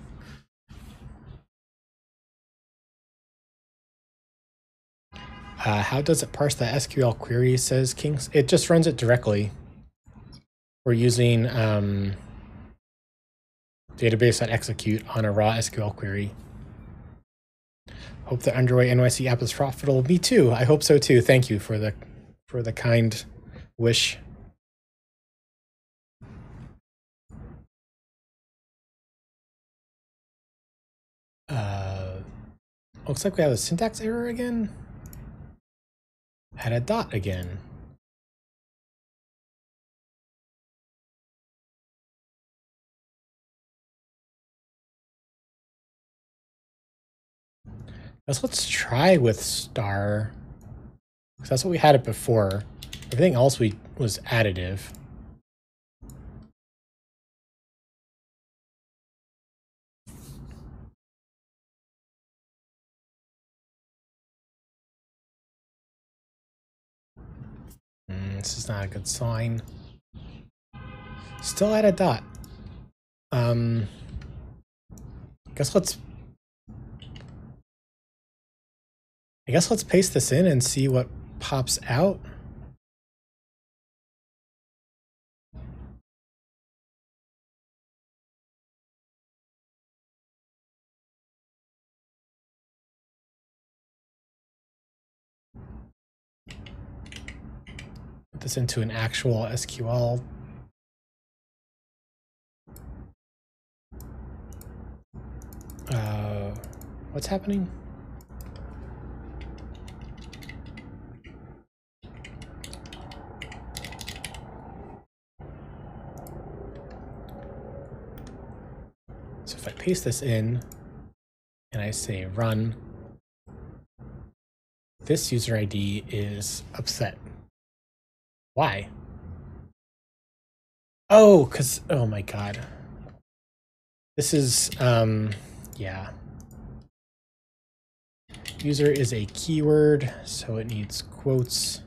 How does it parse the SQL query, says Kings? It just runs it directly. We're using database.execute on a raw SQL query. Hope the Underway NYC app is profitable. Me too. I hope so too. Thank you for the kind wish. Looks like we have a syntax error again. Had a dot again. Let's try with star, because that's what we had it before. Everything else was additive. This is not a good sign. Still at a dot. I guess let's paste this in and see what pops out. Put this into an actual SQL. What's happening? So if I paste this in and I say run, this user ID is upset. Why? Oh, oh my God. This is, yeah. User is a keyword, so it needs quotes.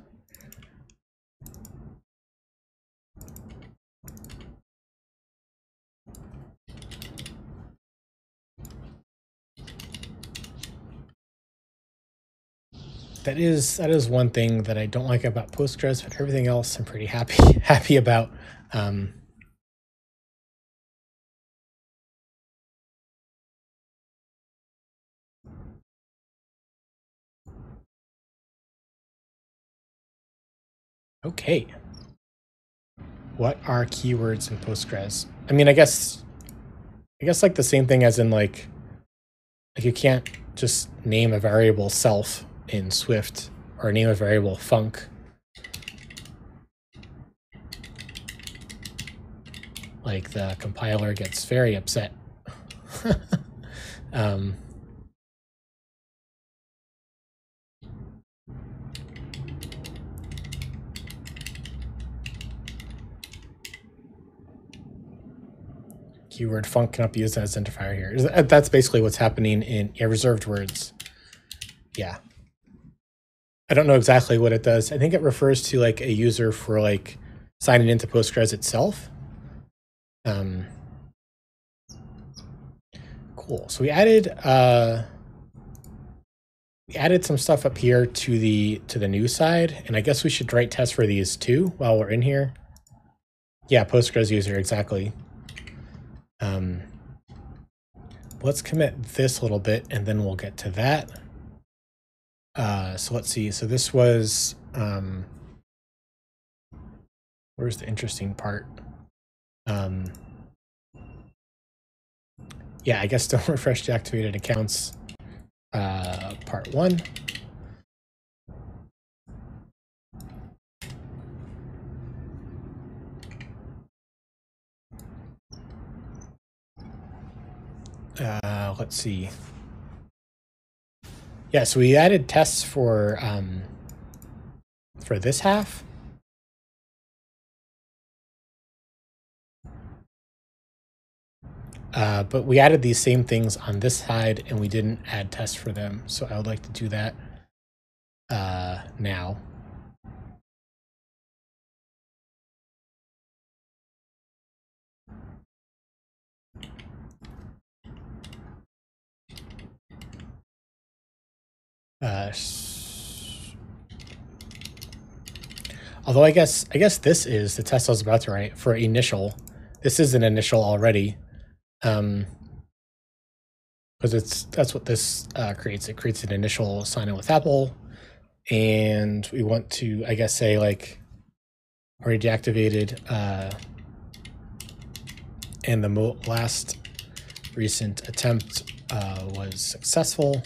That is one thing that I don't like about Postgres, but everything else I'm pretty happy about. Okay. What are keywords in Postgres? I mean, I guess like the same thing as in like you can't just name a variable self in Swift or name a variable func. Like the compiler gets very upset. Keyword func cannot be used as identifier here. That's basically what's happening in reserved words. Yeah. I don't know exactly what it does. I think it refers to like a user for like signing into Postgres itself. Cool. So we added some stuff up here to the new side, and I guess we should write tests for these too while we're in here. Yeah, Postgres user, exactly. Let's commit this a little bit, and then we'll get to that. So let's see. So this was where's the interesting part? Yeah, I guess don't refresh deactivated accounts. Part 1. Let's see. Yeah, so we added tests for this half. But we added these same things on this side, and we didn't add tests for them. So I would like to do that now. Although I guess this is the test I was about to write for initial. This is an initial already, because that's what this creates. It creates an initial sign in with Apple, and we want to, I guess, say like already deactivated, and the last recent attempt was successful.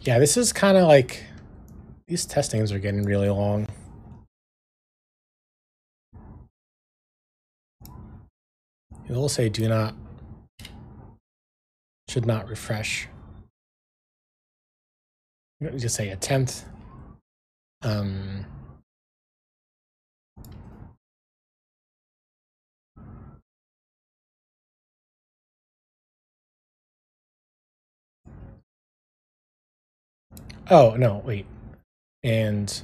Yeah, this is kind of like, these test names are getting really long. It will say should not refresh. You don't just say attempt. Oh, no, wait. And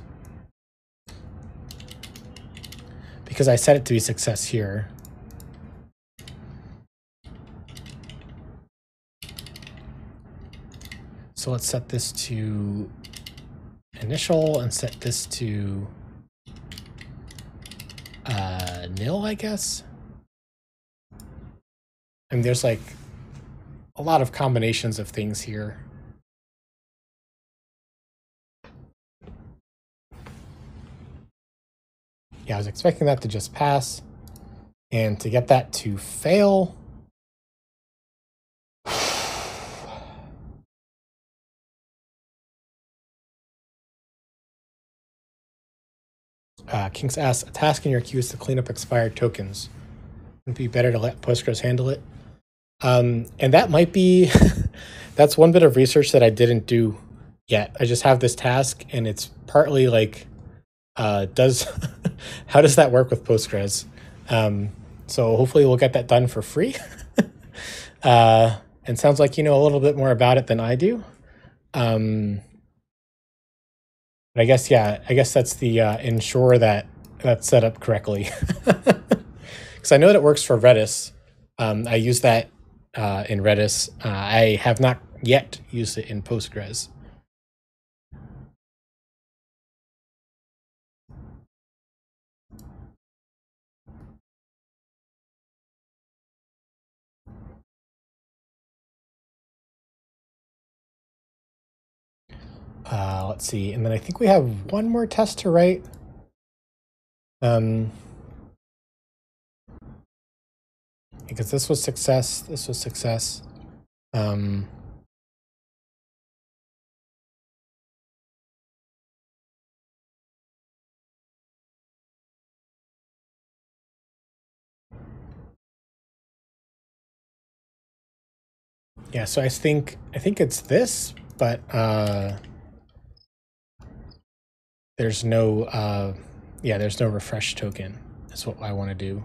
because I set it to be success here. So let's set this to initial and set this to nil, I guess. And there's like a lot of combinations of things here. Yeah, I was expecting that to just pass. And to get that to fail, Kinks asks, a task in your queue is to clean up expired tokens. Would it be better to let Postgres handle it? And that might be, that's one bit of research that I didn't do yet. I just have this task, and it's partly like, how does that work with Postgres? So hopefully we'll get that done for free. And sounds like you know a little bit more about it than I do. But I guess, yeah, that's the ensure that that's set up correctly. Because I know that it works for Redis. I use that in Redis. I have not yet used it in Postgres. Let's see, and then I think we have one more test to write. Because this was success, this was success. Yeah, so I think it's this, but there's no yeah, there's no refresh token. That's what I want to do.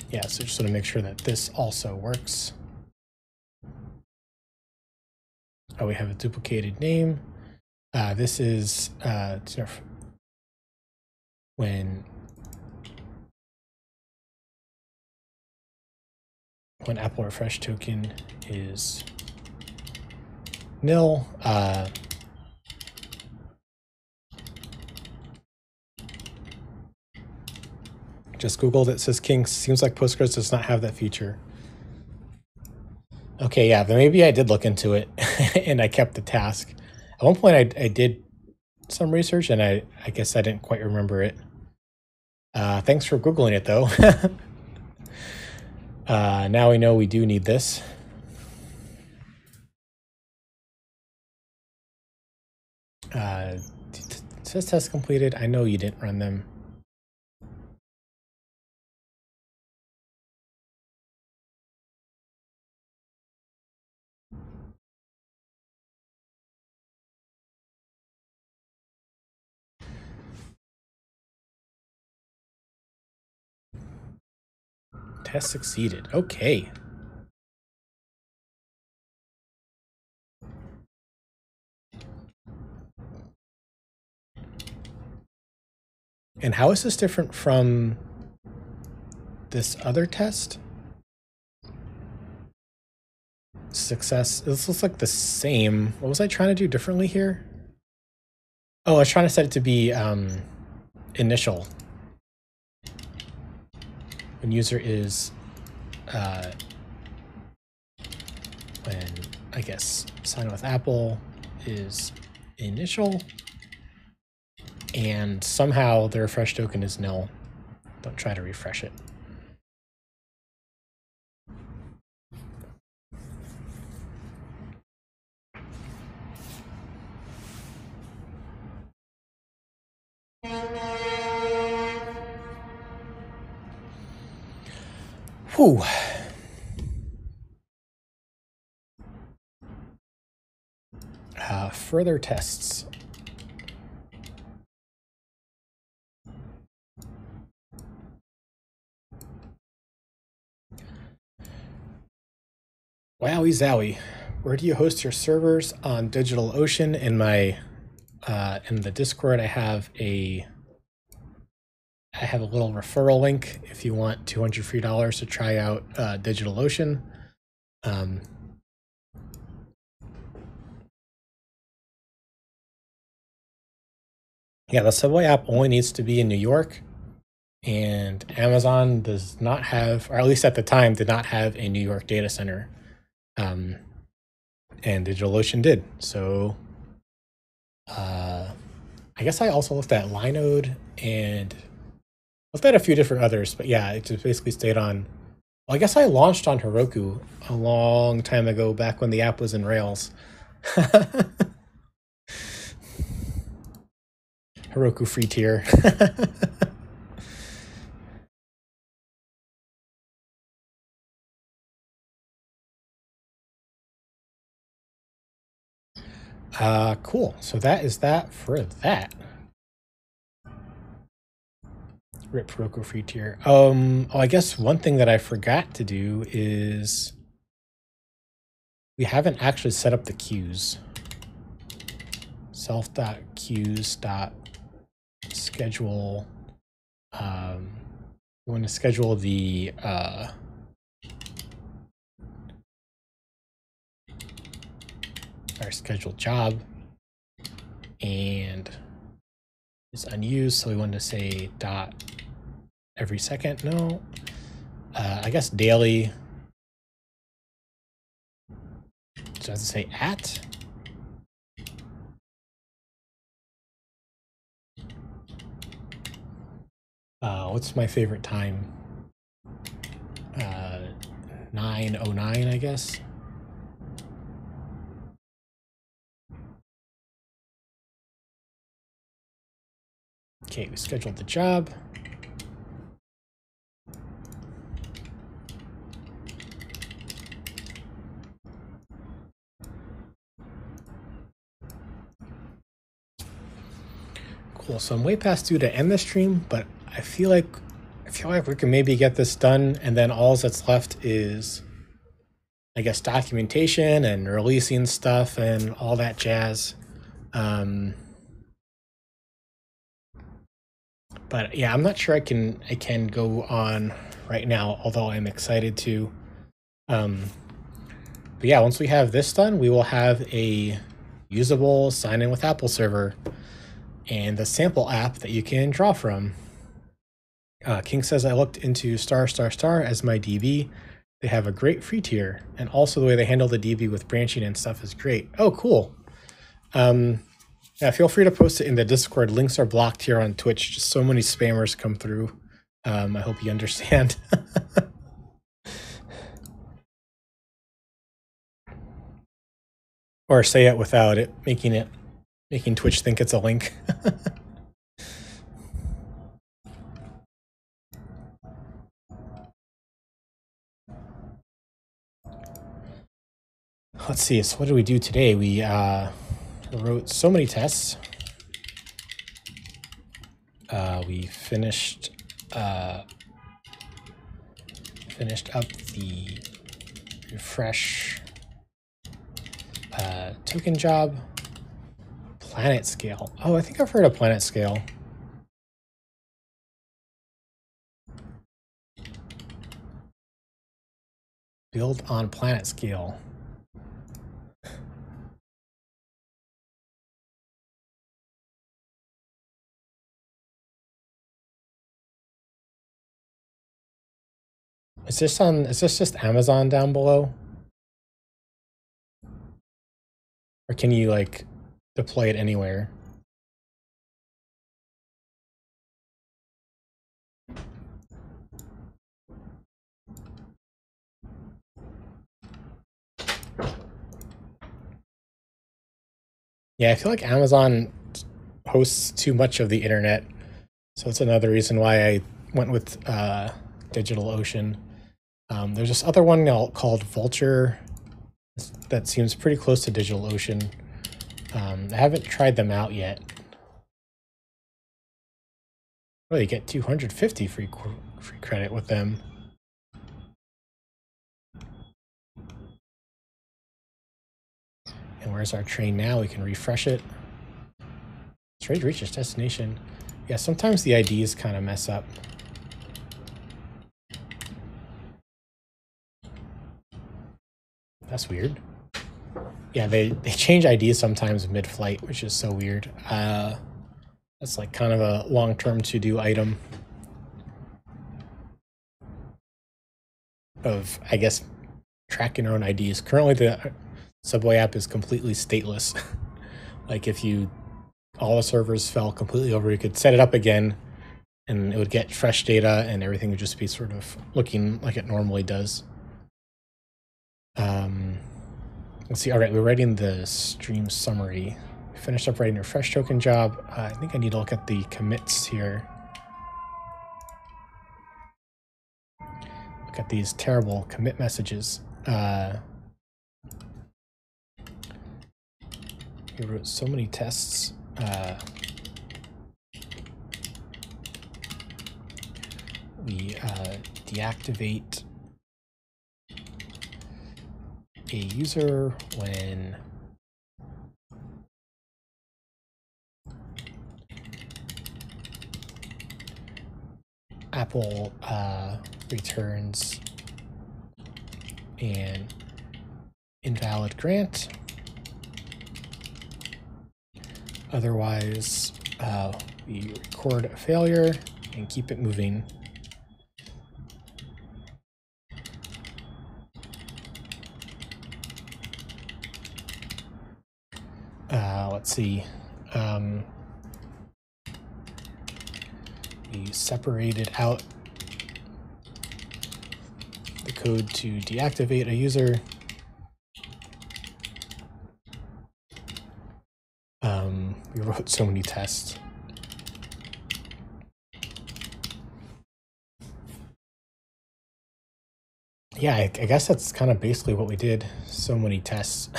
Yeah, so just want to make sure that this also works. Oh, we have a duplicated name. This is when Apple refresh token is nil. Just Googled it, says King. Seems like Postgres does not have that feature. Okay, yeah, but maybe I did look into it and I kept the task. At one point I did some research and I guess I didn't quite remember it. Thanks for Googling it though. Now we know we do need this. Says test completed. I know you didn't run them. Test succeeded. Okay. And how is this different from this other test? Success. This looks like the same. What was I trying to do differently here? Oh, I was trying to set it to be initial. When user is when I guess sign with Apple is initial, and somehow the refresh token is nil. Don't try to refresh it. Whew. Further tests. Wowie zowie. Where do you host your servers? On DigitalOcean. In my in the Discord, I have a little referral link if you want $200 free to try out DigitalOcean. Yeah, the Subway app only needs to be in New York, and Amazon does not have, or at least at the time, did not have a New York data center. And DigitalOcean did. So I guess I also looked at Linode and looked at a few different others, but yeah, it just basically stayed on. Well, I guess I launched on Heroku a long time ago, back when the app was in Rails. Heroku free tier. Cool. So that is that for that. Rip Heroku free tier. Oh, I guess one thing that I forgot to do is we haven't actually set up the queues. Self.queues.schedule. We want to schedule the our scheduled job. and is unused, so we want to say dot every second. No, I guess daily. So I have to say at. What's my favorite time? 9:09, I guess. Okay, we scheduled the job. Cool. So I'm way past due to end the stream, but I feel like we can maybe get this done, and then all that's left is, I guess, documentation and releasing stuff and all that jazz. But yeah, I'm not sure I can go on right now, although I'm excited to. But yeah, once we have this done, we will have a usable sign in with Apple server and the sample app that you can draw from. King says, I looked into *** as my DB. They have a great free tier, and also the way they handle the DB with branching and stuff is great. Oh, cool. Yeah, feel free to post it in the Discord. Links are blocked here on Twitch. Just so many spammers come through. I hope you understand. Or say it without it, making Twitch think it's a link. Let's see, so what did we do today? We wrote so many tests. We finished up the refresh token job. Planet scale. Oh, I think I've heard of planet scale. Build on planet scale. Is this just Amazon down below? Or can you like deploy it anywhere? Yeah, I feel like Amazon hosts too much of the internet. So it's another reason why I went with DigitalOcean. There's this other one called Vulture that seems pretty close to DigitalOcean. I haven't tried them out yet. Oh, you get 250 free credit with them. And where's our train now? We can refresh it. It's ready to reach its destination. Yeah, sometimes the IDs kind of mess up. That's weird. Yeah, they change IDs sometimes mid-flight, which is so weird. That's like kind of a long-term to-do item of, I guess, tracking our own IDs. Currently, the Subway app is completely stateless. Like if all the servers fell completely over, you could set it up again and it would get fresh data and everything would just be sort of looking like it normally does. Let's see. All right, we're writing the stream summary. We finished up writing a RefreshToken job. I think I need to look at the commits here. Look at these terrible commit messages. We wrote so many tests. We deactivate a user when Apple returns an invalid grant. Otherwise, we record a failure and keep it moving. Let's see. We separated out the code to deactivate a user. We wrote so many tests. Yeah, I guess that's kind of basically what we did. So many tests.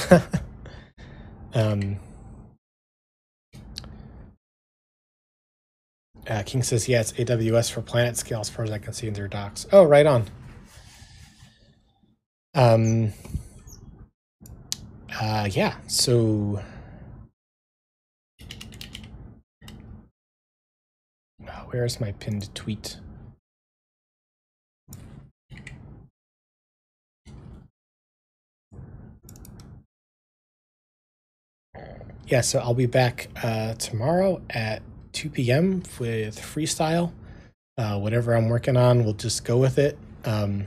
King says, yeah, it's AWS for planet scale as far as I can see in their docs. Oh, right on. Yeah, so where's my pinned tweet? Yeah, so I'll be back tomorrow at 2 p.m. with freestyle. Whatever I'm working on, we'll just go with it. And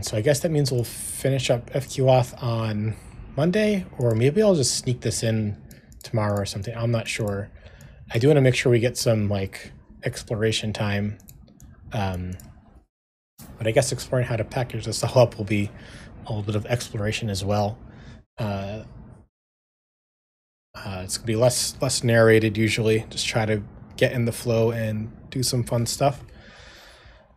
so I guess that means we'll finish up FQauth on Monday, or maybe I'll just sneak this in tomorrow or something. I'm not sure. I do want to make sure we get some like exploration time. But I guess exploring how to package this all up will be a little bit of exploration as well. It's gonna be less narrated usually. Just try to get in the flow and do some fun stuff.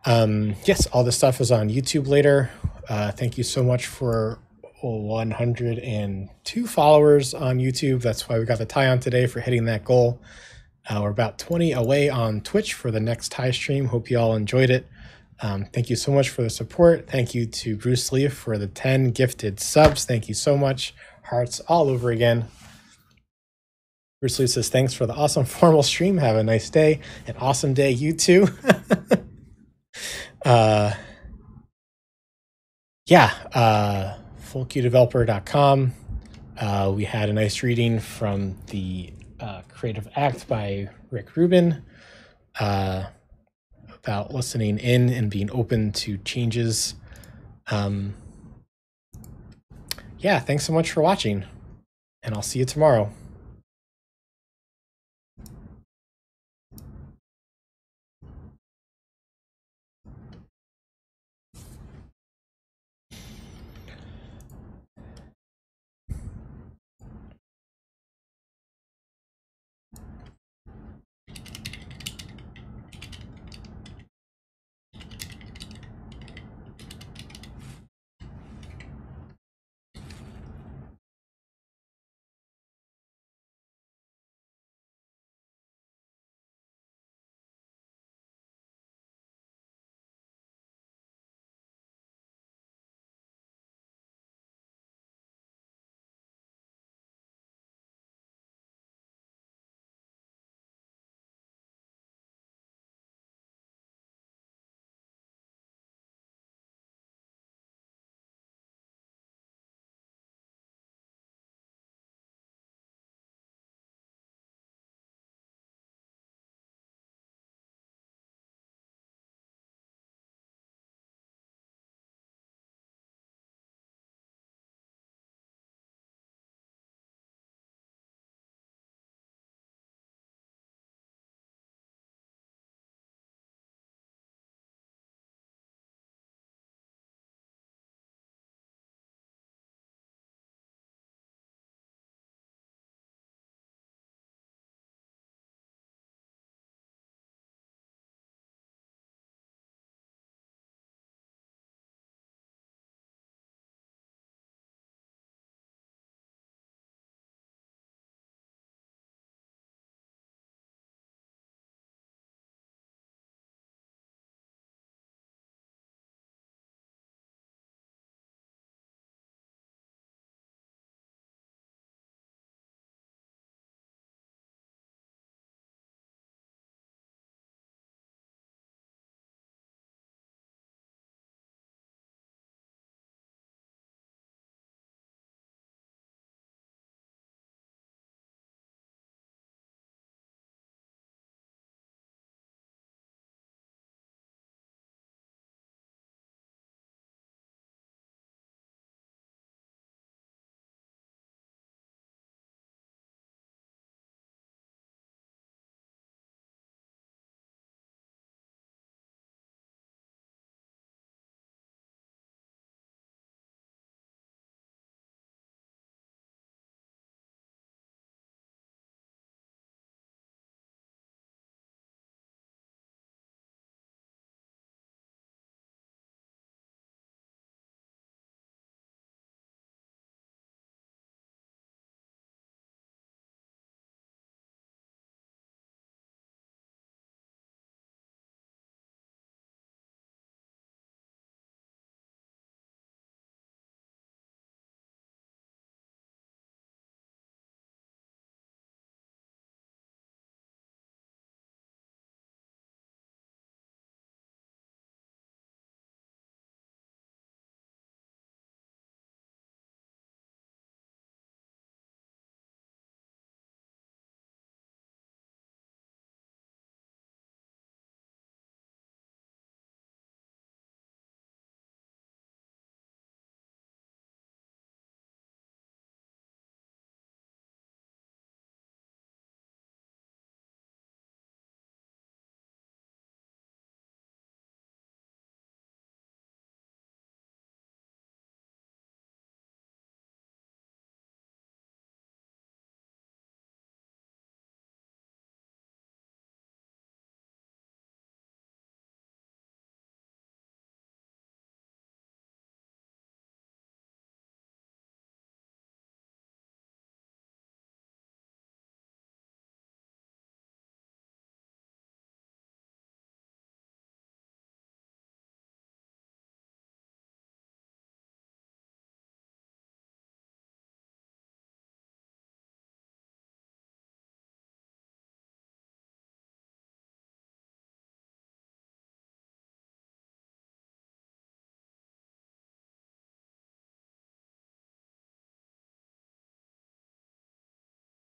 Yes, all this stuff is on YouTube later. Thank you so much for 102 followers on YouTube. That's why we got the tie on today for hitting that goal. We're about 20 away on Twitch for the next tie stream. Hope you all enjoyed it. Thank you so much for the support. Thank you to BruceLeif for the 10 gifted subs. Thank you so much. Hearts all over again. BruceLeif says, thanks for the awesome formal stream. Have a nice day. An awesome day, you too. fullqdeveloper.com. We had a nice reading from the Creative Act by Rick Rubin about listening in and being open to changes. Yeah, thanks so much for watching, and I'll see you tomorrow.